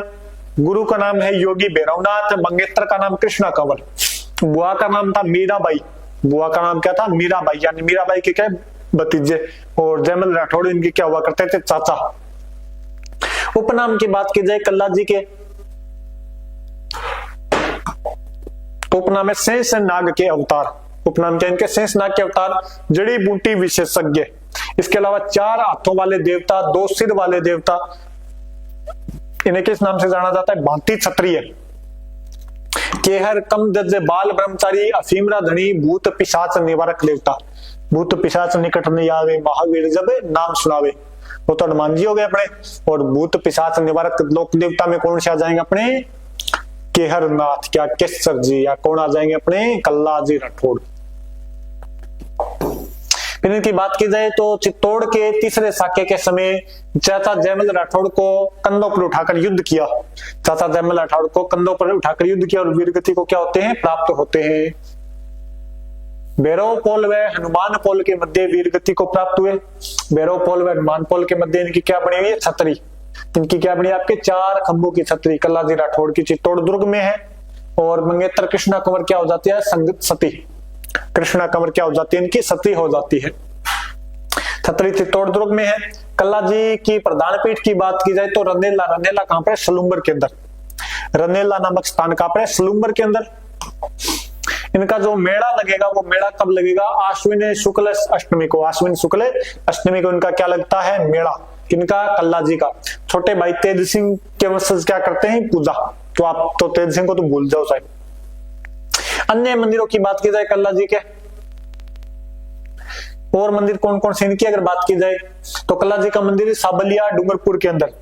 गुरु का नाम है योगी भैरवनाथ, मंगेतर का नाम कृष्णा कंवर, बुआ का नाम था मीराबाई। बुआ का नाम क्या था? मीराबाई, यानी मीराबाई के क्या भतीजे। और जयमल राठौड़ इनके क्या हुआ करते थे? चाचा। उपनाम की बात की जाए कल्लाजी के, उपनाम है शेष नाग के अवतार। उपनाम क्या इनके? शेष नाग के अवतार, जड़ी बूटी विशेषज्ञ। इसके अलावा 4 हाथों वाले देवता, 2 सिर वाले देवता। इन्हें किस नाम से जाना जाता है? भांति क्षत्रिय, केहर कम दज बाल ब्रह्मचारी, अफीमरा धनी, भूत पिशाच निवारक देवता। भूत पिशाच निकट नहीं आवे, महावीर जब नाम सुनावे। वो तो हनुमान जी हो गए अपने। और भूत पिशाच निवारक लोक देवता में कौन से आ जाएंगे अपने? केहर नाथ, क्या केसर जी, या कौन आ जाएंगे अपने? कल्लाजी राठौड़। फिर इनकी बात की जाए तो चित्तौड़ के तीसरे साके के समय चाचा जयमल राठौड़ को कंधों पर उठाकर युद्ध किया। चाचा जयमल राठौड़ को कंधों पर उठाकर युद्ध किया और वीरगति को क्या होते हैं? प्राप्त होते हैं। भैरव पोल व हनुमान पोल के मध्य वीरगति को प्राप्त हुए। भैरव पोल व हनुमान पोल के मध्य इनकी क्या बनी हुई है? छतरी। इनकी क्या बनी? आपके 4 खंभों की छतरी कल्लाजी राठौड़ की चित्तौड़ दुर्ग में है। और मंगेतर कृष्णा कंवर क्या हो जाती है? संगत सती। कृष्णा कंवर क्या हो जाती है? इनकी सती हो जाती है। छतरी चित्तौड़ दुर्ग में है। कल्लाजी की प्रधान पीठ की बात की जाए तो रनेला, रनेला कहां पर है? सलूम्बर के अंदर। रनेला नामक स्थान कहां पर है? सलूम्बर के अंदर। इनका जो मेला लगेगा वो मेला कब लगेगा? आश्विन शुक्ल अष्टमी को। आश्विन शुक्ल अष्टमी को इनका क्या लगता है? मेला। इनका कल्ला जी का। छोटे भाई तेज सिंह के वंशज क्या करते हैं? पूजा। तो आप तो तेज सिंह को तो भूल जाओ साहब। अन्य मंदिरों की बात की जाए कल्ला जी के, और मंदिर कौन कौन से इनकी अगर बात की जाए तो कल्ला जी का मंदिर है साबलिया डूंगरपुर के अंदर।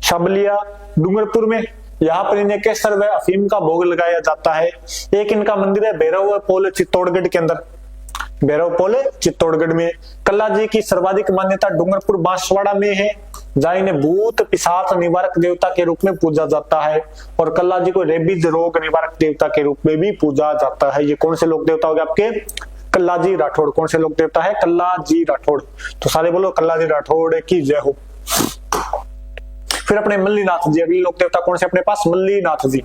साबलिया डूंगरपुर में, यहाँ पर इन्हें केसर व अफीम का भोग लगाया जाता है। एक इनका मंदिर है भैरव पोल चित्तौड़गढ़ के अंदर। भैरव पोल चित्तौड़गढ़ में। कल्ला जी की सर्वाधिक मान्यता डूंगरपुर बांसवाड़ा में है, जहाँ इन्हें भूत पिशाच निवारक देवता के रूप में पूजा जाता है। और कल्ला जी को रेबीज रोग निवारक देवता के रूप में भी पूजा जाता है। ये कौन से लोक देवता हो गए आपके? कल्ला जी राठौड़। कौन से लोक देवता है? कल्ला जी राठौड़। तो सारे बोलो कल्ला जी राठौड़ की जय हो। फिर अपने मल्लीनाथ जी, अगले लोक देवता कौन से अपने पास? मल्लीनाथ जी।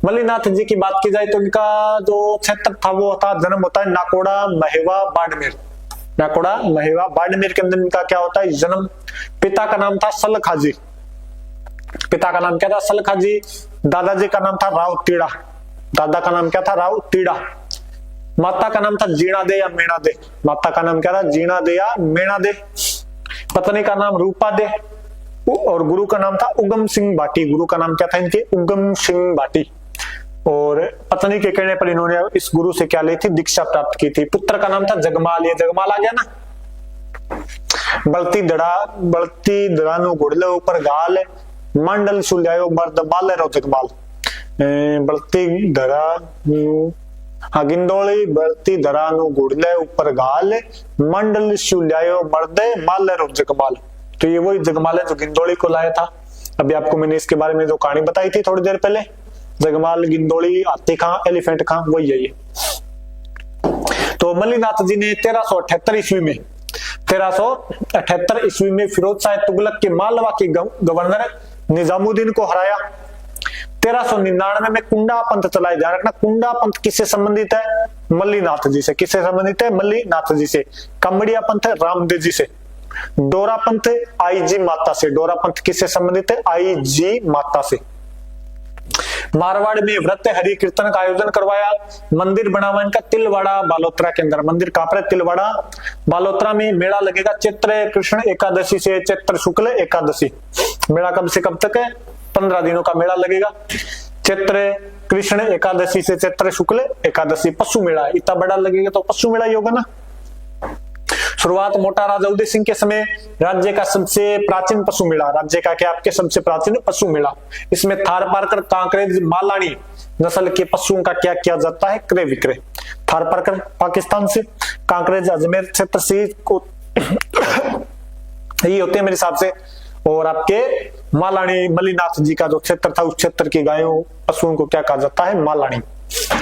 मल्लीनाथ जी की बात की जाए तो इनका जो क्षेत्र था वो था, जन्म होता है नाकोड़ा महेवा बाड़मेर। नाकोड़ा महेवा बाड़मेर के अंदर इनका क्या होता है? जन्म। पिता का नाम था सलखा जी। पिता का नाम क्या था? सलखा जी। दादाजी का नाम था राव तीड़ा। दादा का नाम क्या था? राव तीड़ा। माता का नाम था जीणा दे या मेणा दे। माता का नाम क्या था? जीणा दे या मेणा दे। पत्नी का नाम रूपा दे। और गुरु का नाम था उगम सिंह भाटी। गुरु का नाम क्या था इनके? उगम सिंह भाटी। और पत्नी के कहने पर इन्होंने इस गुरु से क्या ली थी? दीक्षा प्राप्त की थी। पुत्र का नाम था जगमाल। ये जगमाल आ गया ना। बलती दड़ा नु घुड़ले ऊपर गाल मंडल सुल्यायो मर्द बाले रो जगमाल। बलती धरा गिंदोली बलती धरा नु घुड़ले ऊपर गाल मंडल सुल्यायो मर्द बाले रो जगमाल। तो ये वही जगमाल है जो गिंदोली को लाया था। अभी आपको मैंने इसके बारे में जो कहानी बताई थी थोड़ी देर पहले, जगमाल गिंदोली हाथी कहां एलिफेंट कहां, वही है ये। तो मल्लीनाथ जी ने 1378 ईस्वी में 1378 ईस्वी में फिरोज शाह तुगलक के मालवा के गवर्नर निजामुद्दीन को हराया। 1399 में कुंडा पंथ चलाया। ध्यान रखना, कुंडा पंथ किससे संबंधित है? मल्लीनाथ जी से। किससे संबंधित है? मल्लीनाथ जी से। कमड़िया पंथ रामदेव जी से। डोरा पंथ आईजी माता से। डोरा पंथ किससे संबंधित है? आईजी माता से। मारवाड़ में व्रत हरि कीर्तन का आयोजन करवाया। मंदिर बना हुआ इनका तिलवाड़ा बालोतरा के अंदर। मंदिर कहां पर? तिलवाड़ा बालोतरा में। मेला लगेगा चैत्र कृष्ण एकादशी से चैत्र शुक्ल एकादशी। मेला कब से कब तक है? 15 दिनों का मेला लगेगा। चैत्र कृष्ण एकादशी से चैत्र शुक्ल एकादशी। पशु मेला इतना बड़ा लगेगा तो पशु मेला ही होगा ना। शुरुआत मोटा राजा उदय सिंह के समय राज्य का सबसे प्राचीन पशु मेला। राज्य का क्या? आपके सबसे प्राचीन पशु मेला। इसमें थार पारकर कांकरेज मालानी नस्ल के पशुओं का क्या किया जाता है? क्रय विक्रय। थार पारकर पाकिस्तान से, कांकरेज अजमेर क्षेत्र से को यही होते हैं मेरे हिसाब से। और आपके मालानी मल्लीनाथ जी का जो क्षेत्र था उस क्षेत्र की गायों पशुओं को क्या कहा जाता है? मालानी।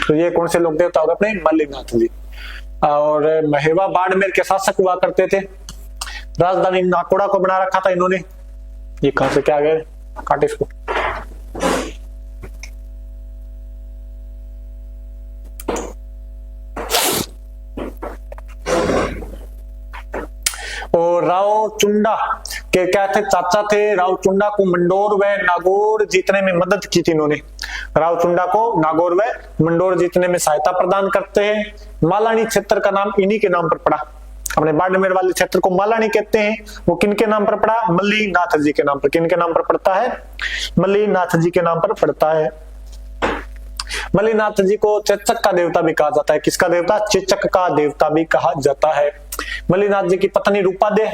तो ये कौन से लोक देवता हो गए अपने? मल्लीनाथ जी। और महेवा बाड़मेर के शासक हुआ करते थे। राजधानी नाकोड़ा को बना रखा था इन्होंने। ये कहां से क्या गए? काटे इसको। और राव चुंडा के क्या थे? चाचा थे। राव चुंडा को मंडोर व नागौर जीतने में मदद की थी इन्होंने। राव चुंडा को नागौर व मंडोर जीतने में सहायता प्रदान करते हैं। मालानी क्षेत्र का नाम इन्हीं के नाम पर पड़ा। अपने बाड़मेर वाले क्षेत्र को मालानी कहते हैं। वो किनके नाम पर पड़ा? मल्लीनाथ जी के नाम पर। किनके नाम पर पड़ता है? मल्लीनाथ जी के नाम पर पड़ता है। मल्लीनाथ जी को चेचक का देवता भी कहा जाता है। किसका देवता? चेचक का देवता भी कहा जाता है। मल्लीनाथ जी की पत्नी रूपादे।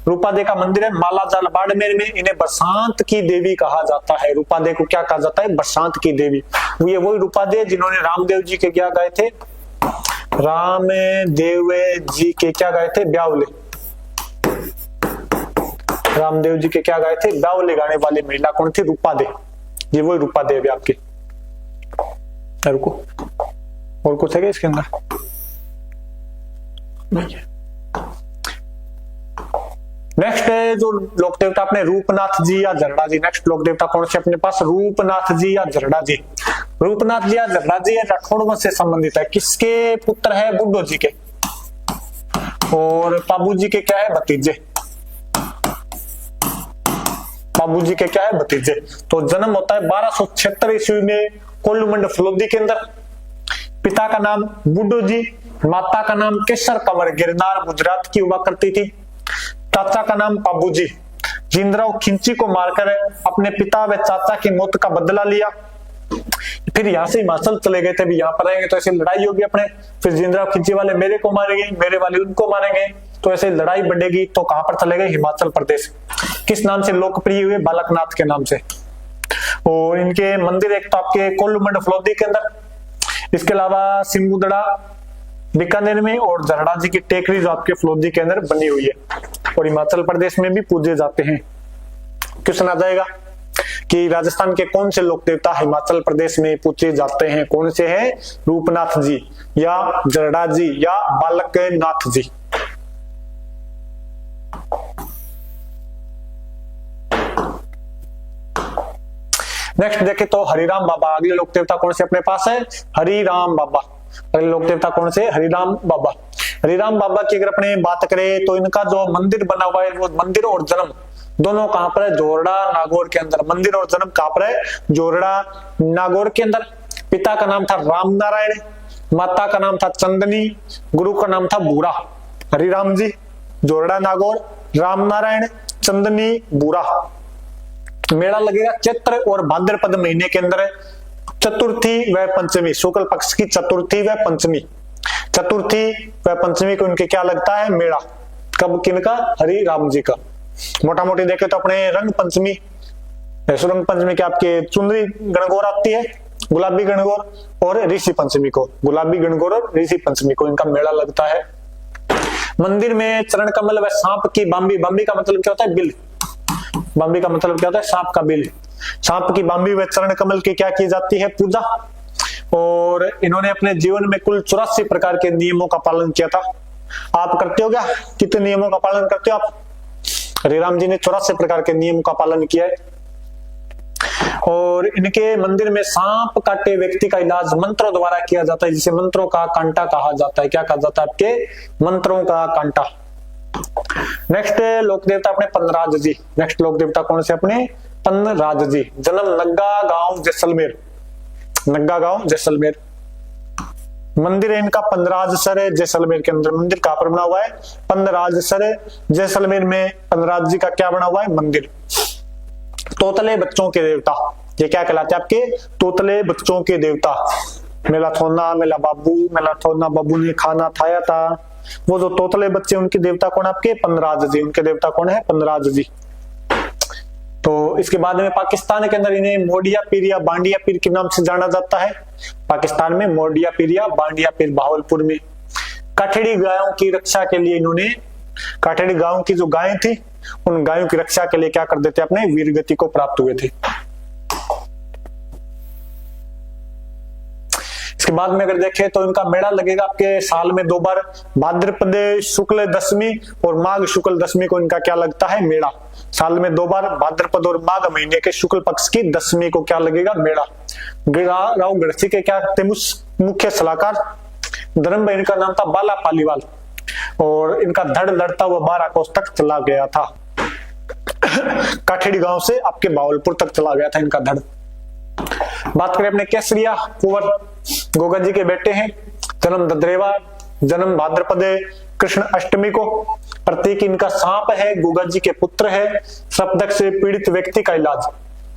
रूपादे का मंदिर है मालाजाल बाड़मेर में। इन्हें बरसांत की देवी कहा जाता है। रूपादे को क्या कहा जाता है? बरसांत की देवी। ये वही रूपादे जिन्होंने रामदेव जी के क्या गाए थे? रामदेव जी के क्या गाए थे? ब्यावले। रामदेव जी के क्या गाए थे? ब्यावले गाने वाली महिला कौन थी? रूपादे। ये वही रूपादे अभी आपके। रुको, और कुछ है क्या इसके अंदर? नेक्स्ट जो लोक देवता अपने रूपनाथ जी या झरड़ा जी। नेक्स्ट लोक देवता कौन से अपने पास? रूपनाथ जी या झरड़ा जी। रूपनाथ जी या झरड़ा जी राठौड़ वंश से संबंधित है। किसके पुत्र है? बुड्ढो जी के। और पाबू जी के क्या है? भतीजे। पाबू जी के क्या है? भतीजे। तो जन्म होता है 1276 ईस्वी में कोल्लूमंड फलोदी के अंदर। पिता का नाम बुड्ढू जी, माता का नाम केसर कंवर, गिरनार गुजरात की हुआ करती थी। चाचा का नाम पाबू जी, जिंदराव खिंची को मारकर अपने पिता व चाचा की मौत का बदला लिया। फिर यहाँ से हिमाचल चले गए थे, भी यहाँ पर रहेंगे तो ऐसे लड़ाई होगी अपने, फिर जिंदराव खिंची वाले मेरे को मारेंगे, मेरे वाले उनको मारेंगे, तो ऐसे लड़ाई बढ़ेगी। तो कहां पर चले गए? हिमाचल प्रदेश। किस नाम से लोकप्रिय हुए? बालकनाथ के नाम से। और इनके मंदिर एक तो आपके कोल्लूमंड फलोदी के अंदर, इसके अलावा सिमुदड़ा बीकानेर में, और जरड़ा जी की टेकरी जो आपके फलोदी के अंदर बनी हुई है, और हिमाचल प्रदेश में भी पूजे जाते हैं। क्वेश्चन आ जाएगा कि राजस्थान के कौन से लोक देवता हिमाचल प्रदेश में पूजे जाते हैं? कौन से हैं? रूपनाथ जी या जरड़ा जी या बालकनाथ जी। नेक्स्ट देखे तो हरिराम बाबा। अगले लोक देवता कौन से अपने पास है? हरिराम बाबा। अगले लोक देवता कौन से? हरिराम बाबा। हरिराम बाबा की अगर अपने बात करें तो इनका जो मंदिर बना हुआ है, वो मंदिर और जन्म दोनों कहां पर है? जोरड़ा नागौर के अंदर। मंदिर और जन्म कहां पर है? जोरड़ा नागौर के अंदर। पिता का नाम था राम नारायण, माता का नाम था चंदनी, गुरु का नाम था बूढ़ा। हरिराम जी, जोरड़ा नागौर, राम नारायण, चंदनी, बूढ़ा। मेला लगेगा चैत्र और भाद्रपद महीने के अंदर, चतुर्थी व पंचमी, शुक्ल पक्ष की चतुर्थी व पंचमी। चतुर्थी व पंचमी को इनके क्या लगता है? मेला। कब? किनका? हरि राम जी का। मोटा मोटी देखे तो अपने रंग पंचमी, रंग पंचमी के आपके चुनरी गणगौर आती है, गुलाबी गणगौर, और ऋषि पंचमी को, गुलाबी गणगौर और ऋषि पंचमी को इनका मेला लगता है। मंदिर में चरण कमल व सांप की बांबी। बांबी का मतलब क्या होता है? बिल। बांबी का मतलब क्या होता है? सांप का बिल। सांप की बांबी व चरण कमल की क्या की जाती है? पूजा। और इन्होंने अपने जीवन में कुल 84 प्रकार के नियमों का पालन किया था। आप करते हो क्या? कितने नियमों का पालन करते हो आप? हरिराम जी ने 84 प्रकार के नियमों का पालन किया है। और इनके मंदिर में सांप काटे व्यक्ति का इलाज मंत्रों द्वारा किया जाता है, जिसे मंत्रों का कांटा कहा जाता है। क्या कहा जाता है? आपके मंत्रों का कांटा। नेक्स्ट लोक देवता अपने पन्नराज जी। नेक्स्ट लोक देवता कौन से अपने? पन्नराज जी। जन्म नग्गा गांव जैसलमेर, नग्गा गांव जैसलमेर। मंदिर है इनका पन्नराजसर है, जैसलमेर के अंदर। मंदिर कहां पर बना हुआ है? पन्नराजसर है, जैसलमेर में पन्नराज जी का क्या बना हुआ है? मंदिर। तोतले बच्चों के देवता, ये क्या कहलाते हैं? आपके तोतले बच्चों के देवता। मेला थोना, मेला बाबू, मेला थोना बाबू ने खाना खाया था, वो जो तोतले बच्चे उनके देवता कौन? आपके पन्नराज जी। उनके देवता कौन है? पन्नराज जी। तो इसके बाद में पाकिस्तान के अंदर इन्हें मोडिया पीर या बांडिया पीर के नाम से जाना जाता है। पाकिस्तान में मोडिया पीर या बांडिया पीर। बहावलपुर में काठेड़ी गायों की रक्षा के लिए इन्होंने, काठेड़ी गायों की जो गायें थी, उन गायों की रक्षा के लिए क्या कर देते? अपने वीरगति को प्राप्त हुए थे। इसके बाद में अगर देखें तो इनका मेला लगेगा आपके साल में 2 बार, भाद्रपद शुक्ल दशमी और माघ शुक्ल दशमी को इनका क्या लगता है? मेला। साल में 2 बार, भाद्रपद और माघ महीने के शुक्ल पक्ष की दशमी को क्या लगेगा? मेला। राव गढ़सी के क्या थे? मुख्य सलाहकार। धर्म भाई इनका नाम था बाला पालीवाल, और इनका धड़ लड़ता हुआ 12 कोस तक चला गया था। काठेड़ी गांव से आपके बावलपुर तक चला गया था इनका धड़। बात करें अपने केसरिया कुंवर, गोगा जी के बेटे हैं। जन्म ददरेवा, जन्म भाद्रपद कृष्ण अष्टमी को। प्रतीक इनका सांप है, गोगा जी के पुत्र है। सपदक से पीड़ित व्यक्ति का इलाज,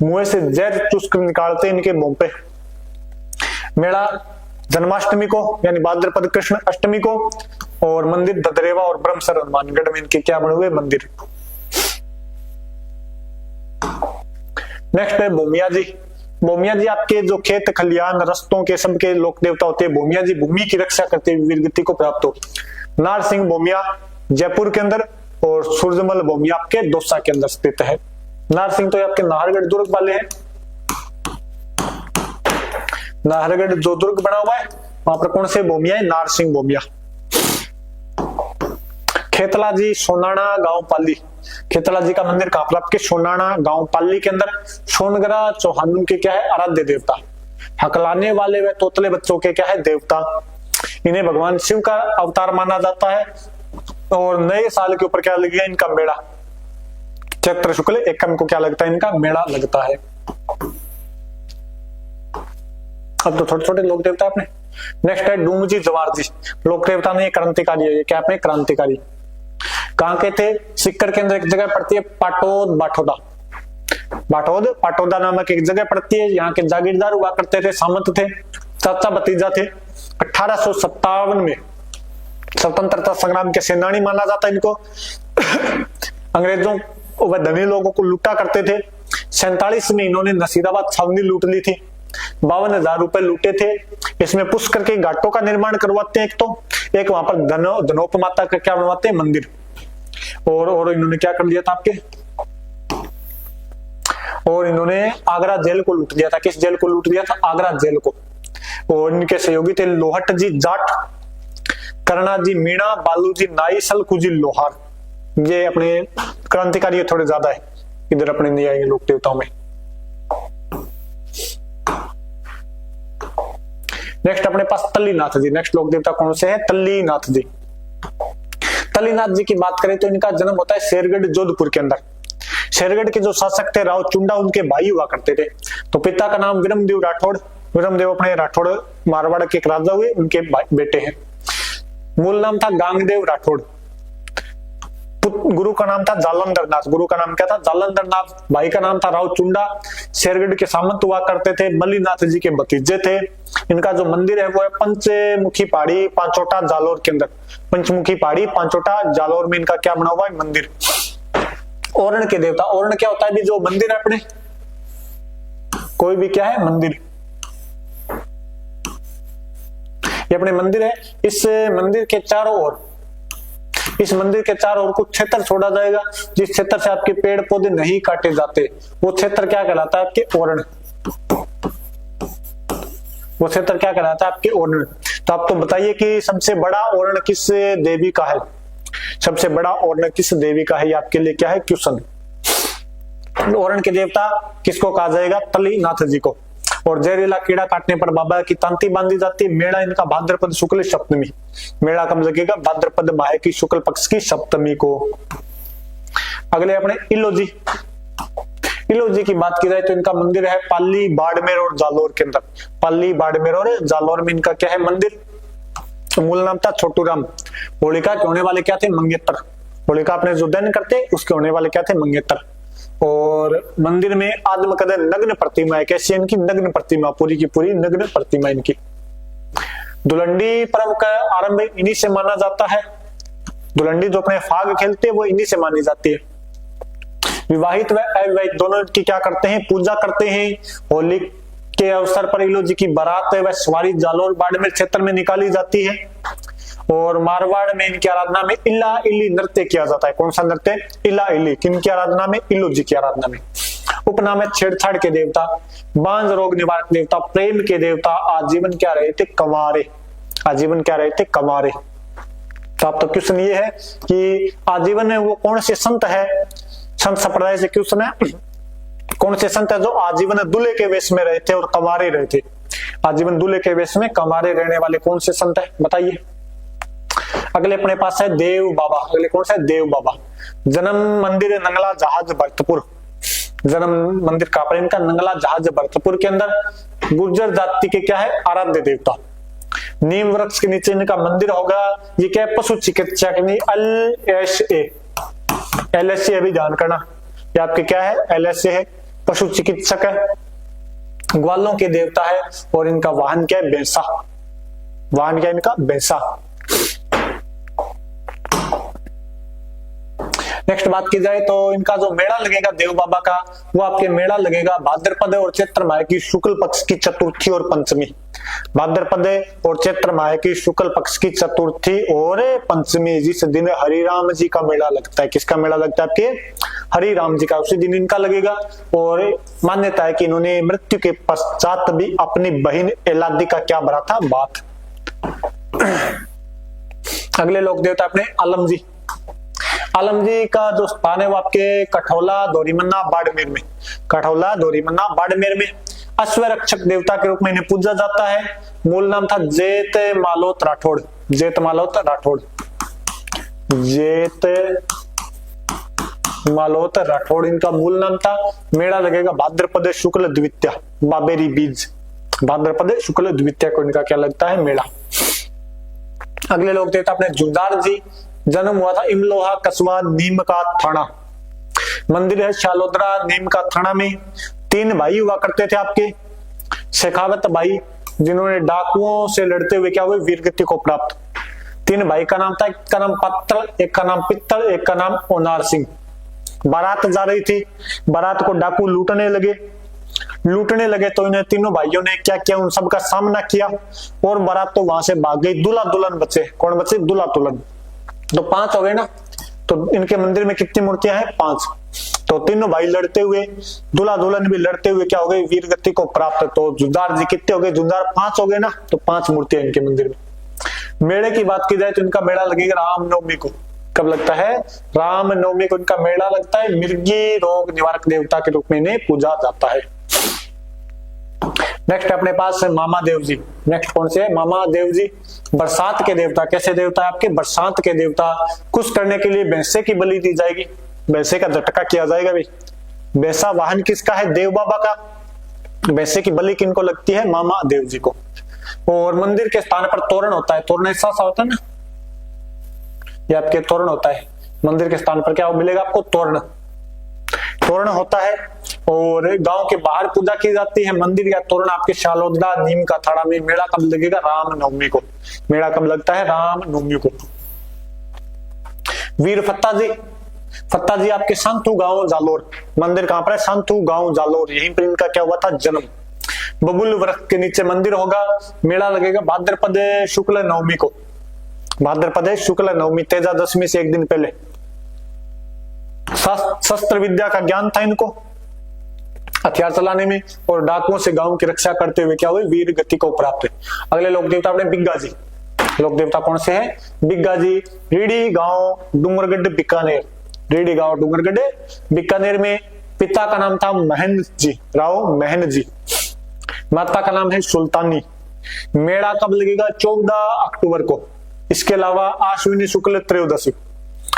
मुंह से जहर चूसकर निकालते इनके मुंह पे। मेला जन्माष्टमी को यानी भाद्रपद कृष्ण अष्टमी को, और मंदिर ददरेवा और ब्रह्मसर हनुमानगढ़ में इनके क्या बने हुए? मंदिर। नेक्स्ट है भूमिया जी। भूमिया जी आपके जो खेत खलियान रस्तों के सबके लोक देवता होते हैं। भूमिया जी भूमि की रक्षा करते हुए वीरगति को प्राप्त हो। नार सिंह भूमिया जयपुर के अंदर, और सूरजमल भूमिया आपके दौसा के अंदर स्थित है। नार सिंह तो आपके नाहरगढ़ दुर्ग वाले हैं। नाहरगढ़ जो दुर्ग बना हुआ है वहां पर कौन से भूमिया है? नार सिंह भूमिया। खेतला जी सोनाना गांव पाली। खेतला जी का मंदिर कहां पर? आपके सोनाना गांव पाली के अंदर। सोनगरा चौहानों के क्या है? आराध्य देवता। हकलाने वाले व तोतले बच्चों के क्या है? देवता। इन्हें भगवान शिव का अवतार माना जाता है। और नए साल के ऊपर क्या लगेगा? इनका मेला। चैत्र शुक्ल एकम को क्या लगता है? इनका मेला लगता है। अब तो छोटे छोटे लोग देवता अपने नेक्स्ट है डूमजी जवार जी, लोक देवता ने क्रांतिकारी है, क्या अपने क्रांतिकारी। कहाँ के थे? सिक्कर के अंदर एक जगह पड़ती है पाटोद बाठोदा, बाठोद पाटोदा नामक एक जगह पड़ती है। यहाँ के जागीरदार हुआ करते थे, सामंत थे, चाचा भतीजा थे। 1857 में स्वतंत्रता संग्राम के सेनानी माना जाता है इनको। अंग्रेजों व धनी लोगों को लूटा करते थे। 47 में इन्होंने नसीराबाद छावनी लूट ली थी, 52,000 रुपए लूटे थे। इसमें पुष्कर के घाटों का निर्माण करवाते हैं, एक वहां पर धनोप माता का क्या बनवाते हैं? मंदिर। और इन्होंने क्या कर लिया था आपके, और इन्होंने आगरा जेल को लूट लिया था। किस जेल को लूट लिया था? आगरा जेल को। और इनके सहयोगी थे लोहट जी जाट, करना जी मीणा, बालू जी नाई, सलकू जी लोहार। ये अपने क्रांतिकारी थोड़े ज्यादा है इधर अपने नहीं आएंगे लोक देवताओं में। नेक्स्ट अपने पास तल्लीनाथ जी। नेक्स्ट लोक देवता कौन से है? तल्लीनाथ जी। तल्लीनाथ जी की बात करें तो इनका जन्म होता है शेरगढ़ जोधपुर के अंदर। शेरगढ़ के जो शासक थे राव चुंडा, उनके भाई हुआ करते थे। तो पिता का नाम विरमदेव राठौड़, विरमदेव अपने राठौड़ मारवाड़ के एक राजा हुए, उनके बेटे हैं। मूल नाम था गांगदेव राठौड़। गुरु का नाम था जालंधर नाथ। गुरु का नाम क्या था? जालंधर नाथ। भाई का नाम था राव चुंडा, शेरगढ़ के सामंत हुआ करते थे, मल्लीनाथ जी के भतीजे थे। इनका जो मंदिर है वो है पंचमुखी पहाड़ी पांचोटा जालोर के अंदर। पंचमुखी पहाड़ी पांचोटा जालोर में इनका क्या बना हुआ है? मंदिर। ओरण के देवता, ओरण क्या होता है? भी जो मंदिर है अपने, कोई भी क्या है? मंदिर। ये अपने मंदिर है। इस मंदिर के चारों ओर, इस मंदिर के चारों ओर कुछ क्षेत्र छोड़ा जाएगा जिस क्षेत्र से आपके पेड़ पौधे नहीं काटे जाते, वो क्षेत्र क्या कहलाता है? आपके ओरण। वो क्षेत्र क्या कहलाता है? आपके ओरण। तो आप तो बताइए कि सबसे बड़ा ओरण किस देवी का है? सबसे बड़ा ओरण किस देवी का है? ये आपके लिए क्या है? क्वेश्चन। ओरण के देवता किसको कहा जाएगा? तल्लीनाथ जी को। और जहरीला कीड़ा काटने पर बाबा की तांती बांधी जाती है। मेला इनका भाद्रपद शुक्ल सप्तमी। मेला कब लगेगा? भाद्रपद माह की शुक्ल पक्ष की सप्तमी को। अगले अपने इलोजी। इलोजी की बात की जाए तो इनका मंदिर है पाली, बाड़मेर और जालोर के अंदर। पाली, बाड़मेर और जालोर में इनका क्या है? मंदिर। मूल नाम था छोटूराम। होलिका के होने वाले क्या थे? मंगेतर। होलिका अपने जो दहन करते उसके होने वाले क्या थे? मंगेतर। और मंदिर में आदमकद नग्न प्रतिमा है। कैसी? इनकी नग्न प्रतिमा, पूरी की पूरी नग्न प्रतिमा इनकी। दुलंडी पर्व का आरंभ इन्हीं से माना जाता है। दुलंडी जो अपने फाग खेलते हैं वो इन्हीं से मानी जाती है। विवाहित व अविवाहित दोनों की क्या करते हैं? पूजा करते हैं। होली के अवसर पर इलो जी की बारात व सवारी जालोर बाड़मेर क्षेत्र में निकाली जाती है। और मारवाड़ में इनकी आराधना में इला इली नृत्य किया जाता है। कौन सा नृत्य? इला इली। किनकी आराधना में? इलो जी की आराधना में। उपनाम है छेड़छाड़ के देवता, बांझ रोग निवारक देवता, प्रेम के देवता, आजीवन क्या रहे थे? कंवारे। आजीवन क्या रहे थे? कंवारे। तो आप तो क्वेश्चन ये है कि आजीवन में वो कौन से संत है? संत संप्रदाय से क्वेश्चन है, कौन से संत है जो आजीवन दूल्हे के वेश में रहे थे और कंवारे रहे थे? आजीवन दूल्हे के वेश में कंवारे रहने वाले कौन से संत है? बताइए। अगले अपने पास है देव बाबा। अगले कौन सा है? देव बाबा। जन्म मंदिर नंगला जहाज भरतपुर। जन्म मंदिर कहां पर? इनका नंगला जहाज भरतपुर के अंदर। गुर्जर जाति के क्या है? आराध्य देवता। नीम वृक्ष के नीचे इनका मंदिर होगा। ये क्या है? पशु चिकित्सक LSA अभी ध्यान करना, ये आपके क्या है? LSA है, पशु चिकित्सक है, ग्वालों के देवता है। और इनका वाहन क्या है? भैंसा। वाहन क्या है इनका? भैंसा। नेक्स्ट बात की जाए तो इनका जो मेला लगेगा देव बाबा का, वो आपके मेला लगेगा भाद्रपद और चैत्र माह की शुक्ल पक्ष की चतुर्थी और पंचमी। भाद्रपद और चैत्र माह की शुक्ल पक्ष की चतुर्थी और पंचमी, जिस दिन हरिराम जी का मेला लगता है। किसका मेला लगता है? आपके हरिराम जी का, उसी दिन इनका लगेगा। और मान्यता है कि इन्होंने मृत्यु के पश्चात भी अपनी बहन एलादी का क्या भरा था? बात। अगले लोक देवता अपने आलम जी। आलम जी का जो स्थान है वो आपके कठौला दोरीमन्ना बाड़मेर में। कठौला दोरीमन्ना बाड़मेर में अश्वरक्षक देवता के रूप में इन्हें पूजा जाता है। मूल नाम था जेत मालोत राठौड़। जेत मालोत राठौड़। जेत मालोत राठौड़ इनका मूल नाम था। मेला लगेगा भाद्रपद शुक्ल द्वितीया, बाबेरी बीज। भाद्रपद शुक्ल द्वितीया को इनका क्या लगता है, मेला। अगले लोग देवता अपने जुदार जी, जन्म हुआ था इमलोहा कस्बा नीम का थाना, मंदिर है शालोदरा नीम का थाना में। 3 भाई हुआ करते थे आपके शेखावत भाई, जिन्होंने डाकुओं से लड़ते हुए क्या हुए, वीरगति को प्राप्त। 3 भाई का नाम था, एक का नाम पत्तल, एक का नाम पित्तल, एक का नाम ओनार सिंह। बारात जा रही थी, बारात को डाकू लूटने लगे तो इन्हें तीनों भाइयों ने क्या किया, उन सबका सामना किया और बारात तो वहां से भाग गई। दूल्हा दुल्हन बचे, कौन बचे, दूल्हा दुल्हन। तो 5 हो गए ना, तो इनके मंदिर में कितनी मूर्तियां हैं, 5। तो तीनों भाई लड़ते हुए, दूल्हा दुल्हन भी लड़ते हुए क्या हो गए, वीरगति को प्राप्त। तो जुदार जी कितने हो गए, जुदार 5 हो गए ना, तो 5 मूर्तियां इनके मंदिर में। मेले की बात की जाए तो इनका मेला लगेगा रामनवमी को। कब लगता है, रामनवमी को इनका मेला लगता है। मिर्गी रोग निवारक देवता के रूप में इन्हें पूजा जाता है। नेक्स्ट अपने पास है मामा देव जी। नेक्स्ट कौन से है, मामा देव जी, बरसात के देवता। कैसे देवता है आपके, बरसात के देवता। कुछ करने के लिए भैंसे की बलि दी जाएगी, भैंसे का झटका किया जाएगा भाई। भैंसा वाहन किसका है, देव बाबा का। भैंसे की बलि किनको लगती है, मामा देव जी को। और मंदिर के स्थान पर तोरण होता है, तोरण ऐसा सा होता है ना, ये आपके तोरण होता है। मंदिर के स्थान पर क्या मिलेगा आपको, तोरण, तोरण होता है। और गांव के बाहर पूजा की जाती है। मंदिर या तोरण आपके शालोदरा नीम का थाड़ा में। मेला कब लगेगा, रामनवमी को। मेला कब लगता है, रामनवमी को। वीर फत्ता जी, फत्ता जी आपके संतू गांव जालोर। मंदिर कहां पर है, संतू गांव जालोर, यहीं पर इनका क्या हुआ था, जन्म। बबुल वृक्ष के नीचे मंदिर होगा। मेला लगेगा भाद्रपद शुक्ल नवमी को, भाद्रपद शुक्ल नवमी, तेजा दशमी से 1 दिन पहले। शस्त्र विद्या का ज्ञान था इनको, हथियार चलाने में, और डाकुओं से गांव की रक्षा करते हुए क्या हुए, वीर गति को प्राप्त। अगले लोक देवता अपने बिग्गा जी। लोक देवता कौन से हैं, बिग्गा जी, रीडी गांव डूंगरगढ़ बीकानेर। रीडी गांव डूंगरगढ़ बीकानेर में। पिता का नाम था महन जी, राव महन जी। माता का नाम है सुल्तानी। मेला कब लगेगा, 14 अक्टूबर को। इसके अलावा आश्विनी शुक्ल त्रयोदशी,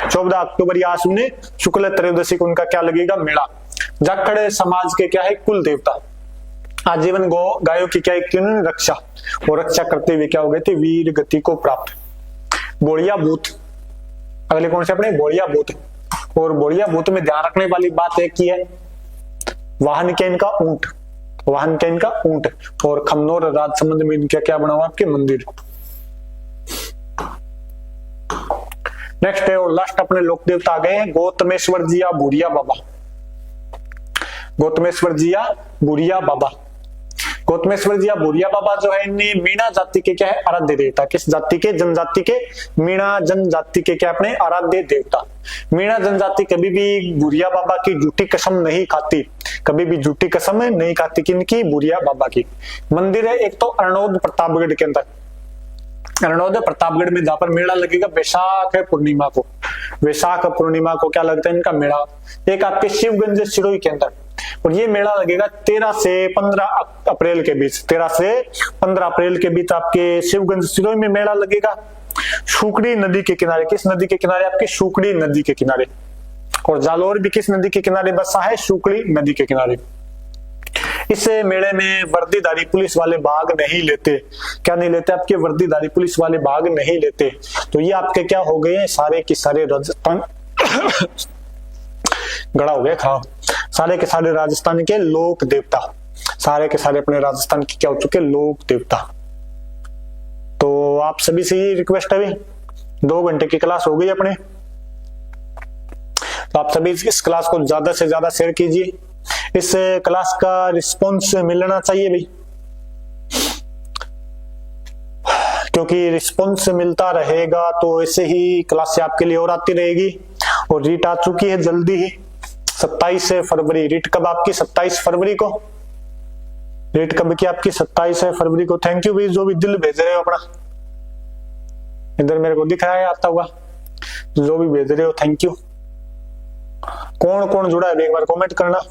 14 अक्टूबर या आश्विनी शुक्ल त्रयोदशी को उनका क्या लगेगा, मेला। जाखड़ समाज के क्या है, कुल देवता। आजीवन गौ गायों की क्या है, रक्षा, और रक्षा करते हुए क्या हो गए थे, वीर गति को प्राप्त। बोड़िया भूत, अगले कौन से अपने, बोड़िया भूत। और बोड़िया भूत में ध्यान रखने वाली बात एक ही है, वाहन क्या इनका, ऊंट। वाहन क्या इनका, ऊंट। और खमनोर राजसमंद में इनका क्या बना हुआ आपके, मंदिर। नेक्स्ट है और लास्ट अपने लोक देवता आ गए हैं, गौतमेश्वर जी या भूरिया बाबा। गौतमेश्वर जी या भूरिया बाबा। गौतमेश्वर जी या भूरिया बाबा जो है, इनने मीणा जाति के क्या है, आराध्य देवता। किस जाति के, जनजाति के, मीणा जनजाति के क्या अपने आराध्य देवता। मीणा जनजाति कभी भी भूरिया बाबा की झूठी कसम नहीं खाती, कभी भी झूठी कसम नहीं खाती। किनकी, भूरिया बाबा की। मंदिर है एक तो अरनोद प्रतापगढ़ के अंदर, अरनोद प्रतापगढ़ में, जहां पर मेला लगेगा वैशाख पूर्णिमा को। वैशाख पूर्णिमा को क्या लगता है इनका मेला। एक आपके शिवगंज सिरोही के अंदर, और ये मेला लगेगा 13 से 15 अप्रैल के बीच। 13 से 15 अप्रैल के बीच आपके शिवगंज सिरोही में मेला लगेगा। शुकड़ी नदी के किनारे। किस नदी के किनारे आपके, शुकड़ी नदी के किनारे। और जालोर भी किस नदी के किनारे बसा है, शुकड़ी नदी के किनारे। इस मेले में वर्दीधारी पुलिस वाले भाग नहीं लेते। क्या नहीं लेते आपके, वर्दीधारी पुलिस वाले भाग नहीं लेते। तो ये आपके क्या हो गए, सारे के सारे राजस्थान गड़ा हो गया खराब। सारे के सारे राजस्थान के लोक देवता, सारे के सारे अपने राजस्थान के क्या हो चुके, लोक देवता। तो आप सभी से ही रिक्वेस्ट है, 2 घंटे की क्लास हो गई अपने, तो आप सभी इस क्लास को ज्यादा से ज्यादा शेयर कीजिए। इस क्लास का रिस्पॉन्स मिलना चाहिए भाई, क्योंकि रिस्पॉन्स मिलता रहेगा तो ऐसे ही क्लास से आपके लिए और आती रहेगी। और रीट आ चुकी है जल्दी ही, 27 फरवरी। रीट कब आपकी, 27 फरवरी को। रीट कब की आपकी, 27 फरवरी को। थैंक यू भाई जो भी दिल भेज रहे हो अपना, इधर मेरे को दिख रहा है आता हुआ, जो भी भेज रहे हो थैंक यू। कौन कौन जुड़ा है एक बार कमेंट करना,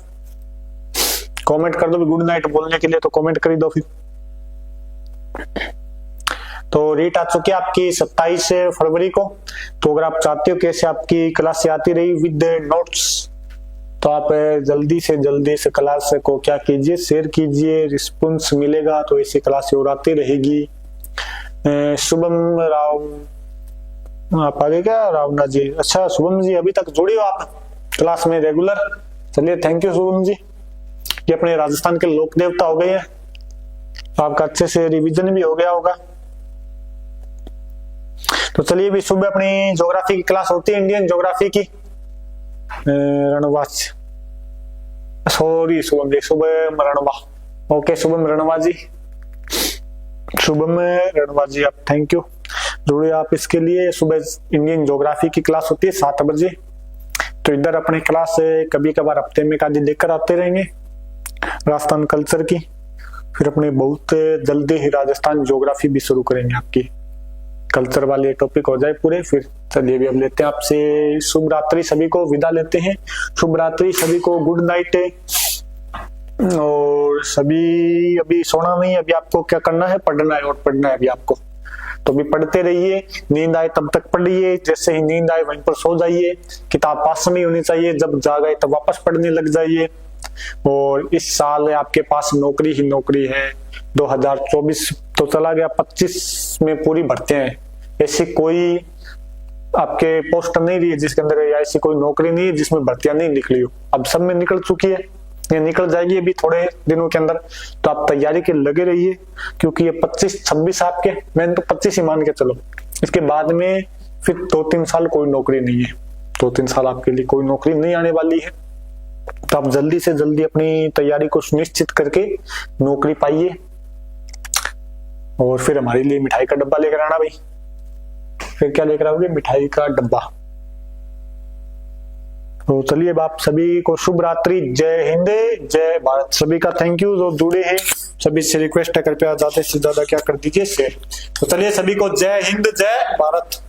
कमेंट कर दो भी गुड नाइट बोलने के लिए, तो कमेंट कर दो फिर। तो रीट आ चुकी है आपकी 27 फरवरी को। तो अगर आप चाहते हो कैसे आपकी क्लास से आती रही विद नोट्स, तो आप जल्दी से जल्दी इस क्लास को क्या कीजिए, शेयर कीजिए, रिस्पॉन्स मिलेगा तो ऐसी क्लास और आती रहेगी। शुभम राव आप आगे क्या, रावना जी, अच्छा शुभम जी अभी तक जुड़े हो आप क्लास में रेगुलर, चलिए थैंक यू शुभम जी। ये अपने राजस्थान के लोक देवता हो गए हैं, आपका अच्छे से रिवीजन भी हो गया होगा। तो चलिए भी सुबह अपनी ज्योग्राफी की क्लास होती है, इंडियन ज्योग्राफी की। रणवाज, सॉरी शुभम जी, शुभम रणवा, ओके शुभम रणवा जी, शुभम रणवा जी आप थैंक यू जुड़े आप इसके लिए। सुबह इंडियन ज्योग्राफी की क्लास होती है 7 बजे, तो इधर अपने क्लास कभी कभार हफ्ते में आदि लेकर आते रहेंगे राजस्थान कल्चर की। फिर अपने बहुत जल्दी ही राजस्थान ज्योग्राफी भी शुरू करेंगे, आपकी कल्चर वाले टॉपिक हो जाए पूरे। फिर चलिए भी अब लेते हैं आपसे शुभ रात्रि, सभी को विदा लेते हैं। शुभ रात्रि सभी को, गुड नाइट। और सभी अभी सोना नहीं, अभी आपको क्या करना है, पढ़ना है और पढ़ना है अभी आपको, तो भी पढ़ते रहिए, नींद आए तब तक पढ़िए, जैसे ही नींद आए वहीं पर सो जाइए। किताब पास में होनी चाहिए, जब जाग आए तब वापस पढ़ने लग जाइए। और इस साल आपके पास नौकरी ही नौकरी है। 2024 तो चला गया, 25 में पूरी भर्तियां हैं, ऐसी कोई आपके पोस्ट नहीं रही है जिसके अंदर, ऐसी कोई नौकरी नहीं है जिसमें भर्तियां नहीं निकली हो। अब सब में निकल चुकी है, ये निकल जाएगी अभी थोड़े दिनों के अंदर, तो आप तैयारी के लगे रहिए, क्योंकि ये 25-26 आपके, मैंने तो 25 ही मान के चलो, इसके बाद में फिर 2-3 साल कोई नौकरी नहीं है, 2-3 साल आपके लिए कोई नौकरी नहीं आने वाली है। तो आप जल्दी से जल्दी अपनी तैयारी को सुनिश्चित करके नौकरी पाइए। और फिर हमारे लिए मिठाई का डब्बा लेकर आना भाई। फिर क्या लेकर आओगे, मिठाई का डब्बा। तो चलिए आप सभी को शुभ रात्रि, जय हिंद जय भारत। सभी का थैंक यू जो जुड़े हैं, सभी से रिक्वेस्ट है कृपया ज्यादा से ज्यादा क्या कर दीजिए शेयर। तो चलिए सभी को जय हिंद जय भारत।